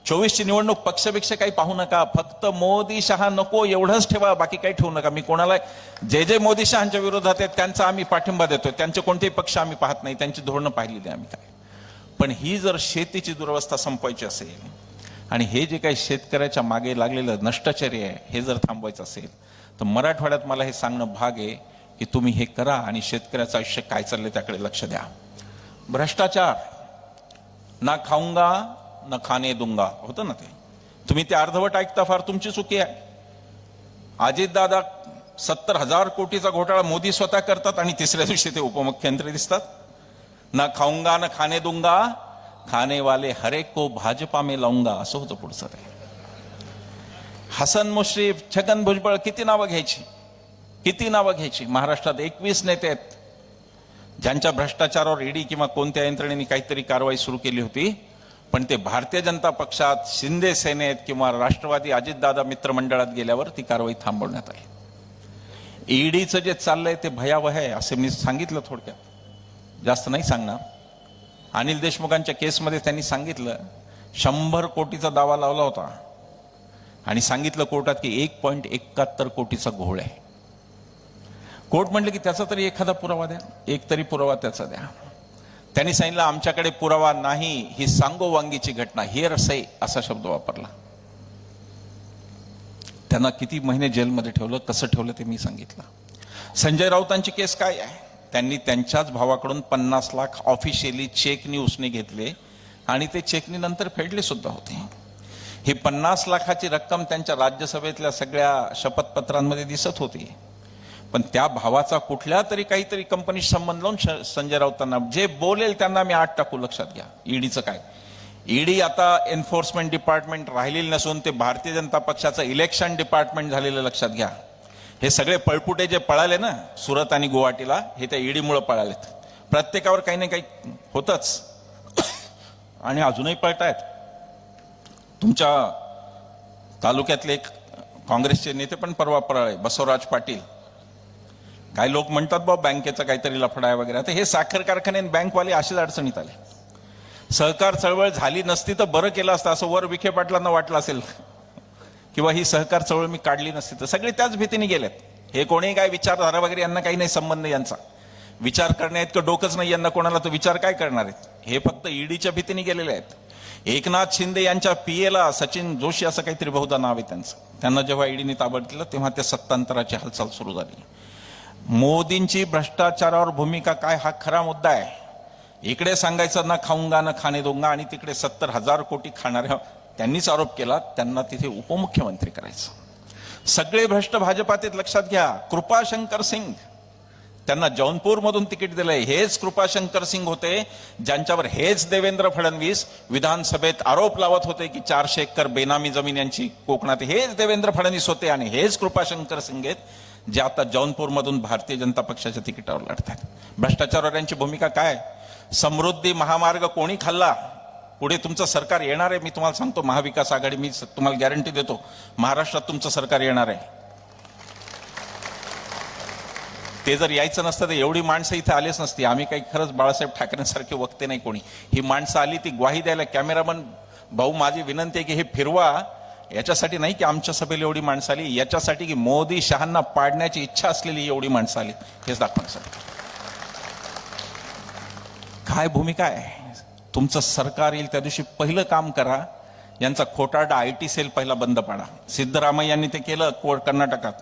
24ची निवडणूक पक्षपेक्षा काही पाहू नका, फक्त मोदी शहा नको एवढंच ठेवा, बाकी काही ठेवू नका. मी कोणाला जे मोदी शहांच्या विरोधात आहेत त्यांचा आम्ही पाठिंबा देतोय, त्यांचे कोणतेही पक्ष आम्ही पाहत नाही, त्यांची धोरणं पाहिलेली आम्ही काय. पण ही जर शेतीची दुरवस्था संपवायची असेल आणि हे जे काही शेतकऱ्याच्या मागे लागलेलं नष्टाचार्य आहे हे जर थांबवायचं असेल, तर मराठवाड्यात मला हे सांगणं भाग आहे की तुम्ही हे करा आणि शेतकऱ्याचं आयुष्य काय चाललंय त्याकडे लक्ष द्या. भ्रष्टाचार, ना खाऊंगा न खाने दूंगा होतं ना, ते तुम्ही ते अर्धवट ऐकता, फार तुमची चुकी आहे. अजितदादा 70,000 कोटीचा घोटाळा मोदी स्वतः करतात आणि तिसऱ्या दिवशी ते उपमुख्यमंत्री दिसतात. ना खाऊंगा न खाने दूंगा, खाने वाले हरेक को भाजपा में लाऊंगा, असं होतं पुढचं ते. हसन मुश्रीफ, छगन भुजबळ, किती नावं घ्यायची. महाराष्ट्रात 21 नेते आहेत ज्यांच्या भ्रष्टाचारावर ईडी किंवा कोणत्या यंत्रणेने काहीतरी कारवाई सुरू केली होती, पण ते भारतीय जनता पक्षात, शिंदे सेनेत किंवा राष्ट्रवादी अजितदादा मित्रमंडळात गेल्यावर ती कारवाई थांबवण्यात आली. ईडीचं जे चाललंय ते भयावह आहे, असे मी सांगितलं थोडक्यात, जास्त नाही सांगणार. अनिल देशमुखांच्या केसमध्ये त्यांनी सांगितलं 100 कोटीचा दावा लावला होता आणि सांगितलं कोर्टात की 1.71 कोटीचा घोळ आहे. कोर्ट म्हटलं की त्याचा तरी एखादा पुरावा द्या, एक तरी पुरावा त्याचा द्या. त्यांनी सांगितलं आमच्याकडे पुरावा नाही, ही सांगोवांगीची घटना, हिअरसे असा शब्द वापरला. त्यांना किती महिने जेलमध्ये ठेवलं, कसं ठेवलं ते मी सांगितलं. संजय राऊतांची केस काय आहे? त्यांनी त्यांच्याच भावाकडून 50 लाख ऑफिशियली चेकनी उसने घेतले आणि ते चेकनी नंतर फेडले सुद्धा होते. ही 50 लाखाची रक्कम त्यांच्या राज्यसभेतल्या सगळ्या शपथपत्रांमध्ये दिसत होती. पण त्या भावाचा कुठल्या तरी काहीतरी कंपनीशी संबंध लावून संजय राऊतांना जे बोलेल त्यांना मी 8 टाकू. लक्षात घ्या. ईडीचं काय, ईडी आता एन्फोर्समेंट डिपार्टमेंट राहिलेलं नसून ते भारतीय जनता पक्षाचं इलेक्शन डिपार्टमेंट झालेलं लक्षात घ्या. हे सगळे पळपुटे जे पळाले ना सुरत आणि गुवाहाटीला, हे त्या ईडीमुळे पळालेत. प्रत्येकावर काही ना काही होतच आणि अजूनही पळतायत. तुमच्या तालुक्यातले एक काँग्रेसचे नेते पण परवा पळाले, बसवराज पाटील. काही लोक म्हणतात बाबा बँकेचा काहीतरी लफडा आहे वगैरे. आता हे साखर कारखाने बँकवाले अशीच अडचणीत आले. सहकार चळवळ झाली नसती तर बरं केलं असतं, असं वर विखे पाटलांना वाटलं असेल, किंवा ही सहकार चळवळ मी काढली नसती तर. सगळे त्याच भीतीने गेलेत. हे कोणी काय विचारधारा वगैरे यांना काही नाही संबंध नाही, यांचा विचार करण्या इतकं डोकंच नाही यांना कोणाला, तर विचार काय करणार आहेत. हे फक्त ईडीच्या भीतीने गेलेले आहेत. एकनाथ शिंदे यांच्या पीएला सचिन जोशी असं काहीतरी बहुधा नाव आहे त्यांचं. त्यांना जेव्हा ईडीने ताब्यात केलं तेव्हा त्या सत्तांतराची हालचाल सुरू झाली. मोदींची भ्रष्टाचारावर भूमिका काय हा खरा मुद्दा आहे. इकडे सांगायचं ना खाऊंगा ना खाणे दूंगा आणि तिकडे 70,000 कोटी खाणाऱ्या त्यांनीच आरोप केला, त्यांना तिथे उपमुख्यमंत्री करायचं. सगळे भ्रष्ट भाजपात आहेत, लक्षात घ्या. कृपाशंकर सिंग, त्यांना जौनपूरमधून तिकीट दिलंय. हेच कृपाशंकर सिंग होते ज्यांच्यावर हेच देवेंद्र फडणवीस विधानसभेत आरोप लावत होते की 400 एकर बेनामी जमीन यांची कोकणात. हेच देवेंद्र फडणवीस होते आणि हेच कृपाशंकर सिंग आहेत जे आता जौनपूरमधून भारतीय जनता पक्षाच्या तिकिटावर लढतात. भ्रष्टाचारावर यांची भूमिका काय? समृद्धी महामार्ग कोणी खाल्ला? पुढे तुमचं सरकार येणार आहे, मी तुम्हाला सांगतो, महाविकास आघाडी, मी तुम्हाला गॅरंटी देतो महाराष्ट्रात तुमचं सरकार येणार आहे. ते जर यायचं नसतं तर एवढी माणसं इथे आलीच नसती. आम्ही काही खरंच बाळासाहेब ठाकरेंसारखे वक्ते नाही कोणी. ही माणसं आली ती ग्वाही द्यायला. कॅमेरामन भाऊ, माझी विनंती आहे की हे फिरवा. याच्यासाठी नाही की आमच्या सभेला एवढी माणसं आली, याच्यासाठी की मोदी शहांना पाडण्याची इच्छा असलेली एवढी माणसं आली, हेच दाखवण्यासाठी. काय भूमिका आहे तुमचं? सरकार येईल त्या दिवशी पहिलं काम करा, यांचा खोटारडा IT सेल पहिला बंद पाडा. सिद्धरामय्यांनी ते केलं कर्नाटकात.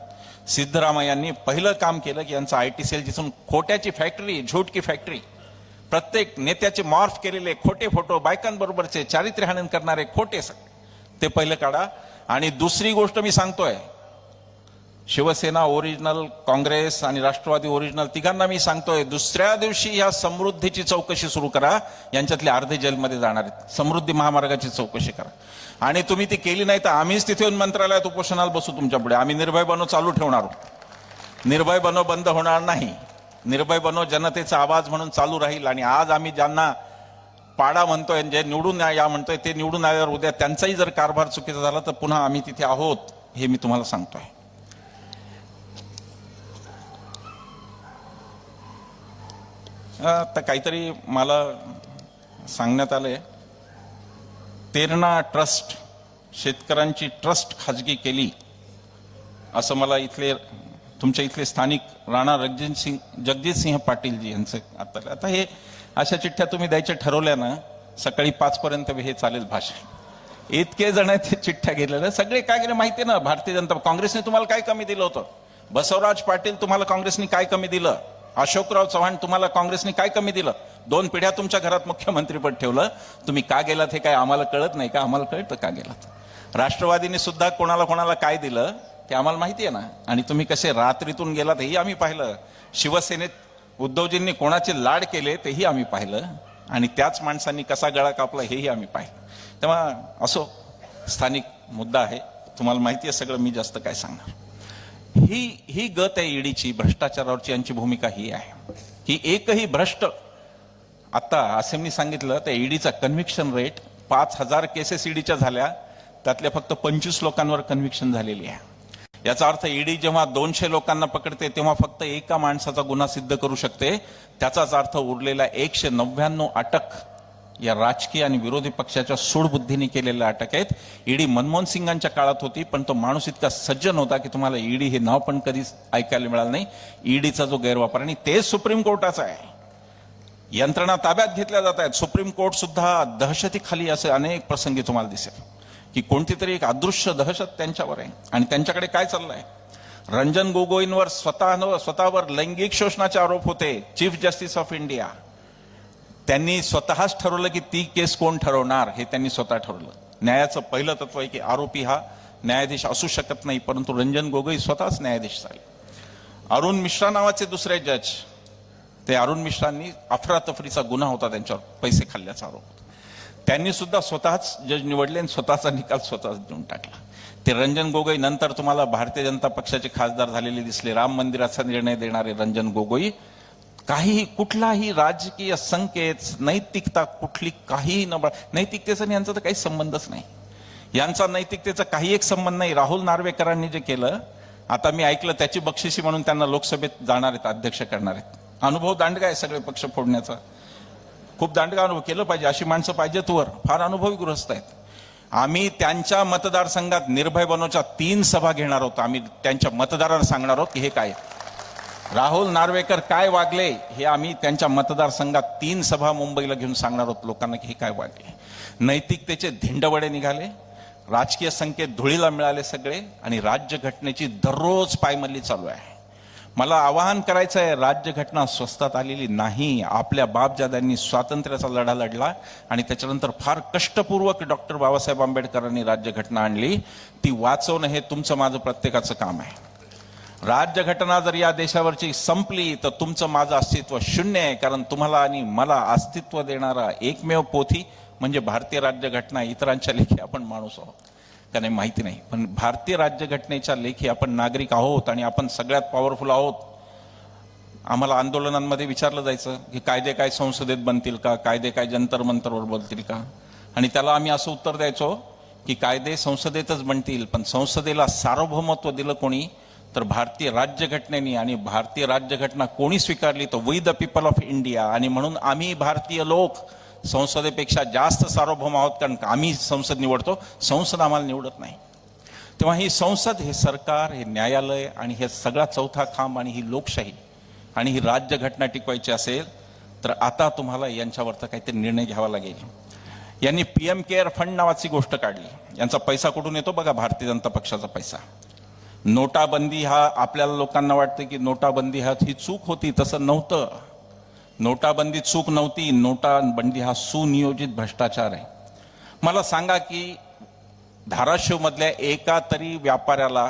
सिद्धरामय्यांनी पहिलं काम केलं की यांचा IT सेल, जिथून खोट्याची फॅक्टरी, झूट की फॅक्टरी, प्रत्येक नेत्याचे मॉर्फ केलेले खोटे फोटो, बायकांबरोबरचे चारित्र्यहनन करणारे खोटे, ते पहिलं काढा. आणि दुसरी गोष्ट मी सांगतोय, शिवसेना ओरिजिनल, काँग्रेस आणि राष्ट्रवादी ओरिजिनल, तिघांना मी सांगतोय, दुसऱ्या दिवशी या समृद्धीची चौकशी सुरू करा. यांच्यातले अर्धे जेलमध्ये जाणार आहेत. समृद्धी महामार्गाची चौकशी करा. आणि तुम्ही ती केली नाही तर आम्हीच तिथे येऊन मंत्रालयात उपोषणाला बसू तुमच्या पुढे. आम्ही निर्भय बनो चालू ठेवणार आहोत. निर्भय बनो बंद होणार नाही. निर्भय बनो जनतेचा आवाज म्हणून चालू राहील. आणि आज आम्ही ज्यांना पाडा म्हणतोय, जे निवडून या म्हणतोय, ते निवडून आल्यावर उद्या त्यांचाही जर कारभार चुकीचा झाला तर पुन्हा आम्ही तिथे आहोत, हे मी तुम्हाला सांगतोय. आता काहीतरी मला सांगण्यात आलंय, तेरणा ट्रस्ट, शेतकऱ्यांची ट्रस्ट खाजगी केली, असं मला तुमच्या इथले स्थानिक राणा जगजित सिंह पाटील जी यांचं आता हे अशा चिठ्ठ्या तुम्ही द्यायच्या ठरवल्या ना, सकाळी 5 पर्यंत हे चालेल भाषण. इतके जण ते चिठ्ठ्या गेलेल्या, सगळे काय गेले माहितीये ना? भारतीय जनता काँग्रेसने तुम्हाला काय कमी दिलं होतं? बसवराज पाटील तुम्हाला काँग्रेसने काय कमी दिलं? अशोकराव चव्हाण तुम्हाला काँग्रेसने काय कमी दिलं? 2 पिढ्या तुमच्या घरात मुख्यमंत्रीपद ठेवलं. तुम्ही का गेलात हे काय आम्हाला कळत नाही का? आम्हाला कळतं का गेलात. राष्ट्रवादीने सुद्धा कोणाला कोणाला काय दिलं ते आम्हाला माहिती आहे ना. आणि तुम्ही कसे रात्रीतून गेलात हेही आम्ही पाहिलं. शिवसेनेत उद्धवजींनी कोणाचे लाड केले तेही आम्ही पाहिलं. आणि त्याच माणसांनी कसा गळा कापला हेही आम्ही पाहिलं. तेव्हा असो, स्थानिक मुद्दा आहे, तुम्हाला माहिती आहे सगळं, मी जास्त काय सांगणार. ही गत आहे ईडीची, भ्रष्टाचारावरची यांची भूमिका ही आहे की एकही भ्रष्ट, आता असेंब्ली सांगितलं त्या ईडीचा कन्व्हिक्शन रेट 5000 केसेस ईडीच्या झाल्या, त्यातल्या फक्त 25 लोकांवर कन्व्हिक्शन झालेली आहे. याचा अर्थ ईडी जेव्हा 200 लोकांना पकडते तेव्हा फक्त एका माणसाचा गुन्हा सिद्ध करू शकते. त्याचाच अर्थ उरलेला 199 अटक या राजकीय आणि विरोधी पक्षाच्या सूडबुद्धीने केलेल्या अटक आहेत. ईडी मनमोहन सिंगांच्या काळात होती, पण तो माणूस इतका सज्जन होता की तुम्हाला ईडी हे नाव पण कधीच ऐकायला मिळालं नाही. ईडीचा जो गैरवापर, आणि ते सुप्रीम कोर्टाचा आहे. यंत्रणा ताब्यात घेतल्या जात आहेत. सुप्रीम कोर्ट सुद्धा दहशतीखाली असे अनेक प्रसंगी तुम्हाला दिसेल की कोणती तरी एक अदृश्य दहशत त्यांच्यावर आहे. आणि त्यांच्याकडे काय चाललंय? रंजन गोगोईंवर स्वतःवर लैंगिक शोषणाचे आरोप होते. चीफ जस्टिस ऑफ इंडिया, त्यांनी स्वतःच ठरवलं की ती केस कोण ठरवणार हे त्यांनी स्वतः ठरवलं. न्यायाचं पहिलं तत्व आहे की आरोपी हा न्यायाधीश असू शकत नाही, परंतु रंजन गोगोई स्वतःच न्यायाधीश झाले. अरुण मिश्रा नावाचे दुसरे जज, ते अरुण मिश्रांनी अफरातफरीचा गुन्हा होता त्यांच्यावर, पैसे खाल्ल्याचा आरोप. त्यांनी सुद्धा स्वतःच जज निवडले आणि स्वतःचा निकाल स्वतःच देऊन टाकला. ते रंजन गोगोई नंतर तुम्हाला भारतीय जनता पक्षाचे खासदार झालेले दिसले. राम मंदिराचा निर्णय देणारे रंजन गोगोई काहीही, कुठलाही राजकीय संकेत, नैतिकता कुठली, काहीही नैतिकतेचा यांचा तर काही संबंधच नाही. यांचा नैतिकतेचा काही एक संबंध नाही. राहुल नार्वेकरांनी जे केलं, आता मी ऐकलं त्याची बक्षिसी म्हणून त्यांना लोकसभेत जाणार आहेत, अध्यक्ष करणार आहेत. अनुभव दांडगा आहे सगळे पक्ष फोडण्याचा. खूप दांडगा अनुभव केलं पाहिजे, अशी माणसं पाहिजेत वर, फार अनुभवी गृहस्थ आहेत. आम्ही त्यांच्या मतदारसंघात निर्भय बनोच्या 3 सभा घेणार आहोत. आम्ही त्यांच्या मतदारांना सांगणार आहोत की हे काय, राहुल नार्वेकर काय वागले हे आम्ही त्यांच्या मतदारसंघात 3 सभा मुंबईला घेऊन सांगणार आहोत लोकांना की हे काय वागले. नैतिकतेचे धिंडवडे निघाले, राजकीय संकेत धुळीला मिळाले सगळे, आणि राज्यघटनेची दररोज पायमल्ली चालू आहे. मला आवाहन करायचं आहे, राज्यघटना स्वस्तात आलेली नाही. आपल्या बापजाद्यांनी स्वातंत्र्याचा लढा लढला आणि त्याच्यानंतर फार कष्टपूर्वक डॉक्टर बाबासाहेब आंबेडकरांनी राज्यघटना आणली. ती वाचवणं हे तुमचं माझं प्रत्येकाचं काम आहे. राज्यघटना जर या देशावरची संपली तर तुमचं माझं अस्तित्व शून्य आहे. कारण तुम्हाला आणि मला अस्तित्व देणारा एकमेव पोथी म्हणजे भारतीय राज्यघटना. इतरांच्या लेखी आपण माणूस आहोत का नाही माहिती नाही, पण भारतीय राज्यघटनेच्या लेखी आपण नागरिक आहोत आणि आपण सगळ्यात पॉवरफुल आहोत. आम्हाला आंदोलनांमध्ये विचारलं जायचं की कायदे काय संसदेत बनतील का, कायदे काय जंतर मंतरवर बोलतील का, आणि त्याला आम्ही असं उत्तर द्यायचो की कायदे संसदेतच बनतील, पण संसदेला सार्वभौमत्व दिलं कोणी तर भारतीय राज्यघटनेने, आणि भारतीय राज्यघटना कोणी स्वीकारली तर we the people of India, आणि म्हणून आम्ही भारतीय लोक संसदेपेक्षा जास्त सार्वभौम आहोत, कारण आम्ही संसद निवडतो, संसद आम्हाला निवडत नाही. तेव्हा ही संसद, हे सरकार, हे न्यायालय आणि हे सगळा चौथा खांब आणि ही लोकशाही आणि ही राज्यघटना टिकवायची असेल तर आता तुम्हाला यांच्यावरचा काहीतरी निर्णय घ्यावा लागेल. यांनी PM केअर फंड नावाची गोष्ट काढली. यांचा पैसा कुठून येतो बघा, भारतीय जनता पक्षाचा पैसा. नोटाबंदी हा आपल्याला लोकांना वाटतं की नोटाबंदी हा ही चूक होती, तसं नव्हतं. नोटाबंदी चूक नव्हती, नोटाबंदी हा सुनियोजित भ्रष्टाचार आहे. मला सांगा की धाराशिव मधल्या एका तरी व्यापाऱ्याला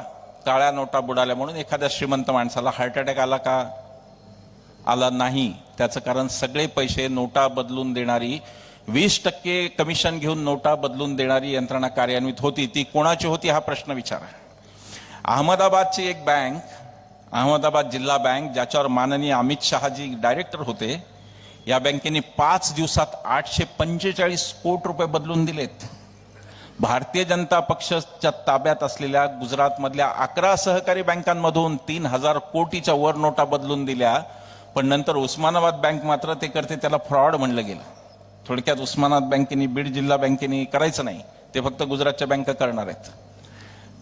काळ्या नोटा बुडाल्या म्हणून एखाद्या श्रीमंत माणसाला हार्ट अटॅक आला का? आला नाही. त्याचं कारण सगळे पैसे नोटा बदलून देणारी, 20% कमिशन घेऊन नोटा बदलून देणारी यंत्रणा कार्यान्वित होती. ती कोणाची होती हा प्रश्न विचारा. अहमदाबादची एक बँक, अहमदाबाद जिल्हा बँक, ज्याच्यावर माननीय अमित शहाजी डायरेक्टर होते, या बँकेने 5 दिवसात 845 कोटी रुपये बदलून दिलेत. भारतीय जनता पक्षाच्या ताब्यात असलेल्या गुजरातमधल्या 11 सहकारी बँकांमधून 3000 कोटीच्या वर नोटा बदलून दिल्या. पण नंतर उस्मानाबाद बँक मात्र ते करते, त्याला फ्रॉड म्हणलं गेलं. थोडक्यात उस्मानाबाद बँकेनी, बीड जिल्हा बँकेनी करायचं नाही, ते फक्त गुजरातच्या बँका करणार आहेत.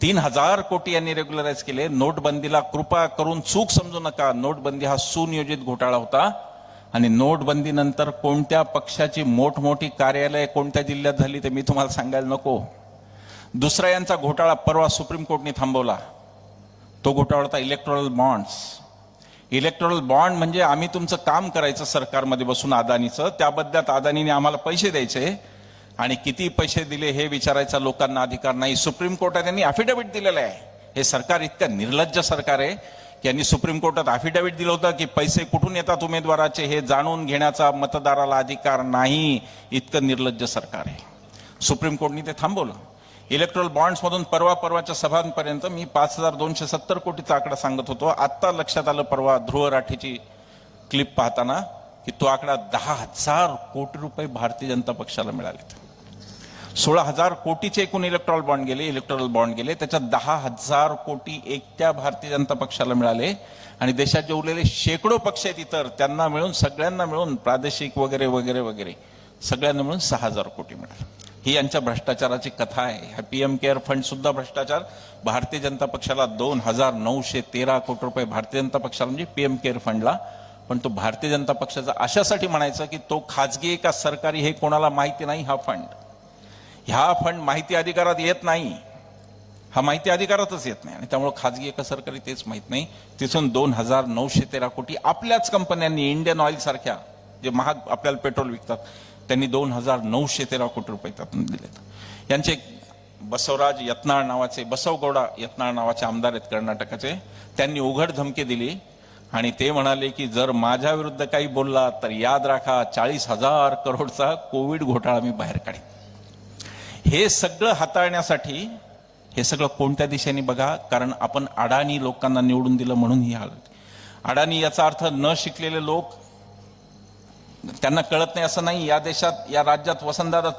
3000 कोटी यांनी रेग्युलराइज केले. नोटबंदीला कृपा करून चूक समजू नका, नोटबंदी हा सुनियोजित घोटाळा होता. आणि नोटबंदीनंतर कोणत्या पक्षाची मोठमोठी कार्यालय कोणत्या जिल्ह्यात झाली ते मी तुम्हाला सांगायला नको. दुसरा यांचा घोटाळा परवा सुप्रीम कोर्टने थांबवला. तो घोटाळा होता इलेक्टोरल बॉन्ड्स. इलेक्टोरल बॉन्ड म्हणजे आम्ही तुमचं काम करायचं सरकारमध्ये बसून अदानीचं, त्या बदल्यात अदानीने आम्हाला पैसे द्यायचे आणि किती पैसे दिले हे विचारायचा लोकांना अधिकार नाही. सुप्रीम कोर्टात त्यांनी अफिडेव्हिट दिलेलं आहे. हे सरकार इतकं निर्लज्ज सरकार आहे की यांनी सुप्रीम कोर्टात अफिडेव्हिट दिलं होतं की पैसे कुठून येतात उमेदवाराचे हे जाणून घेण्याचा मतदाराला अधिकार नाही. इतकं निर्लज्ज सरकार आहे. सुप्रीम कोर्टने ते थांबवलं. इलेक्ट्रॉल बॉन्ड्समधून परवाच्या सभांपर्यंत मी 5270 कोटीचा आकडा सांगत होतो. आत्ता लक्षात आलं परवा ध्रुव राठीची क्लिप पाहताना की तो आकडा 10,000 कोटी रुपये भारतीय जनता पक्षाला मिळालेत. 16,000 कोटीचे एकूण इलेक्ट्रॉल बॉन्ड गेले, त्याच्यात 10,000 कोटी एकट्या भारतीय जनता पक्षाला मिळाले. आणि देशात जे उरलेले शेकडो पक्ष आहेत इतर, त्यांना मिळून, सगळ्यांना मिळून, प्रादेशिक वगैरे वगैरे वगैरे सगळ्यांना मिळून 6,000 कोटी मिळाले. ही यांच्या भ्रष्टाचाराची कथा आहे. हा PM केअर फंड सुद्धा भ्रष्टाचार. भारतीय जनता पक्षाला 2,913 कोटी रुपये भारतीय जनता पक्षाला म्हणजे PM केअर फंडला. पण तो भारतीय जनता पक्षाचा अशासाठी म्हणायचं की तो खाजगी का सरकारी हे कोणाला माहिती नाही. ह्या फंड माहिती अधिकारात येत नाही. हा माहिती अधिकारातच येत नाही आणि त्यामुळे खाजगी का सरकारी तेच माहित नाही. तिथून 2,913 कोटी आपल्याच कंपन्यांनी, इंडियन ऑइल सारख्या जे महाग आपल्याला पेट्रोल विकतात, त्यांनी 2,913 कोटी रुपये त्यातून दिलेत. यांचे बसवराज यत्नाळ नावाचे, बसवगौडा यत्नाळ नावाचे आमदार आहेत कर्नाटकाचे, त्यांनी उघड धमकी दिली आणि ते म्हणाले की जर माझ्या विरुद्ध काही बोलला तर याद राखा 40,000 करोडचा कोविड घोटाळा मी बाहेर काढेन. हे सगळं हाताळण्यासाठी हे सगळं कोणत्या दिशेने बघा, कारण आपण अडाणी लोकांना निवडून दिलं म्हणून ही हालत. अडाणी याचा अर्थ न शिकलेले लोक, त्यांना कळत नाही असं नाही. या देशात, या राज्यात वसंतदादा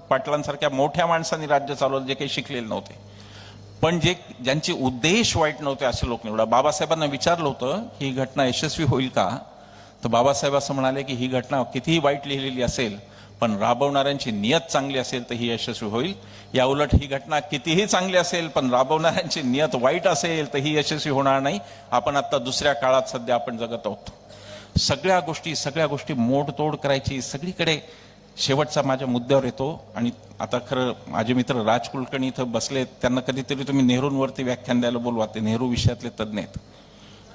पाटलांसारख्या मोठ्या माणसांनी राज्य चालवलं जे काही शिकलेले नव्हते, पण ज्यांचे उद्देश वाईट नव्हते असे लोक निवडा. बाबासाहेबांना विचारलं होतं की ही घटना यशस्वी होईल का, तर बाबासाहेब असं म्हणाले की ही घटना कितीही वाईट लिहिलेली असेल पण राबवणाऱ्यांची नियत चांगली असेल तर ही यशस्वी होईल. या उलट ही घटना कितीही चांगली असेल पण राबवणाऱ्यांची नियत वाईट असेल तर ही यशस्वी होणार नाही. आपण आता दुसऱ्या काळात सध्या आपण जगत आहोत. सगळ्या गोष्टी मोडतोड करायची सगळीकडे. शेवटचा माझ्या मुद्द्यावर येतो आणि आता खरं माझे मित्र राज कुलकर्णी इथं बसले, त्यांना कधीतरी तुम्ही नेहरूंवरती व्याख्यान द्यायला बोलवा. ते नेहरू विषयातले तज्ज्ञ आहेत.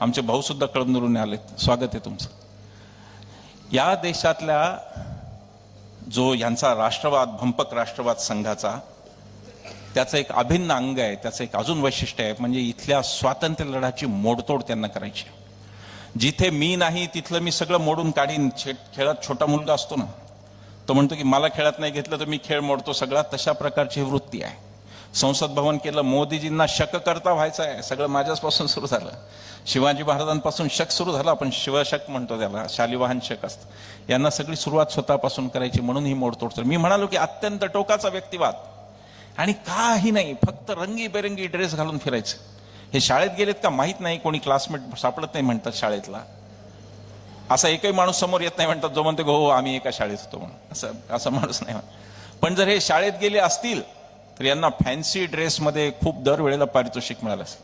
आमचे भाऊ सुद्धा कळमनुरून आलेत. स्वागत आहे तुमचं. या देशातल्या जो यांचा राष्ट्रवाद, भंपक राष्ट्रवाद संघाचा, त्याचं एक अभिन्न अंग आहे, त्याचं एक अजून वैशिष्ट्य आहे म्हणजे इथल्या स्वातंत्र्य लढ्याची मोडतोड त्यांना करायची. जिथे मी नाही तिथलं मी सगळं मोडून काढीन. खेळात छोटा मुलगा असतो ना, तो म्हणतो की मला खेळात नाही घेतलं तर मी खेळ मोडतो सगळा. तशा प्रकारची वृत्ती आहे. संसद भवन केलं, मोदीजींना शककर्ता व्हायचं आहे, सगळं माझ्यापासून सुरू झालं. शिवाजी महाराजांपासून शक सुरू झाला, आपण शिवशक म्हणतो त्याला, शालिवाहन शक असतं. यांना सगळी सुरुवात स्वतःपासून करायची म्हणून ही मोडतोड. तर मी म्हणालो की अत्यंत टोकाचा व्यक्तिवाद आणि काही नाही, फक्त रंगीबेरंगी ड्रेस घालून फिरायचं. हे शाळेत गेलेत का माहीत नाही, कोणी क्लासमेट सापडत नाही म्हणतात शाळेतला. असा एकही माणूस समोर येत नाही म्हणतात जो म्हणतो हो आम्ही एका शाळेत होतो म्हणून. असा माणूस नाही. पण जर हे शाळेत गेले असतील तर यांना फॅन्सी ड्रेसमध्ये खूप दरवेळेला पारितोषिक मिळालं असेल.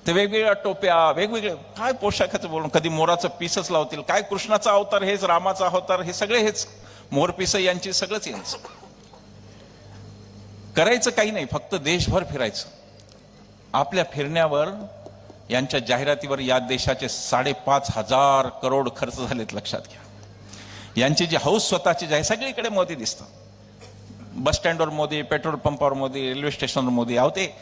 ते वेगवेगळ्या टोप्या, वेगवेगळे काय पोशाखाचं बोलून, कधी मोराचं पीसच लावतील, काय कृष्णाचा अवतार हेच, रामाचा अवतार हे सगळे हेच, मोरपीस यांची सगळंच यांचं. करायचं काही नाही, फक्त देशभर फिरायचं. आपल्या फिरण्यावर, यांच्या जाहिरातीवर या देशाचे 5,500 करोड खर्च झालेत, लक्षात घ्या. यांची जी हौस स्वतःची जी आहे, सगळीकडे मोदी दिसतं. बस स्टँडवर मोदी, पेट्रोल पंपावर मोदी, रेल्वे स्टेशनवर मोदी. अहो ते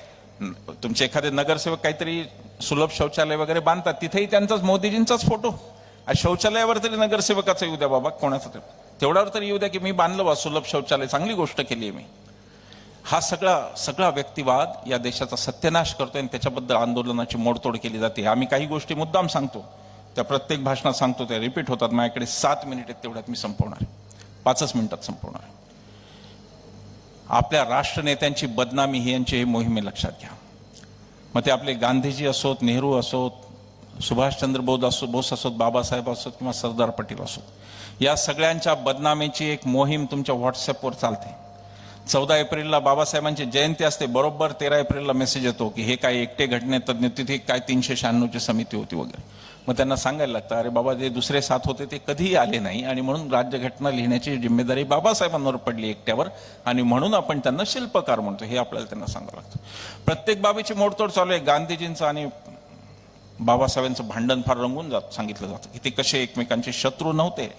तुमचे एखादे नगरसेवक काहीतरी सुलभ शौचालय वगैरे बांधतात, तिथेही त्यांचाच, मोदीजींचाच फोटो. शौचालयावर तरी नगरसेवकाचा येऊ द्या बाबा, कोणाचा तरी तेवढ्यावर तरी येऊ द्या की मी बांधलं बा सुलभ शौचालय, चांगली गोष्ट केली आहे मी. हा सगळा व्यक्तिवाद या देशाचा सत्यानाश करतोय आणि त्याच्याबद्दल आंदोलनाची मोडतोड केली जाते. आम्ही काही गोष्टी मुद्दाम सांगतो, त्या प्रत्येक भाषणात सांगतो, त्या रिपीट होतात. माझ्याकडे 7 मिनिट आहेत, तेवढ्यात मी संपवणार आहे, 5च मिनिटात संपवणार आहे. आपल्या राष्ट्रनेत्यांची बदनामी ही यांची ही मोहीम आहे, लक्षात घ्या. मग ते आपले गांधीजी असोत, नेहरू असोत, सुभाषचंद्र बोस असोत, बाबासाहेब असोत किंवा सरदार पटेल असोत, या सगळ्यांच्या बदनामीची एक मोहीम तुमच्या व्हॉट्सअपवर चालते. 14 एप्रिलला बाबासाहेबांची जयंती असते, बरोबर 13 एप्रिलला मेसेज येतो की हे काय एकटे घटने तज्ज्ञ, तिथे काय 396 समिती होती वगैरे. मग त्यांना सांगायला लागतं अरे बाबा जे दुसरे 7 होते ते कधीही आले नाही आणि म्हणून राज्यघटना लिहिण्याची जिम्मेदारी बाबासाहेबांवर पडली एकट्यावर आणि म्हणून आपण त्यांना शिल्पकार म्हणतो, हे आपल्याला त्यांना सांगावं लागतं. प्रत्येक बाबीची मोडतोड चालू आहे. गांधीजींचं आणि बाबासाहेबांचं भांडण फार रंगून सांगितलं जातं की ते कसे एकमेकांचे शत्रू नव्हते.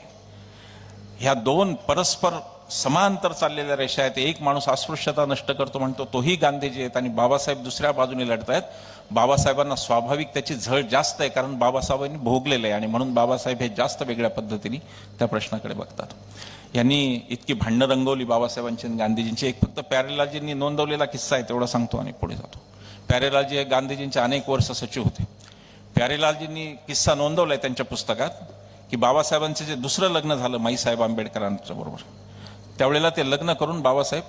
ह्या 2 परस्पर समांतर चाललेल्या रेषा आहेत. एक माणूस अस्पृश्यता नष्ट करतो म्हणतो तोही गांधीजी आहेत आणि बाबासाहेब दुसऱ्या बाजूने लढतायत. बाबासाहेबांना स्वाभाविक त्याची झळ जास्त आहे, कारण बाबासाहेबांनी भोगलेलं आहे आणि म्हणून बाबासाहेब हे जास्त वेगळ्या पद्धतीने त्या प्रश्नाकडे बघतात. यांनी इतकी भांडणं रंगवली बाबासाहेबांची आणि गांधीजींची. एक फक्त प्यारेलालजींनी नोंदवलेला किस्सा आहे, तेवढा सांगतो आणि पुढे जातो. प्यारेलालजी हे गांधीजींचे अनेक वर्ष सचिव होते. प्यारेलालजींनी किस्सा नोंदवलाय त्यांच्या पुस्तकात की बाबासाहेबांचे जे दुसरं लग्न झालं माईसाहेब आंबेडकरांच्या बरोबर, त्यावेळेला ते लग्न करून बाबासाहेब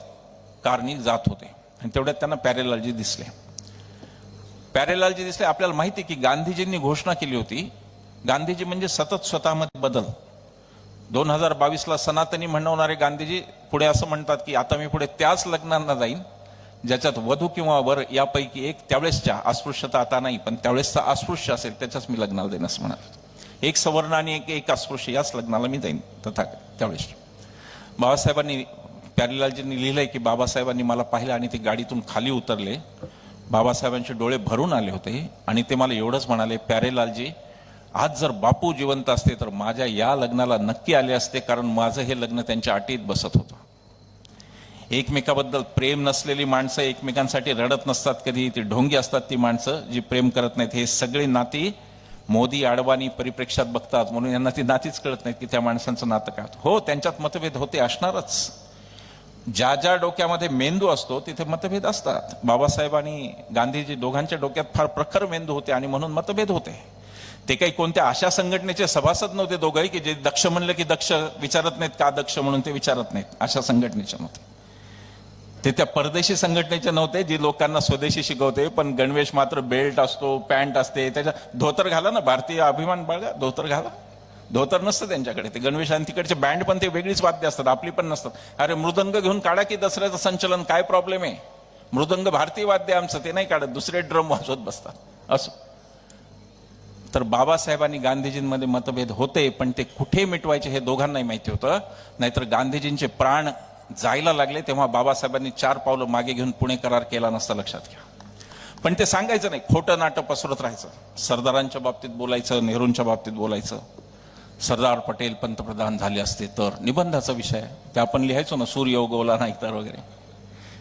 कारनी जात होते आणि तेवढ्यात त्यांना प्यारेलालजी दिसले. आपल्याला माहिती आहे की गांधीजींनी घोषणा केली होती, गांधीजी म्हणजे सतत स्वतःमध्ये बदल. 2022ला सनातनी म्हणवणारे गांधीजी पुढे असं म्हणतात की आता मी पुढे त्याच लग्नांना जाईन ज्याच्यात वधू किंवा वर यापैकी एक त्यावेळेसच्या, अस्पृश्यता आता नाही पण त्यावेळेसचा अस्पृश्य असेल त्याच्याच मी लग्नाला जाईन असं म्हणाले. एक सवर्ण आणि एक अस्पृश्य याच लग्नाला मी जाईन तथा त्यावेळेस. बाबासाहेबांनी, प्यारेलालजींनी लिहिलंय की बाबासाहेबांनी मला पाहिलं आणि ते गाडीतून खाली उतरले. बाबासाहेबांचे डोळे भरून आले होते आणि ते मला एवढंच म्हणाले, प्यारेलालजी आज जर बापू जिवंत असते तर माझ्या या लग्नाला नक्की आले असते, कारण माझं हे लग्न त्यांच्या अटीत बसत होतं. एकमेकाबद्दल प्रेम नसलेली माणसं एकमेकांसाठी रडत नसतात कधी, ती ढोंगी असतात ती माणसं जी प्रेम करत नाहीत. हे सगळी नाती मोदी अडवाणी परिप्रेक्षात बघतात म्हणून यांना ती नातीच कळत नाहीत की त्या माणसांचं नातं काय. हो त्यांच्यात मतभेद होते, असणारच. ज्या ज्या डोक्यामध्ये मेंदू असतो तिथे मतभेद असतात. बाबासाहेब आणि गांधीजी दोघांच्या डोक्यात फार प्रखर मेंदू होते आणि म्हणून मतभेद होते. ते काही कोणत्या अशा संघटनेचे सभासद नव्हते दोघंही की जे दक्ष म्हणलं की दक्ष विचारत नाहीत का दक्ष म्हणून ते विचारत नाहीत, अशा संघटनेचे नव्हते. ते त्या परदेशी संघटनेचे नव्हते जी लोकांना स्वदेशी शिकवते, पण गणवेश मात्र बेल्ट असतो, पॅन्ट असते, त्याच्या धोतर घाला ना, भारतीय अभिमान बाळगा, धोतर घाला. धोतर नसतं त्यांच्याकडे, ते गणवेश आणि तिकडचे बँड पण ते वेगळीच वाद्य असतात, आपली पण नसतात. अरे मृदंग घेऊन काढा की दसऱ्याचं संचलन, काय प्रॉब्लेम आहे? मृदंग भारतीय वाद्य आमचं, ते नाही काढत, दुसरे ड्रम वाजवत बसतात. असो, तर बाबासाहेब आणि गांधीजींमध्ये मतभेद होते, पण ते कुठे मिटवायचे हे दोघांनाही माहिती होतं. नाहीतर गांधीजींचे प्राण जायला लागले तेव्हा बाबासाहेबांनी 4 पावलं मागे घेऊन पुणे करार केला नसता, लक्षात घ्या. पण ते सांगायचं नाही, खोटं नाटं पसरत राहायचं. सरदारांच्या बाबतीत बोलायचं, नेहरूंच्या बाबतीत बोलायचं. सरदार पटेल पंतप्रधान झाले असते तर, निबंधाचा विषय ते आपण लिहायचो ना, सूर्य उगवला नाही तर वगैरे.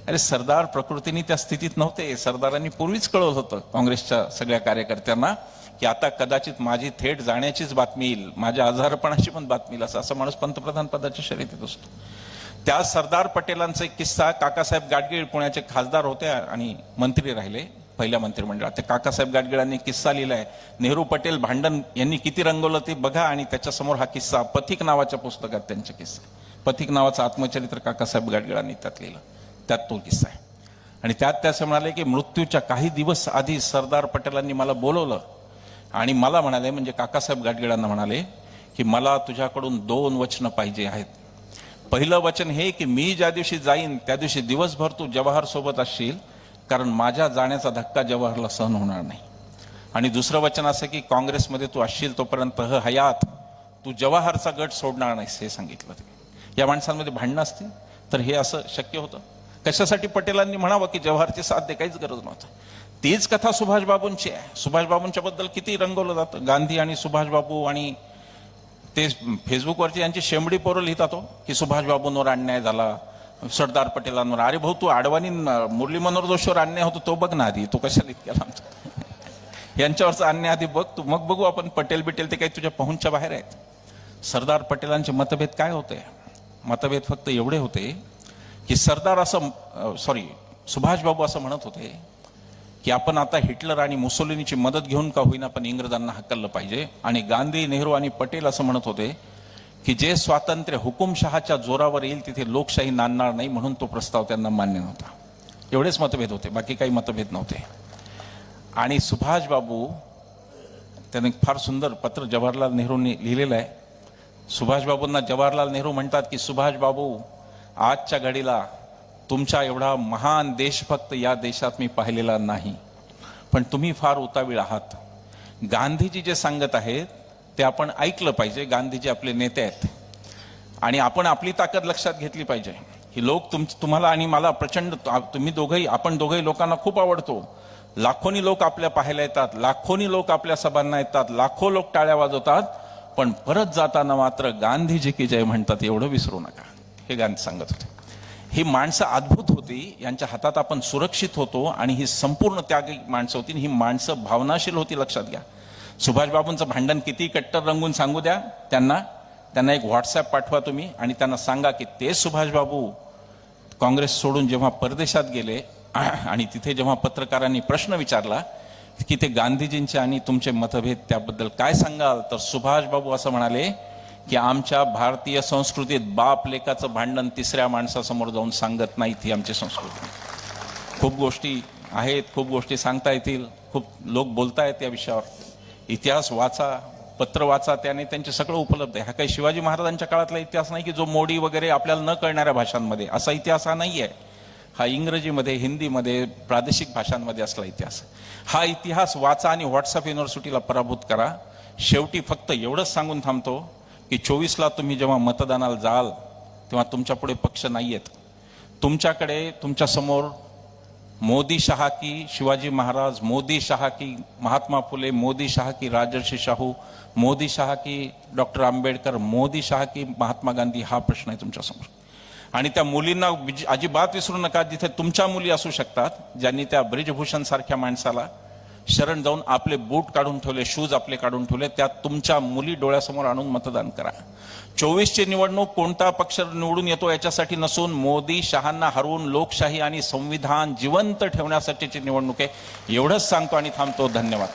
अरे सरदार प्रकृतीने त्या स्थितीत नव्हते. सरदारांनी पूर्वीच कळवलं होतं काँग्रेसच्या सगळ्या कार्यकर्त्यांना की आता कदाचित माझी थेट जाण्याचीच बातमी येईल, माझ्या आजारपणाची पण बातमी येईल. असा माणूस पंतप्रधान पदाच्या शर्यतीत असतो. त्या सरदार पटेलांचा एक किस्सा, काकासाहेब गाडगीळ पुण्याचे खासदार होते आणि मंत्री राहिले पहिल्या मंत्रिमंडळात. ते काकासाहेब गाडगिळांनी किस्सा लिहिलाय, नेहरू पटेल भांडण यांनी किती रंगवलं ते बघा. आणि त्याच्यासमोर हा किस्सा, पथिक नावाच्या पुस्तकात त्यांचा किस्सा, पथिक नावाचं आत्मचरित्र काकासाहेब गाडगिळांनी त्यात लिहिलं, त्यात तो किस्सा आहे. आणि त्यात ते असं म्हणाले की मृत्यूच्या काही दिवस आधी सरदार पटेलांनी मला बोलवलं आणि मला म्हणाले, म्हणजे काकासाहेब गाडगिळांना म्हणाले की मला तुझ्याकडून 2 वचनं पाहिजे आहेत. पहिलं वचन हे की मी ज्या दिवशी जाईन त्या दिवशी दिवसभर तू जवाहर सोबत असशील, कारण माझ्या जाण्याचा धक्का जवाहरला सहन होणार नाही. आणि दुसरं वचन असं की काँग्रेसमध्ये तू असशील तोपर्यंत हयात तू जवाहरचा गट सोडणार नाहीस, हे सांगितलं. ते या माणसांमध्ये भांडणं असतील तर हे असं शक्य होतं? कशासाठी पटेलांनी म्हणावं की जवाहरची साथ दे, काहीच गरज नव्हतं. तीच कथा सुभाषबाबूंची आहे. सुभाषबाबूंच्या बद्दल किती रंगवलं जातं. गांधी आणि सुभाषबाबू, आणि ते फेसबुकवरची यांची शेंबडी पोरं लिहितात की सुभाषबाबूंवर अन्याय झाला, सरदार पटेलांवर. अरे भाऊ, तू आडवाणी मुरली मनोहर जोशीवर अन्याय होतो तो बघ ना आधी, तो कशाला इतक्या लांबचा यांच्यावरचा अन्याय आधी बघ तू, मग बघू आपण पटेल बिटेल ते काही तुझ्या पहुंचच्या बाहेर आहेत. सरदार पटेलांचे मतभेद काय होते? मतभेद फक्त एवढे होते की सरदार असं सुभाषबाबू असं म्हणत होते की आपण आता हिटलर आणि मुसोलिनीची मदत घेऊन का होईना पण इंग्रजांना हकललं पाहिजे. आणि गांधी, नेहरू आणि पटेल असं म्हणत होते की जे स्वातंत्र्य हुकुमशहाच्या जोरावर येईल तिथे लोकशाही नांदणार नाही, म्हणून तो प्रस्ताव त्यांना मान्य नव्हता. एवढेच मतभेद होते, बाकी काही मतभेद नव्हते. आणि सुभाषबाबू, त्याने फार सुंदर पत्र जवाहरलाल नेहरूंनी लिहिलेलं आहे. सुभाषबाबूंना जवाहरलाल नेहरू म्हणतात की सुभाषबाबू, आजच्या घडीला तुमच्या एवढा महान देशभक्त या देशात मी पाहिलेला नाही, पण तुम्ही फार उतावीळ आहात. गांधीजी जे सांगत आहेत ते आपण ऐकलं पाहिजे. गांधीजी आपले नेते आहेत आणि आपण आपली ताकद लक्षात घेतली पाहिजे. ही लोक तुम्हाला आणि मला प्रचंड, आपण दोघंही लोकांना खूप आवडतो. लाखोनी लोक आपल्या पाहायला येतात, लाखोनी लोक आपल्या सभांना येतात, लाखो लोक टाळ्या वाजवतात, पण परत जाताना मात्र गांधीजी की जय म्हणतात, एवढं विसरू नका, हे गांधी सांगत होते. ही माणसं अद्भुत होती, यांच्या हातात आपण सुरक्षित होतो आणि ही संपूर्ण त्यागी माणसं होती. ही माणसं भावनाशील होती, लक्षात घ्या. सुभाषबाबूंचं भांडण किती कट्टर रंगून सांगू द्या त्यांना एक व्हॉट्सॲप पाठवा तुम्ही आणि त्यांना सांगा की ते सुभाषबाबू काँग्रेस सोडून जेव्हा परदेशात गेले आणि तिथे जेव्हा पत्रकारांनी प्रश्न विचारला की ते गांधीजींचे आणि तुमचे मतभेद त्याबद्दल काय सांगाल, तर सुभाषबाबू असं म्हणाले की आमच्या भारतीय संस्कृतीत बाप लेकाचं भांडण तिसऱ्या माणसासमोर जाऊन सांगत नाहीत, ही आमची संस्कृती. खूप गोष्टी आहेत, खूप गोष्टी सांगता येतील, खूप लोक बोलतायत या विषयावर. इतिहास वाचा, पत्र वाचा, त्याने त्यांचे सगळं उपलब्ध आहे. हा काही शिवाजी महाराजांच्या काळातला इतिहास नाही की जो मोडी वगैरे आपल्याला न कळणाऱ्या भाषांमध्ये, असा इतिहास हा नाही आहे. हा इंग्रजीमध्ये, हिंदीमध्ये, प्रादेशिक भाषांमध्ये असला इतिहास. हा इतिहास वाचा आणि व्हॉट्सअप युनिव्हर्सिटीला पराभूत करा. शेवटी फक्त एवढंच सांगून थांबतो की 24ला तुम्ही जेव्हा मतदानाला जाल तेव्हा तुमच्या पुढे पक्ष नाही आहेत. तुमच्याकडे, तुमच्या समोर मोदी शहा की शिवाजी महाराज, मोदी शहा की महात्मा फुले, मोदी शहा की राजर्षी शाहू, मोदी शहा की डॉक्टर आंबेडकर, मोदी शहा की महात्मा गांधी, हा प्रश्न आहे तुमच्यासमोर. आणि त्या मुलींना अजिबात विसरू नका, जिथे तुमच्या मुली असू शकतात, ज्यांनी त्या ब्रिजभूषण सारख्या माणसाला शरण जाऊन आपले बूट काढून ठेवले, शूज आपले काढून ठेवले, त्यात तुमच्या मुली डोळ्यासमोर आणून मतदान करा. 24ची निवडणूक कोणता पक्ष निवडून येतो याच्यासाठी नसून मोदी शहांना हरवून लोकशाही आणि संविधान जिवंत ठेवण्यासाठीची निवडणूक आहे. एवढंच सांगतो आणि थांबतो. धन्यवाद.